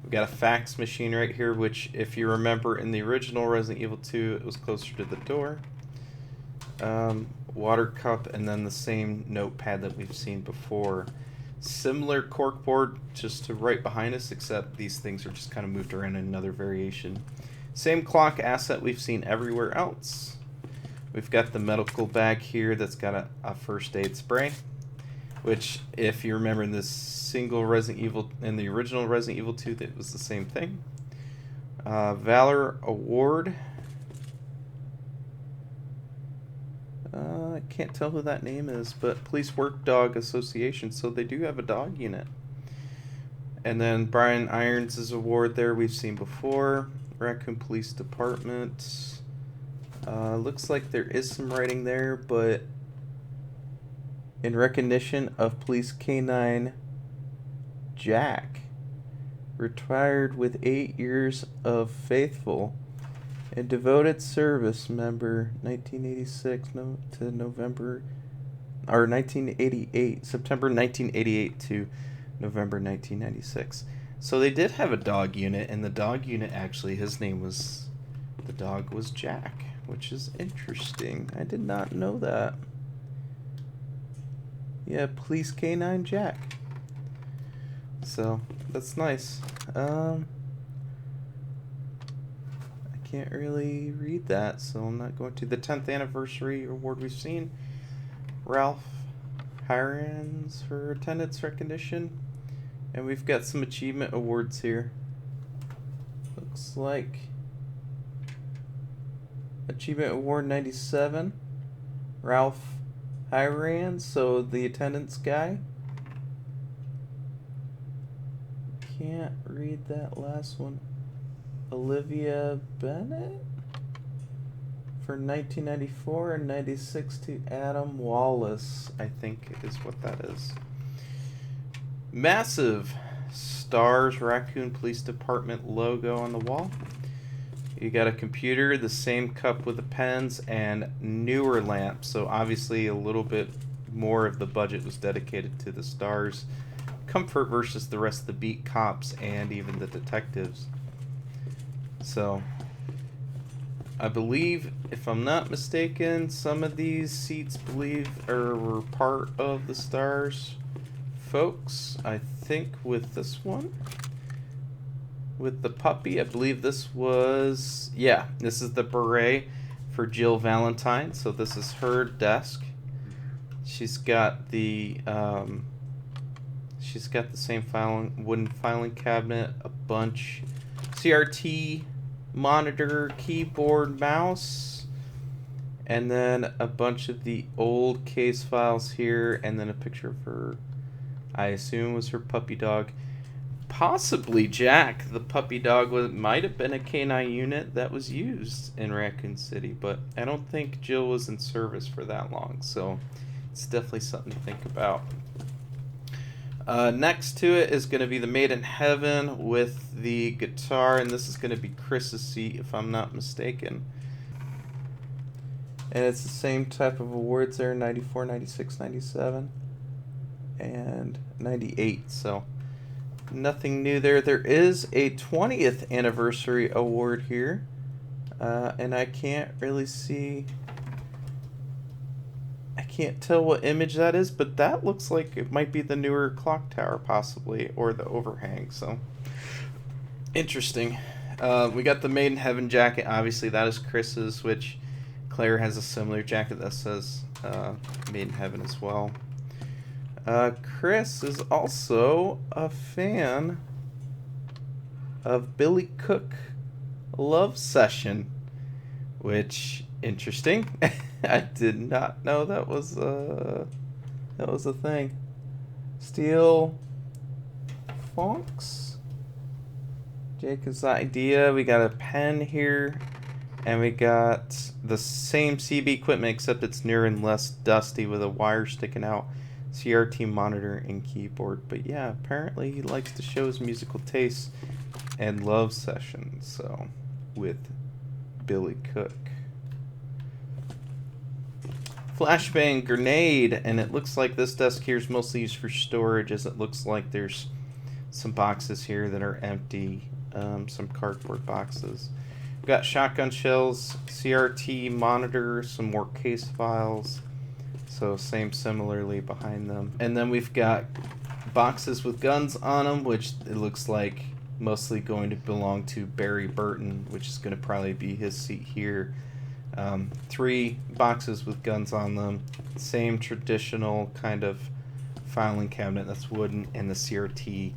We've got a fax machine right here, which, if you remember, in the original Resident Evil 2, it was closer to the door. Water cup, and then the same notepad that we've seen before. Similar corkboard just to right behind us, except these things are just kind of moved around in another variation. Same clock asset we've seen everywhere else. We've got the medical bag here that's got a first aid spray, which, if you remember, in this single Resident Evil, in the original Resident Evil 2, that was the same thing. Valor Award. I can't tell who that name is, but Police Work Dog Association, so they do have a dog unit. And then Brian Irons' award there we've seen before. Raccoon Police Department. Looks like there is some writing there, but in recognition of Police K9 Jack, retired with 8 years of faithful and devoted service member, 1986 to November, or 1988, September 1988 to November 1996. So they did have a dog unit, and the dog unit actually, his name was, the dog was Jack, which is interesting. I did not know that. Yeah, Police K9 Jack. So that's nice. Can't really read that, so I'm not going to. The 10th anniversary award we've seen. Ralph Hirons for attendance recognition. And we've got some achievement awards here. Looks like Achievement Award 97. Ralph Hirons, so the attendance guy. Can't read that last one. Olivia Bennett for 1994 and 96 to Adam Wallace, I think is what that is. Massive Stars Raccoon Police Department logo on the wall. You got a computer, the same cup with the pens, and newer lamps. So obviously a little bit more of the budget was dedicated to the Stars comfort versus the rest of the beat cops and even the detectives. So, I believe, if I'm not mistaken, some of these seats were part of the Stars folks. I think with this one, with the puppy, I believe this was, yeah, this is the beret for Jill Valentine. So this is her desk. She's got the same wooden filing cabinet, a bunch CRT monitor, keyboard, mouse, and then a bunch of the old case files here, and then a picture of her, I assume was her puppy dog. Possibly Jack, the puppy dog, might have been a canine unit that was used in Raccoon City, but I don't think Jill was in service for that long, so it's definitely something to think about. Next to it is going to be the Made in Heaven with the guitar, and this is going to be Chris's seat, if I'm not mistaken. And it's the same type of awards there, 94, 96, 97, and 98, so nothing new there. There is a 20th anniversary award here, and I can't really see... I can't tell what image that is, but that looks like it might be the newer Clocktower, possibly, or the overhang, so interesting. We got the Made in Heaven jacket. Obviously, that is Chris's, which Claire has a similar jacket that says Made in Heaven as well. Chris is also a fan of Billy Cook Love Session, which, interesting. I did not know that was a thing. Steel Fonks, Jacob's idea. We got a pen here, and we got the same CB equipment except it's newer and less dusty with a wire sticking out. CRT monitor and keyboard. But yeah, apparently he likes to show his musical tastes and Love Sessions. So with Billy Cook. Flashbang grenade, and it looks like this desk here is mostly used for storage, as it looks like there's some boxes here that are empty, some cardboard boxes. We've got shotgun shells, CRT monitor, some more case files. So similarly behind them. And then we've got boxes with guns on them, which it looks like mostly going to belong to Barry Burton, which is going to probably be his seat here. 3 boxes with guns on them. Same traditional kind of filing cabinet that's wooden, and the CRT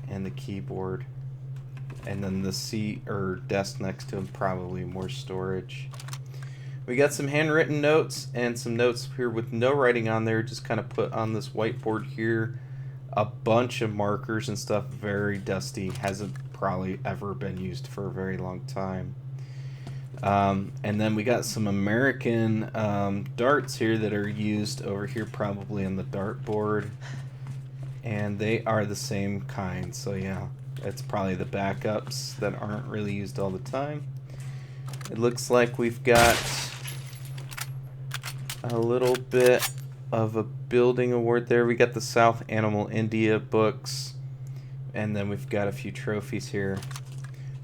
and the keyboard. And then the seat or desk next to him, probably more storage. We got some handwritten notes and some notes here with no writing on there, just kind of put on this whiteboard here. A bunch of markers and stuff, very dusty, hasn't probably ever been used for a very long time. And then we got some American darts here that are used over here, probably on the dartboard. And they are the same kind, so yeah, it's probably the backups that aren't really used all the time. It looks like we've got a little bit of a building award there. We got the South Animal India books, and then we've got a few trophies here.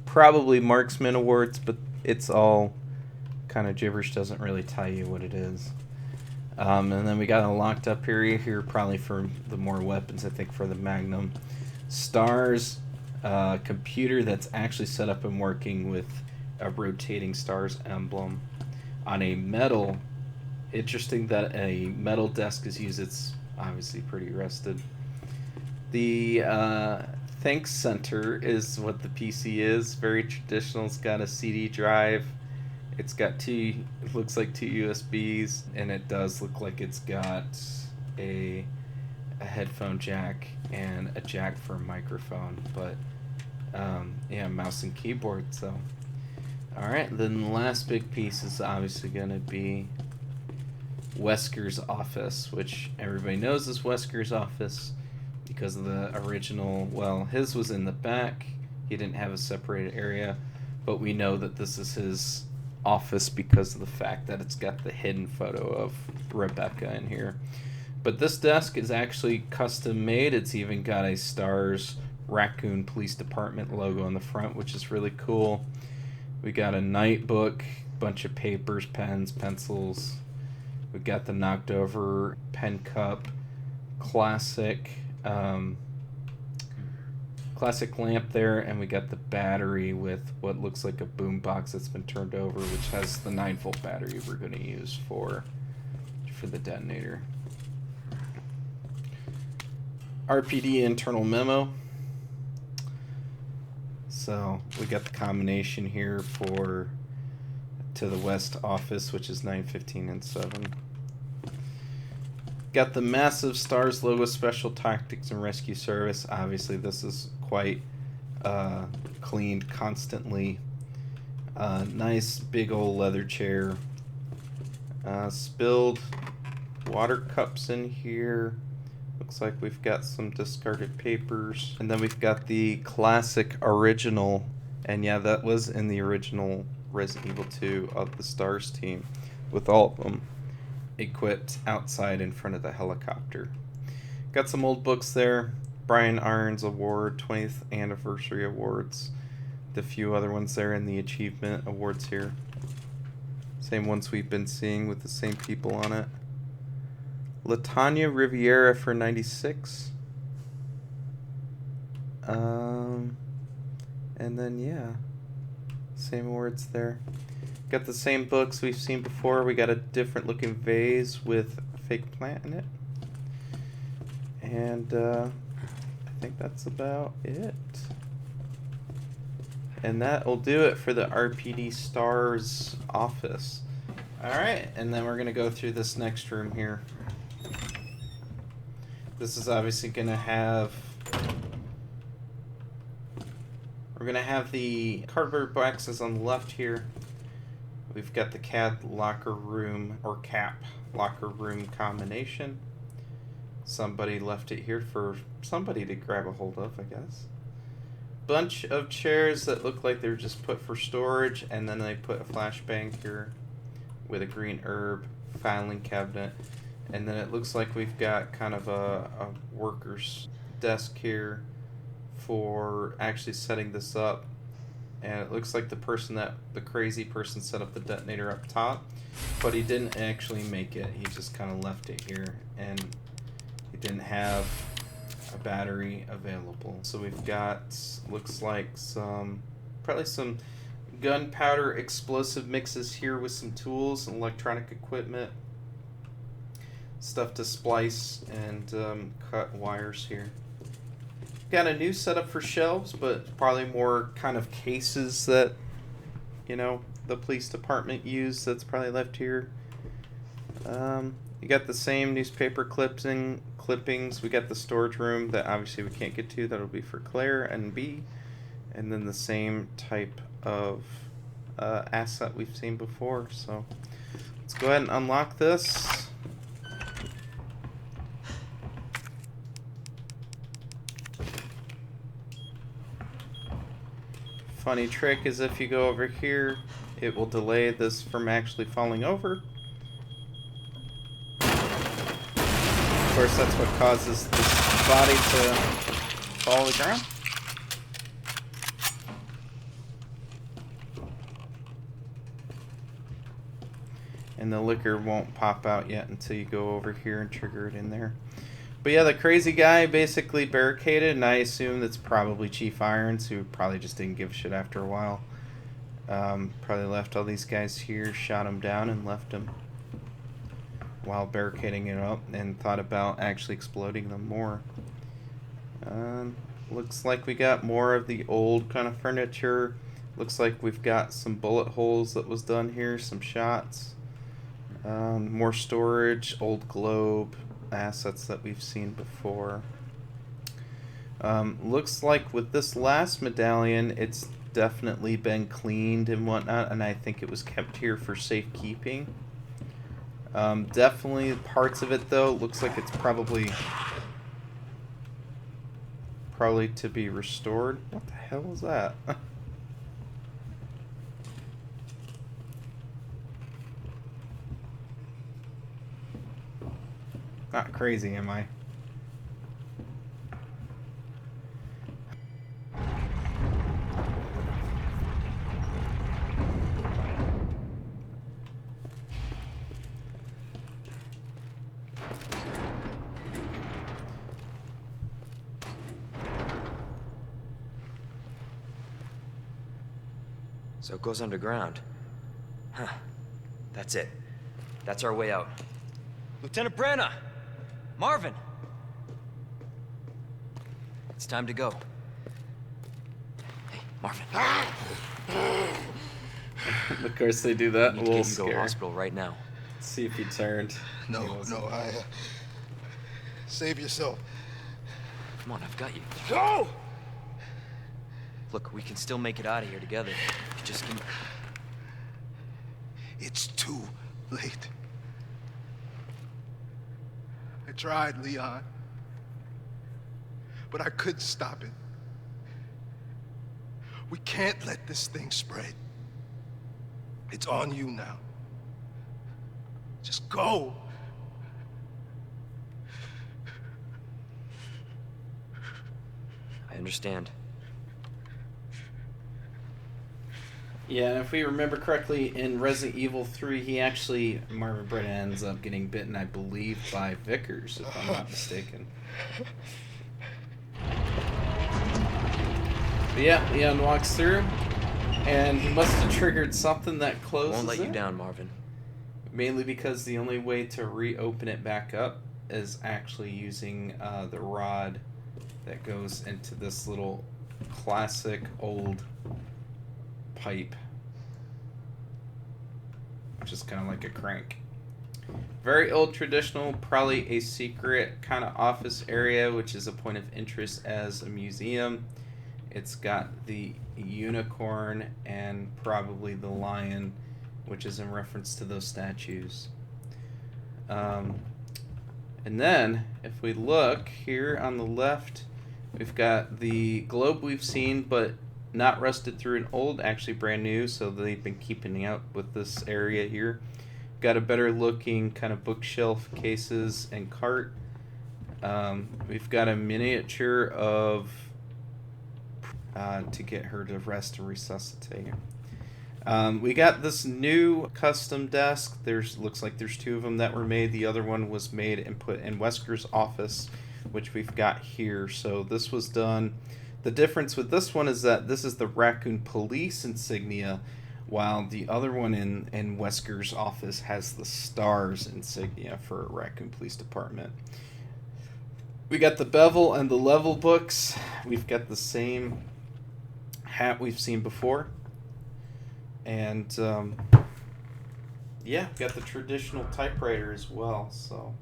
Probably marksman awards, but it's all kind of gibberish, doesn't really tell you what it is. And then we got a locked up area here, probably for the more weapons, I think for the Magnum. Stars, computer that's actually set up and working with a rotating stars emblem on a metal. Interesting that a metal desk is used. It's obviously pretty rusted. The Thanks Center is what the PC is. Very traditional. It's got a CD drive. It's got it looks like 2 USBs, and it does look like it's got a headphone jack and a jack for a microphone. But yeah, mouse and keyboard. So, all right. Then the last big piece is obviously going to be Wesker's office, which everybody knows is Wesker's office because of the original. Well, his was in the back. He didn't have a separated area, but we know that this is his office because of the fact that it's got the hidden photo of Rebecca in here. But this desk is actually custom made. It's even got a Stars Raccoon Police Department logo on the front, which is really cool. We got a night book, bunch of papers, pens, pencils. We got the knocked over pen cup, classic lamp there, and we got the battery with what looks like a boom box that's been turned over, which has the 9-volt battery we're going to use for the detonator. RPD internal memo. So we got the combination here for to the west office, which is 915 and 7. Got the massive Stars logo, Special Tactics and Rescue Service. Obviously this is quite cleaned constantly. Nice big old leather chair. Spilled water cups in here. Looks like we've got some discarded papers. And then we've got the classic original, and yeah, that was in the original Resident Evil 2 of the Stars team, with all of them equipped outside in front of the helicopter. Got some old books there. Brian Irons Award, 20th Anniversary Awards. The few other ones there in the Achievement Awards here. Same ones we've been seeing with the same people on it. LaTanya Riviera for 96. And then, yeah, same awards there. Got the same books we've seen before. We got a different looking vase with a fake plant in it. And I think that's about it. And that'll do it for the RPD Stars office. Alright, and then we're going to go through this next room here. This is obviously going to have... We're going to have the cardboard boxes on the left here. We've got the CAD locker room, or CAP locker room combination. Somebody left it here for somebody to grab a hold of, I guess. Bunch of chairs that look like they're just put for storage, and then they put a flashbang here with a green herb filing cabinet. And then it looks like we've got kind of a worker's desk here for actually setting this up. And it looks like the crazy person set up the detonator up top, but he didn't actually make it. He just kind of left it here, and he didn't have a battery available. So we've got, looks like probably some gunpowder explosive mixes here with some tools and electronic equipment, stuff to splice and cut wires here. Got a new setup for shelves, but probably more kind of cases that, you know, the police department used. That's probably left here. You got the same newspaper clippings. We got the storage room that obviously we can't get to. That'll be for Claire and B. And then the same type of asset we've seen before. So let's go ahead and unlock this. Funny trick is if you go over here, it will delay this from actually falling over. Of course, that's what causes this body to fall to the ground. And the liquor won't pop out yet until you go over here and trigger it in there. But yeah, the crazy guy basically barricaded, and I assume that's probably Chief Irons, who probably just didn't give a shit after a while. Probably left all these guys here, shot them down, and left them while barricading it up, and thought about actually exploding them more. Looks like we got more of the old kind of furniture. Looks like we've got some bullet holes that was done here, some shots. More storage, old globe, assets that we've seen before. Looks like with this last medallion, it's definitely been cleaned and whatnot, and I think it was kept here for safekeeping. Definitely parts of it though, looks like it's probably to be restored. What the hell was that? Not crazy, am I?
So it goes underground. Huh. That's it. That's our way out. Lieutenant Branna! Marvin! It's time to go. Hey, Marvin.
Of course they do that.
I
A
need to
little
get you to go to
scary.
hospital right now.
Let's see if he turned.
No, I... save yourself.
Come on, I've got you.
Go!
Look, we can still make it out of here together. Just give me...
It's too late. I tried, Leon. But I couldn't stop it. We can't let this thing spread. It's on you now. Just go.
I understand.
Yeah, if we remember correctly, in Resident Evil 3, Marvin Brennan ends up getting bitten, I believe, by Vickers, if I'm not mistaken. But yeah, Leon walks through, and he must have triggered something that closes
I won't let
it.
you down, Marvin.
Mainly because the only way to reopen it back up is actually using the rod that goes into this little classic old pipe, which is kind of like a crank. Very old, traditional, probably a secret kind of office area, which is a point of interest as a museum. It's got the unicorn and probably the lion, which is in reference to those statues. And then, if we look here on the left, we've got the globe we've seen, but not rusted through and old, actually brand new, so they've been keeping up with this area here. Got a better looking kind of bookshelf, cases, and cart. We've got a miniature of to get her to rest and resuscitate. We got this new custom desk. Looks like there's 2 of them that were made. The other one was made and put in Wesker's office, which we've got here. So this was done. The difference with this one is that this is the Raccoon police insignia, while the other one in Wesker's office has the stars insignia for Raccoon Police Department. We got the bevel and the level books. We've got the same hat we've seen before. And, yeah, got the traditional typewriter as well, so.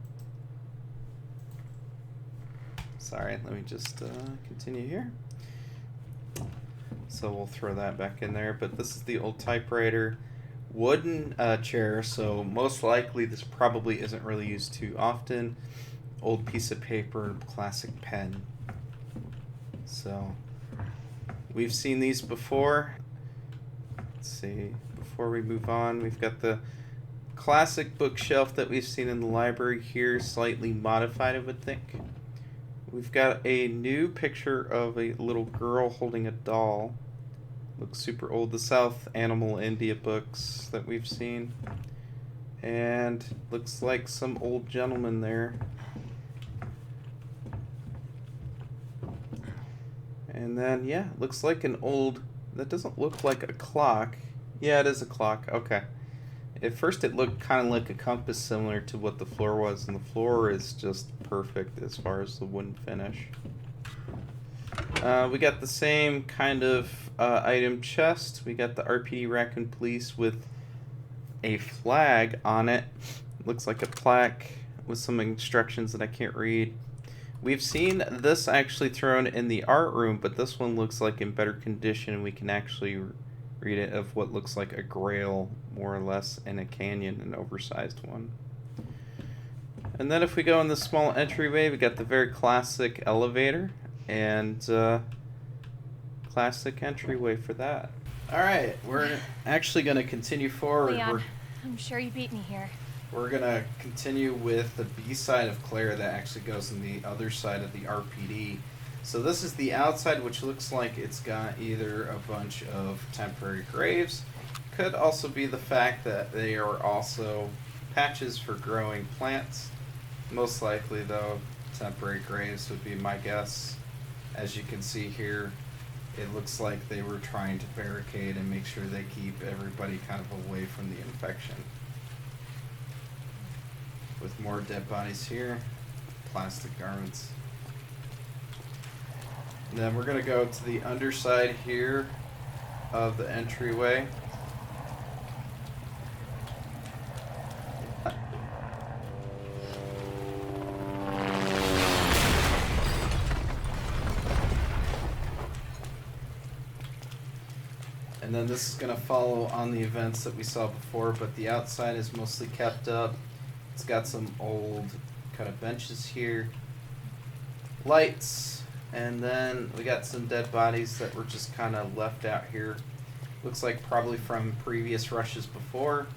Sorry, let me just continue here. So we'll throw that back in there. But this is the old typewriter. Wooden chair, so most likely this probably isn't really used too often. Old piece of paper, classic pen. So, we've seen these before. Let's see, before we move on, we've got the classic bookshelf that we've seen in the library here, slightly modified, I would think. We've got a new picture of a little girl holding a doll. Looks super old. The South Animal India books that we've seen. And looks like some old gentleman there. And then, yeah, looks like an old... That doesn't look like a clock. Yeah, it is a clock. Okay. At first it looked kind of like a compass, similar to what the floor was, and the floor is just perfect as far as the wooden finish. We got the same kind of item chest. We got the RPD Raccoon Police with a flag on it. Looks like a plaque with some instructions that I can't read. We've seen this actually thrown in the art room, but this one looks like in better condition, and we can actually read it, of what looks like a grail, more or less, in a canyon, an oversized one. And then if we go in the small entryway, we got the very classic elevator, and classic entryway for that. Alright, we're actually going to continue forward.
Leon, I'm sure you beat me here.
We're going to continue with the B side of Claire that actually goes on the other side of the RPD. So this is the outside, which looks like it's got either a bunch of temporary graves. Could also be the fact that they are also patches for growing plants. Most likely, though, temporary graves would be my guess. As you can see here, it looks like they were trying to barricade and make sure they keep everybody kind of away from the infection. With more dead bodies here, plastic garments. And then we're going to go to the underside here of the entryway. And then this is going to follow on the events that we saw before, but the outside is mostly kept up. It's got some old kind of benches here, lights, and then we got some dead bodies that were just kind of left out here. Looks like probably from previous rushes before.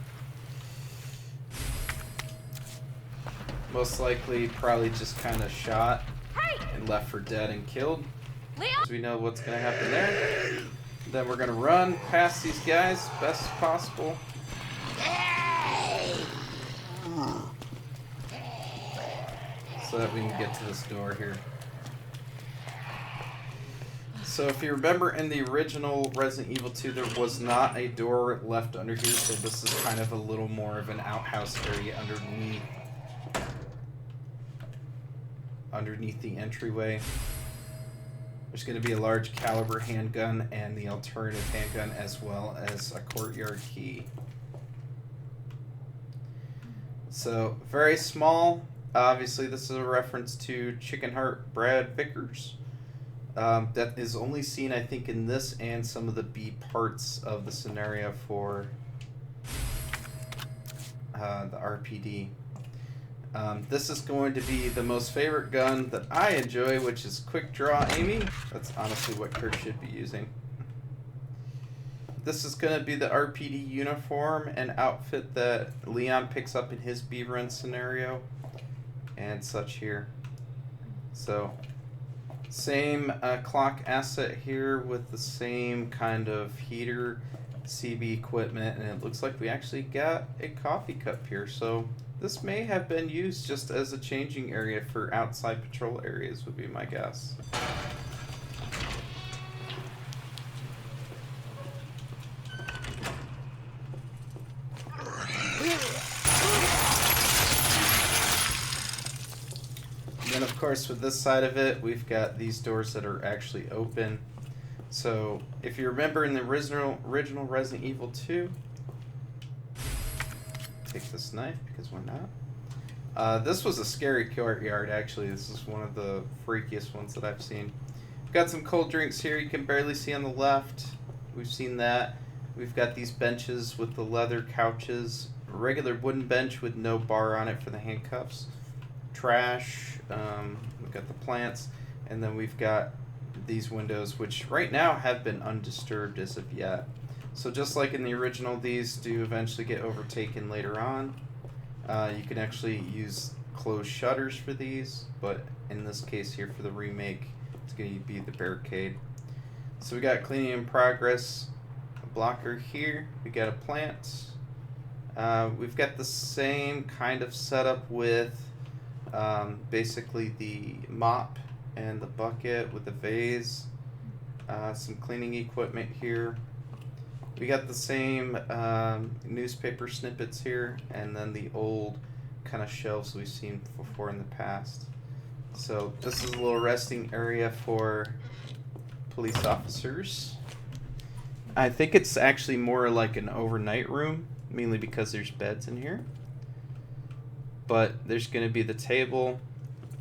Most likely probably just kind of shot and left for dead and killed.
Leon!
So we know what's going to happen there. Then we're going to run past these guys best as possible. So that we can get to this door here. So if you remember in the original Resident Evil 2, there was not a door left under here, so this is kind of a little more of an outhouse area underneath the entryway. There's going to be a large caliber handgun and the alternative handgun, as well as a courtyard key. So, very small. Obviously, this is a reference to Chicken Heart Brad Vickers. That is only seen, I think, in this and some of the B parts of the scenario for the RPD. This is going to be the most favorite gun that I enjoy, which is quick draw aiming. That's honestly what Kurt should be using. This is going to be the RPD uniform and outfit that Leon picks up in his B run scenario and such here. So Same clock asset here with the same kind of heater, CB equipment, and it looks like we actually got a coffee cup here. So this may have been used just as a changing area for outside patrol areas, would be my guess. And then, of course, with this side of it, we've got these doors that are actually open. So, if you remember in the original Resident Evil 2, take this knife because why not? This was a scary courtyard, actually. This is one of the freakiest ones that I've seen. We've got some cold drinks here you can barely see on the left. We've seen that. We've got these benches with the leather couches. A regular wooden bench with no bar on it for the handcuffs. Trash. We've got the plants. And then we've got these windows, which right now have been undisturbed as of yet. So just like in the original, these do eventually get overtaken later on. You can actually use closed shutters for these, but in this case here for the remake, it's going to be the barricade. So we got cleaning in progress, a blocker here, we got a plant. We've got the same kind of setup with basically the mop and the bucket with the vase. Some cleaning equipment here. We got the same newspaper snippets here, and then the old kind of shelves we've seen before in the past. So this is a little resting area for police officers. I think it's actually more like an overnight room, mainly because there's beds in here. But there's going to be the table.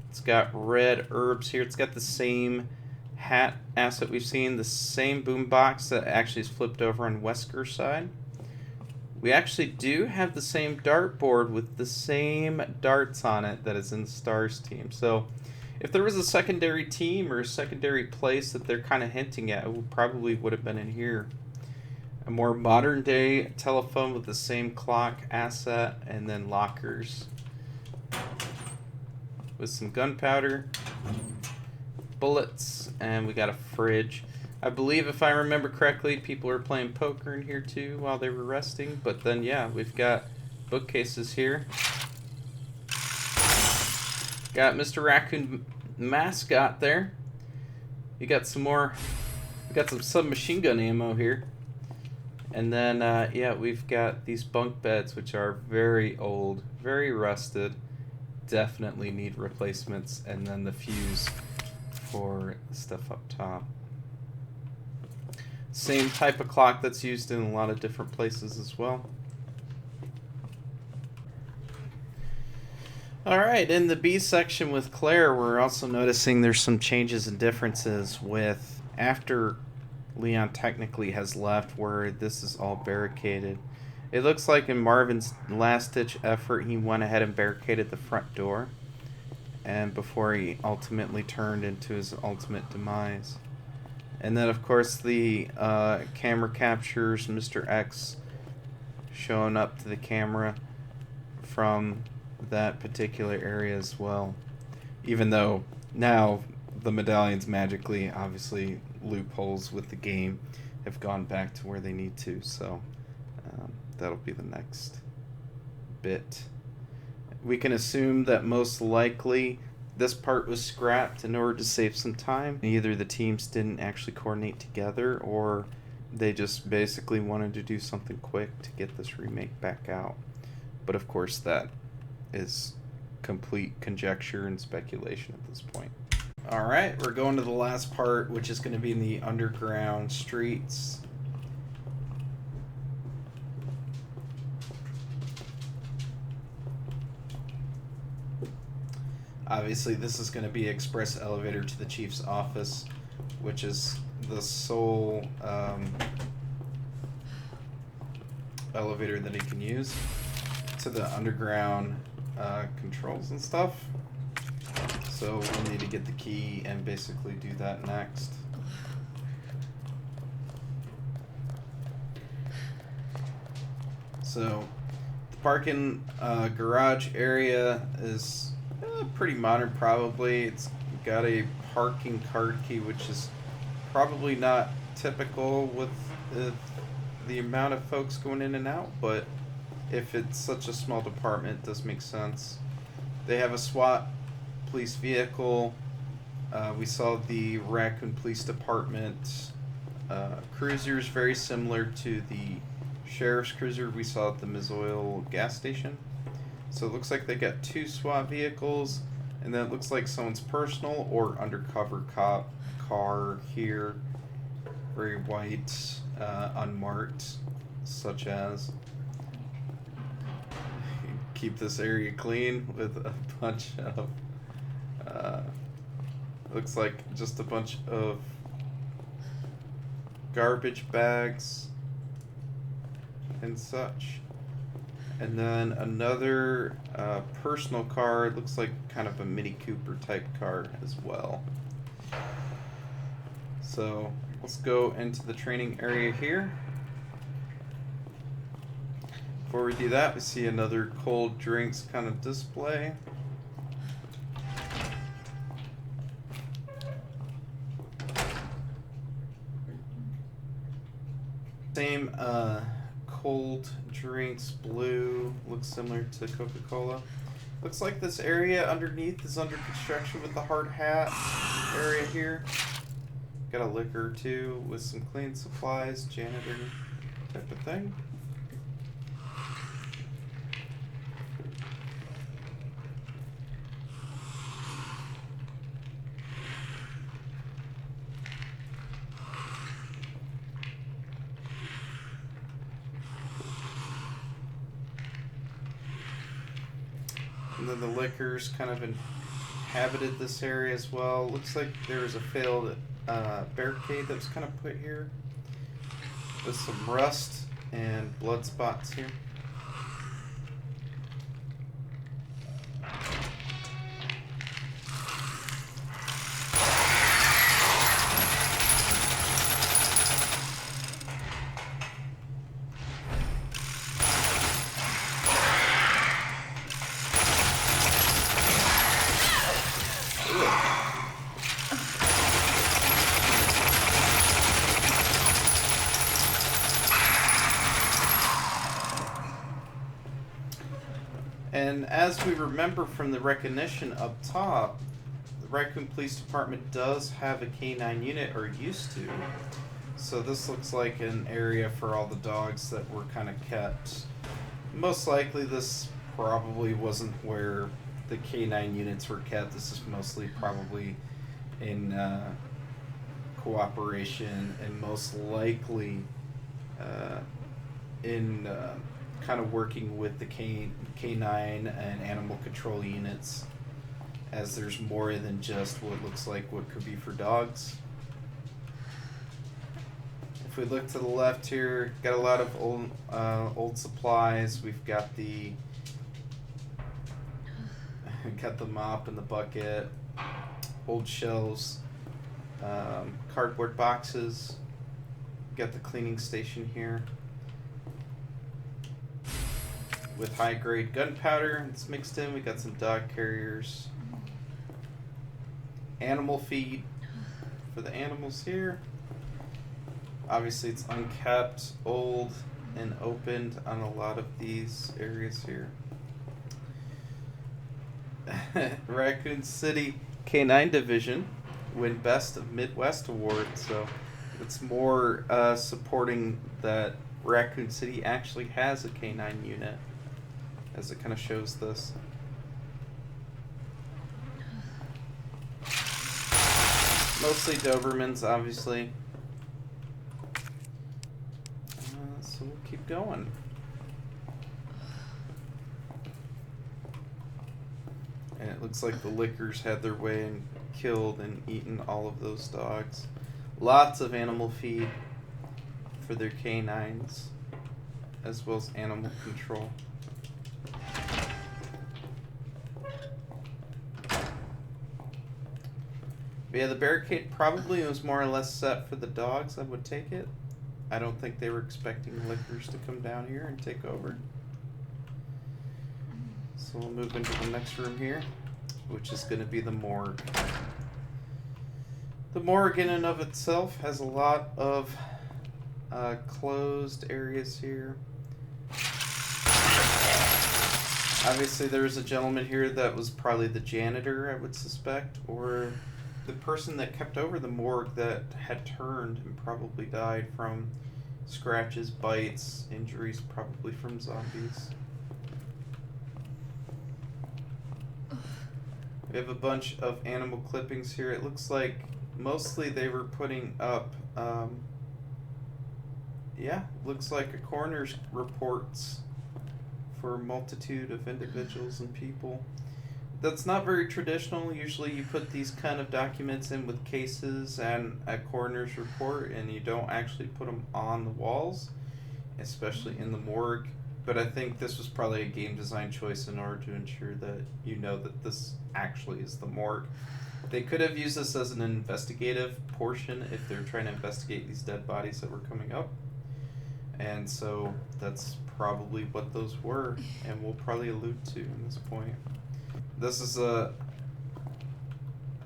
It's got red herbs here. It's got the same hat asset we've seen, the same boombox that actually is flipped over on Wesker's side. We actually do have the same dartboard with the same darts on it that is in the Stars team. So if there was a secondary team or a secondary place that they're kind of hinting at, it probably would have been in here. A more modern day telephone with the same clock asset, and then lockers with some gunpowder, bullets, and we got a fridge. I believe, if I remember correctly, people were playing poker in here too while they were resting. But then, yeah, we've got bookcases here. Got Mr. Raccoon mascot there. You got some more. We got some submachine gun ammo here. And then, yeah, we've got these bunk beds, which are very old, very rusted. Definitely need replacements. And then the fuse for stuff up top. Same type of clock that's used in a lot of different places as well. Alright, in the B section with Claire, we're also noticing there's some changes and differences with after Leon technically has left, where this is all barricaded. It looks like in Marvin's last-ditch effort, he went ahead and barricaded the front door, and before he ultimately turned into his ultimate demise. And then, of course, the camera captures Mr. X showing up to the camera from that particular area as well. Even though now the medallions magically, obviously, loopholes with the game have gone back to where they need to. So that'll be the next bit. We can assume that most likely this part was scrapped in order to save some time. Either the teams didn't actually coordinate together, or they just basically wanted to do something quick to get this remake back out. But of course that is complete conjecture and speculation at this point. Alright, we're going to the last part, which is going to be in the underground streets. Obviously, this is going to be express elevator to the chief's office, which is the sole elevator that he can use, to the underground controls and stuff. So we'll need to get the key and basically do that next. So the parking garage area is pretty modern, probably. It's got a parking card key, which is probably not typical with the amount of folks going in and out, but if it's such a small department, it does make sense. They have a SWAT police vehicle. We saw the Raccoon Police Department cruisers, very similar to the sheriff's cruiser we saw at the Mizoil gas station. So it looks like they got 2 SWAT vehicles, and then it looks like someone's personal or undercover cop car here. Very white, unmarked, such as keep this area clean with a bunch of looks like just a bunch of garbage bags and such. And then another personal car. It looks like kind of a Mini Cooper type car as well. So let's go into the training area here. Before we do that, we see another cold drinks kind of display. Same cold drinks, blue, looks similar to Coca-Cola. Looks like this area underneath is under construction with the hard hat area here. Got a liquor too with some clean supplies, janitor type of thing. And then the liquors kind of inhabited this area as well. Looks like there was a failed barricade that was kind of put here with some rust and blood spots here. And as we remember from the recognition up top, the Raccoon Police Department does have a K9 unit, or used to. So this looks like an area for all the dogs that were kind of kept. Most likely this probably wasn't where the K9 units were kept. This is mostly probably in cooperation and most likely in kind of working with the K9 and animal control units, as there's more than just what looks like what could be for dogs. If we look to the left here, got a lot of old supplies. We've got the mop and the bucket, old shelves, cardboard boxes. Got the cleaning station here with high-grade gunpowder. It's mixed in. We got some dog carriers, animal feed for the animals here. Obviously it's unkept, old, and opened on a lot of these areas here. Raccoon City K9 Division win Best of Midwest Award, so it's more supporting that Raccoon City actually has a K9 unit, as it kind of shows this. Mostly Dobermans, obviously. So we'll keep going. And it looks like the lickers had their way and killed and eaten all of those dogs. Lots of animal feed for their canines, as well as animal control. But yeah, the barricade probably was more or less set for the dogs. I would take it. I don't think they were expecting lickers to come down here and take over. So we'll move into the next room here. which is going to be the morgue. The morgue in and of itself has a lot of closed areas here. Obviously there was a gentleman here that was probably the janitor, I would suspect, or the person that kept over the morgue that had turned and probably died from scratches, bites, injuries, probably from zombies. We have a bunch of animal clippings here. It looks like mostly they were putting up, looks like a coroner's reports for a multitude of individuals and people. That's not very traditional. Usually you put these kind of documents in with cases and a coroner's report, and you don't actually put them on the walls, especially in the morgue. But I think this was probably a game design choice in order to ensure that you know that this actually is the morgue. They could have used this as an investigative portion if they're trying to investigate these dead bodies that were coming up. And so that's probably what those were, and we'll probably allude to in this point. This is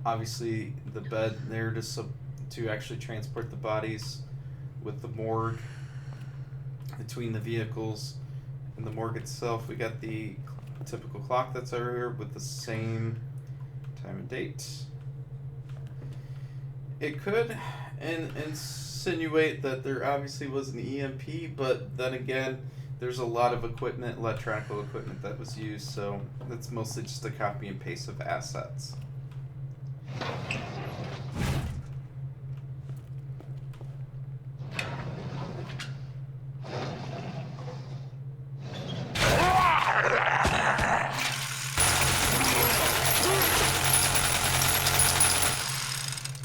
obviously the bed there to actually transport the bodies with the morgue between the vehicles and the morgue itself. We got the typical clock that's over here with the same time and date. It could insinuate that there obviously was an EMP, but then again, there's a lot of equipment, electronic equipment that was used, so that's mostly just a copy and paste of assets.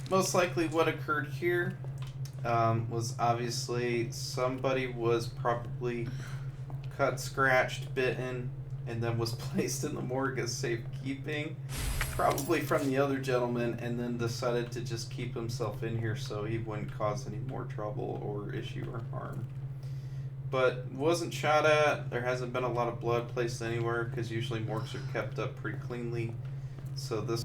Most likely what occurred here was obviously somebody was probably cut, scratched, bitten, and then was placed in the morgue as safekeeping, probably from the other gentleman, and then decided to just keep himself in here so he wouldn't cause any more trouble or issue or harm. But wasn't shot at. There hasn't been a lot of blood placed anywhere because usually morgues are kept up pretty cleanly. So this.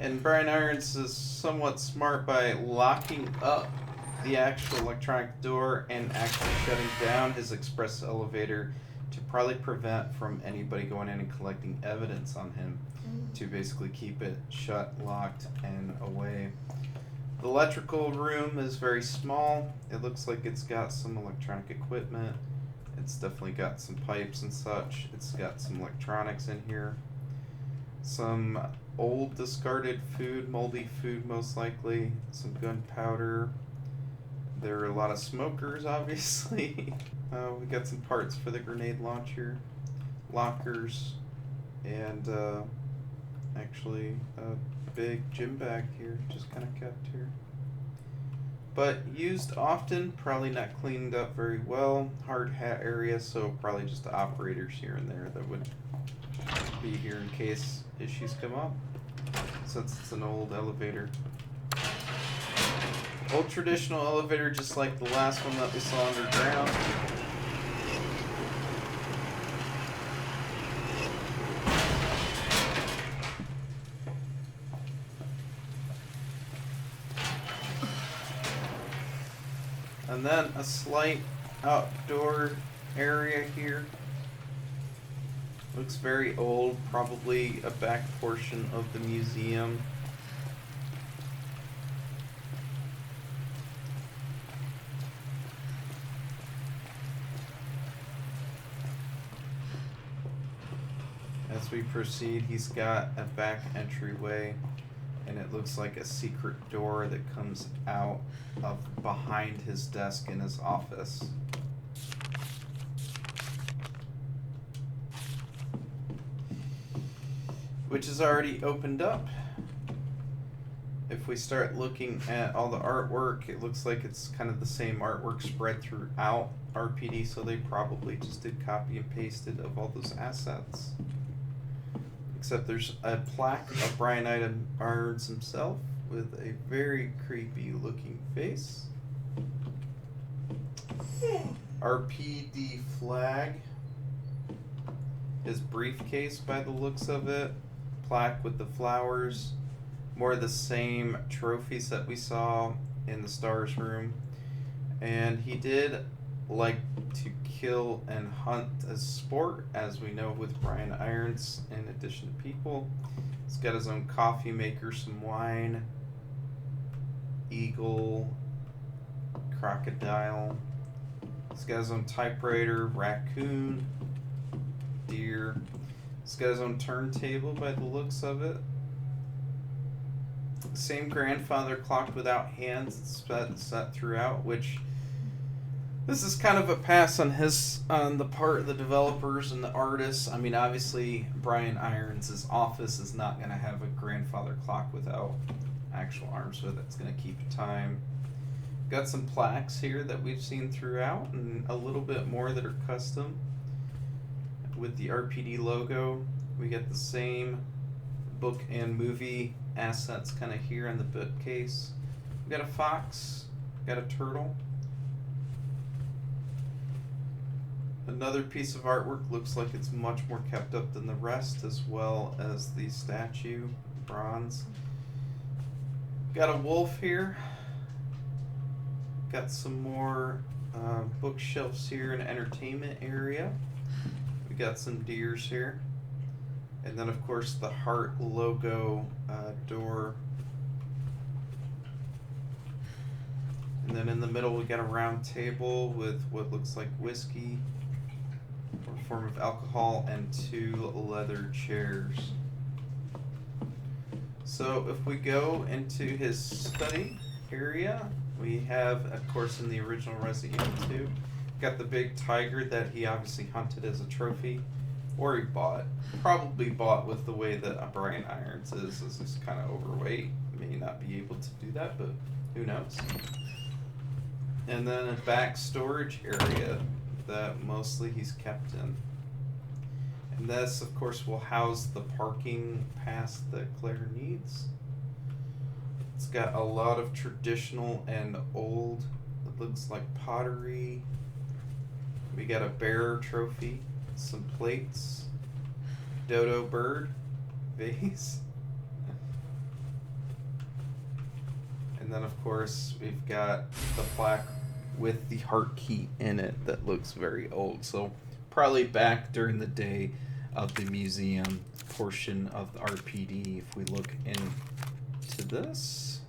And Brian Irons is somewhat smart by locking up the actual electronic door and actually shutting down his express elevator to probably prevent from anybody going in and collecting evidence on him, to basically keep it shut, locked, and away. The electrical room is very small. It looks like it's got some electronic equipment. It's definitely got some pipes and such. It's got some electronics in here. Some old discarded food, moldy food most likely, some gunpowder. There are a lot of smokers, obviously. We got some parts for the grenade launcher, lockers, and actually a big gym bag here, just kind of kept here. But used often, probably not cleaned up very well. Hard hat area, so probably just operators here and there that would be here in case issues come up, since it's an old elevator. Old traditional elevator, just like the last one that we saw underground. And then a slight outdoor area here. Looks very old, probably a back portion of the museum. As we proceed, he's got a back entryway, and it looks like a secret door that comes out of behind his desk in his office. Which is already opened up. If we start looking at all the artwork, it looks like it's kind of the same artwork spread throughout RPD, so they probably just did copy and pasted of all those assets. Except there's a plaque of Brian Irons himself with a very creepy looking face. RPD flag. His briefcase by the looks of it. Plaque with the flowers. More of the same trophies that we saw in the Stars room. And he did like to kill and hunt as sport, as we know with Brian Irons, in addition to people. He's got his own coffee maker, some wine, eagle, crocodile. He's got his own typewriter, raccoon, deer. He's got his own turntable by the looks of it. Same grandfather clock without hands set throughout, which this is kind of a pass on the part of the developers and the artists. I mean, obviously Brian Irons' office is not going to have a grandfather clock without actual arms with it. It's going to keep time. Got some plaques here that we've seen throughout, and a little bit more that are custom with the RPD logo. We get the same book and movie assets kind of here on the bookcase. We got a fox, got a turtle. Another piece of artwork, looks like it's much more kept up than the rest, as well as the statue, bronze. Got a wolf here. Got some more bookshelves here in the entertainment area. We got some deers here. And then, of course, the heart logo door. And then in the middle, we got a round table with what looks like whiskey, or a form of alcohol, and 2 leather chairs. So if we go into his study area, we have, of course, in the original Resident Evil 2, got the big tiger that he obviously hunted as a trophy. Or he bought. Probably bought with the way that Brian Irons is he's kind of overweight. May not be able to do that, but who knows. And then a back storage area that mostly he's kept in. And this, of course, will house the parking pass that Claire needs. It's got a lot of traditional and old, it looks like pottery. We got a bear trophy. Some plates, dodo bird, vase, and then of course we've got the plaque with the heart key in it that looks very old, so probably back during the day of the museum portion of the RPD. If we look into this,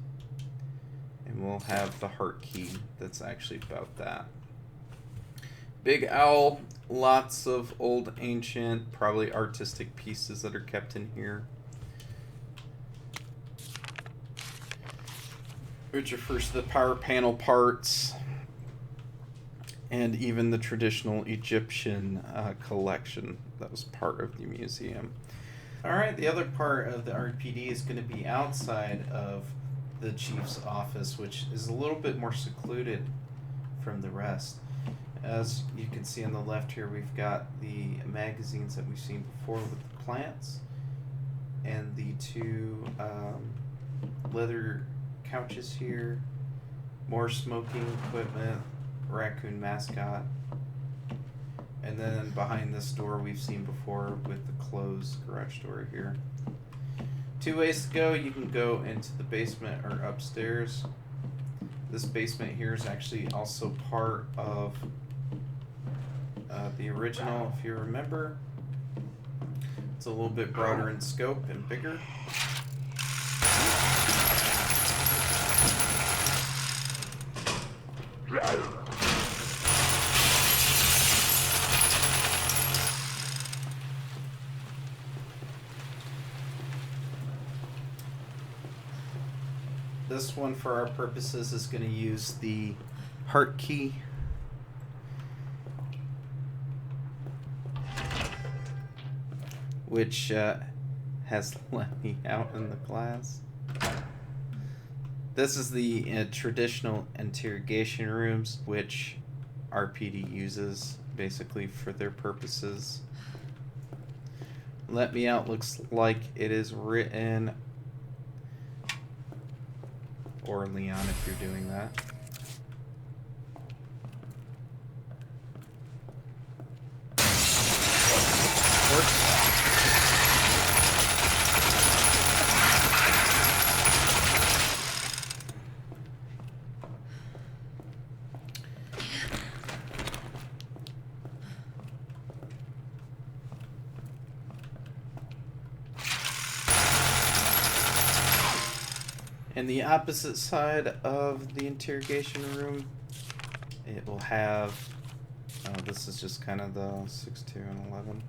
and we'll have the heart key that's actually about that. Big owl, lots of old ancient, probably artistic pieces that are kept in here. Which refers to the power panel parts, and even the traditional Egyptian collection that was part of the museum. Alright, the other part of the RPD is going to be outside of the chief's office, which is a little bit more secluded from the rest. As you can see on the left here, we've got the magazines that we've seen before with the plants, and the 2 leather couches here, more smoking equipment, raccoon mascot, and then behind this door we've seen before with the closed garage door here. 2 ways to go. You can go into the basement or upstairs. This basement here is actually also part of the original, if you remember. It's a little bit broader in scope and bigger. This one, for our purposes, is going to use the heart key. Which has let me out in the glass. This is the traditional interrogation rooms, which RPD uses basically for their purposes. Let me out looks like it is written, or Leon if you're doing that. In the opposite side of the interrogation room, it will have, oh, this is just kind of the 6, 2, and 11.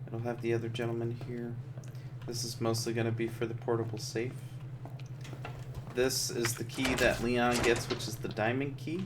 It'll have the other gentleman here. This is mostly going to be for the portable safe. This is the key that Leon gets, which is the diamond key.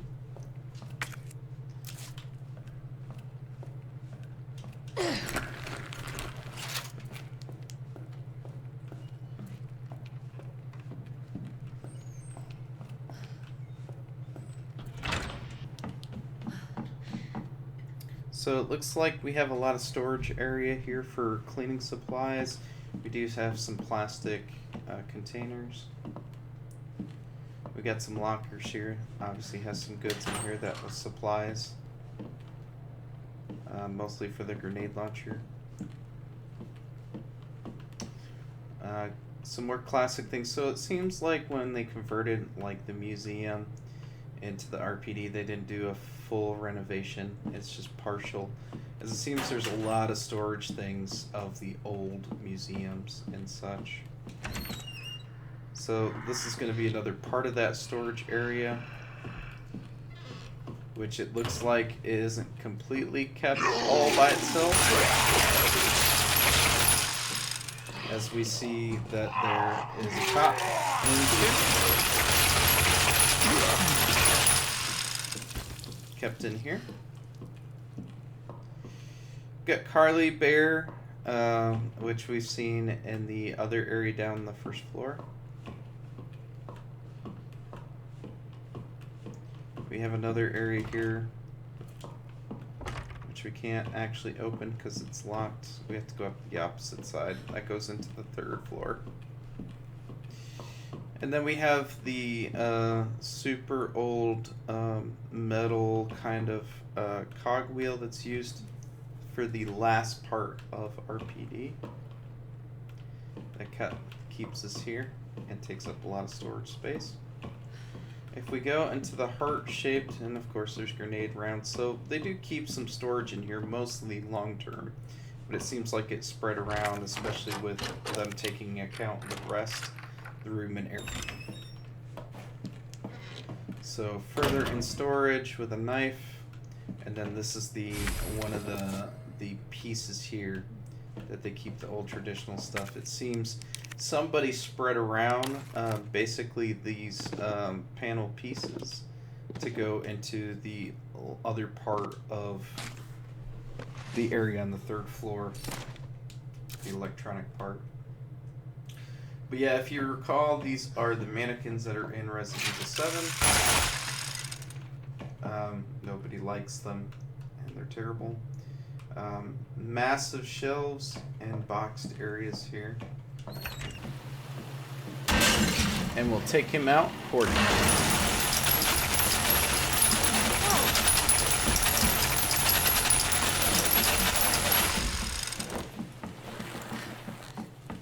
So it looks like we have a lot of storage area here for cleaning supplies. We do have some plastic containers. We got some lockers here. Obviously has some goods in here that was supplies. Mostly for the grenade launcher. Some more classic things. So it seems like when they converted like the museum into the RPD, they didn't do a full renovation. It's just partial, as it seems there's a lot of storage things of the old museums and such. So this is going to be another part of that storage area, which it looks like isn't completely kept all by itself, as we see that there is a cop in here. Kept in here. Got Carly Bear, which we've seen in the other area down the first floor. We have another area here, which we can't actually open because it's locked. We have to go up the opposite side. That goes into the third floor. And then we have the super old metal kind of cogwheel that's used for the last part of RPD. That keeps us here and takes up a lot of storage space. If we go into the heart-shaped, and of course there's grenade rounds, so they do keep some storage in here, mostly long-term. But it seems like it's spread around, especially with them taking account of the rest. The room and air. So further in storage with a knife, and then this is the one of the pieces here that they keep the old traditional stuff. It seems somebody spread around basically these panel pieces to go into the other part of the area on the third floor, the electronic part. But yeah, if you recall, these are the mannequins that are in Resident Evil 7. Nobody likes them, and they're terrible. Massive shelves and boxed areas here. And we'll take him out, Courtyard.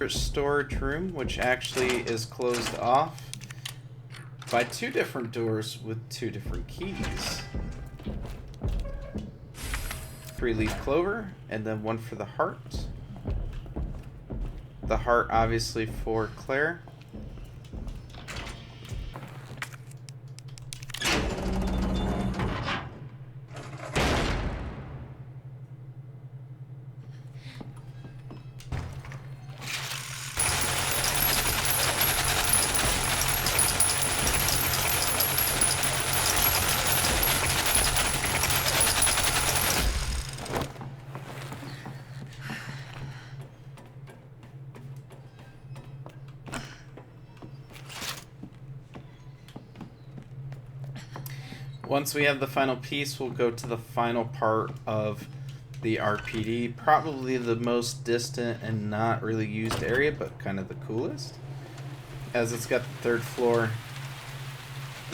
Storage room, which actually is closed off by two different doors with two different keys. 3-leaf clover, and then one for the heart. The heart obviously for Claire. Once we have the final piece, we'll go to the final part of the RPD. Probably the most distant and not really used area, but kind of the coolest. As it's got the third floor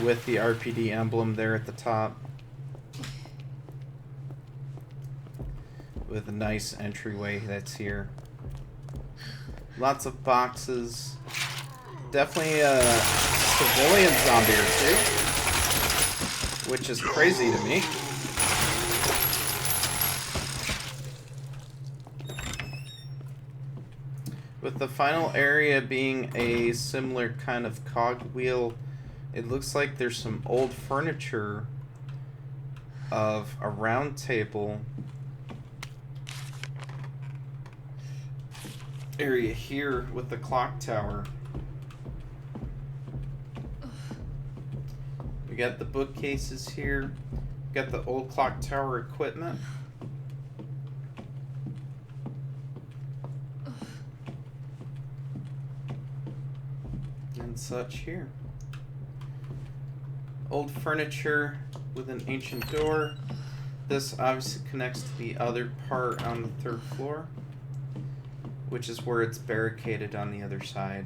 with the RPD emblem there at the top. With a nice entryway that's here. Lots of boxes. Definitely a civilian zombie or two. Which is crazy to me. With the final area being a similar kind of cogwheel, it looks like there's some old furniture of a round table area here with the clock tower. We got the bookcases here. We got the old clock tower equipment. And such here. Old furniture with an ancient door. This obviously connects to the other part on the 3rd floor, which is where it's barricaded on the other side.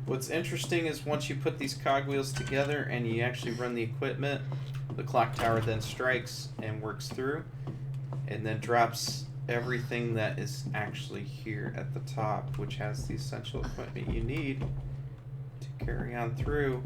What's interesting is once you put these cogwheels together and you actually run the equipment, the clock tower then strikes and works through and then drops everything that is actually here at the top, which has the essential equipment you need to carry on through.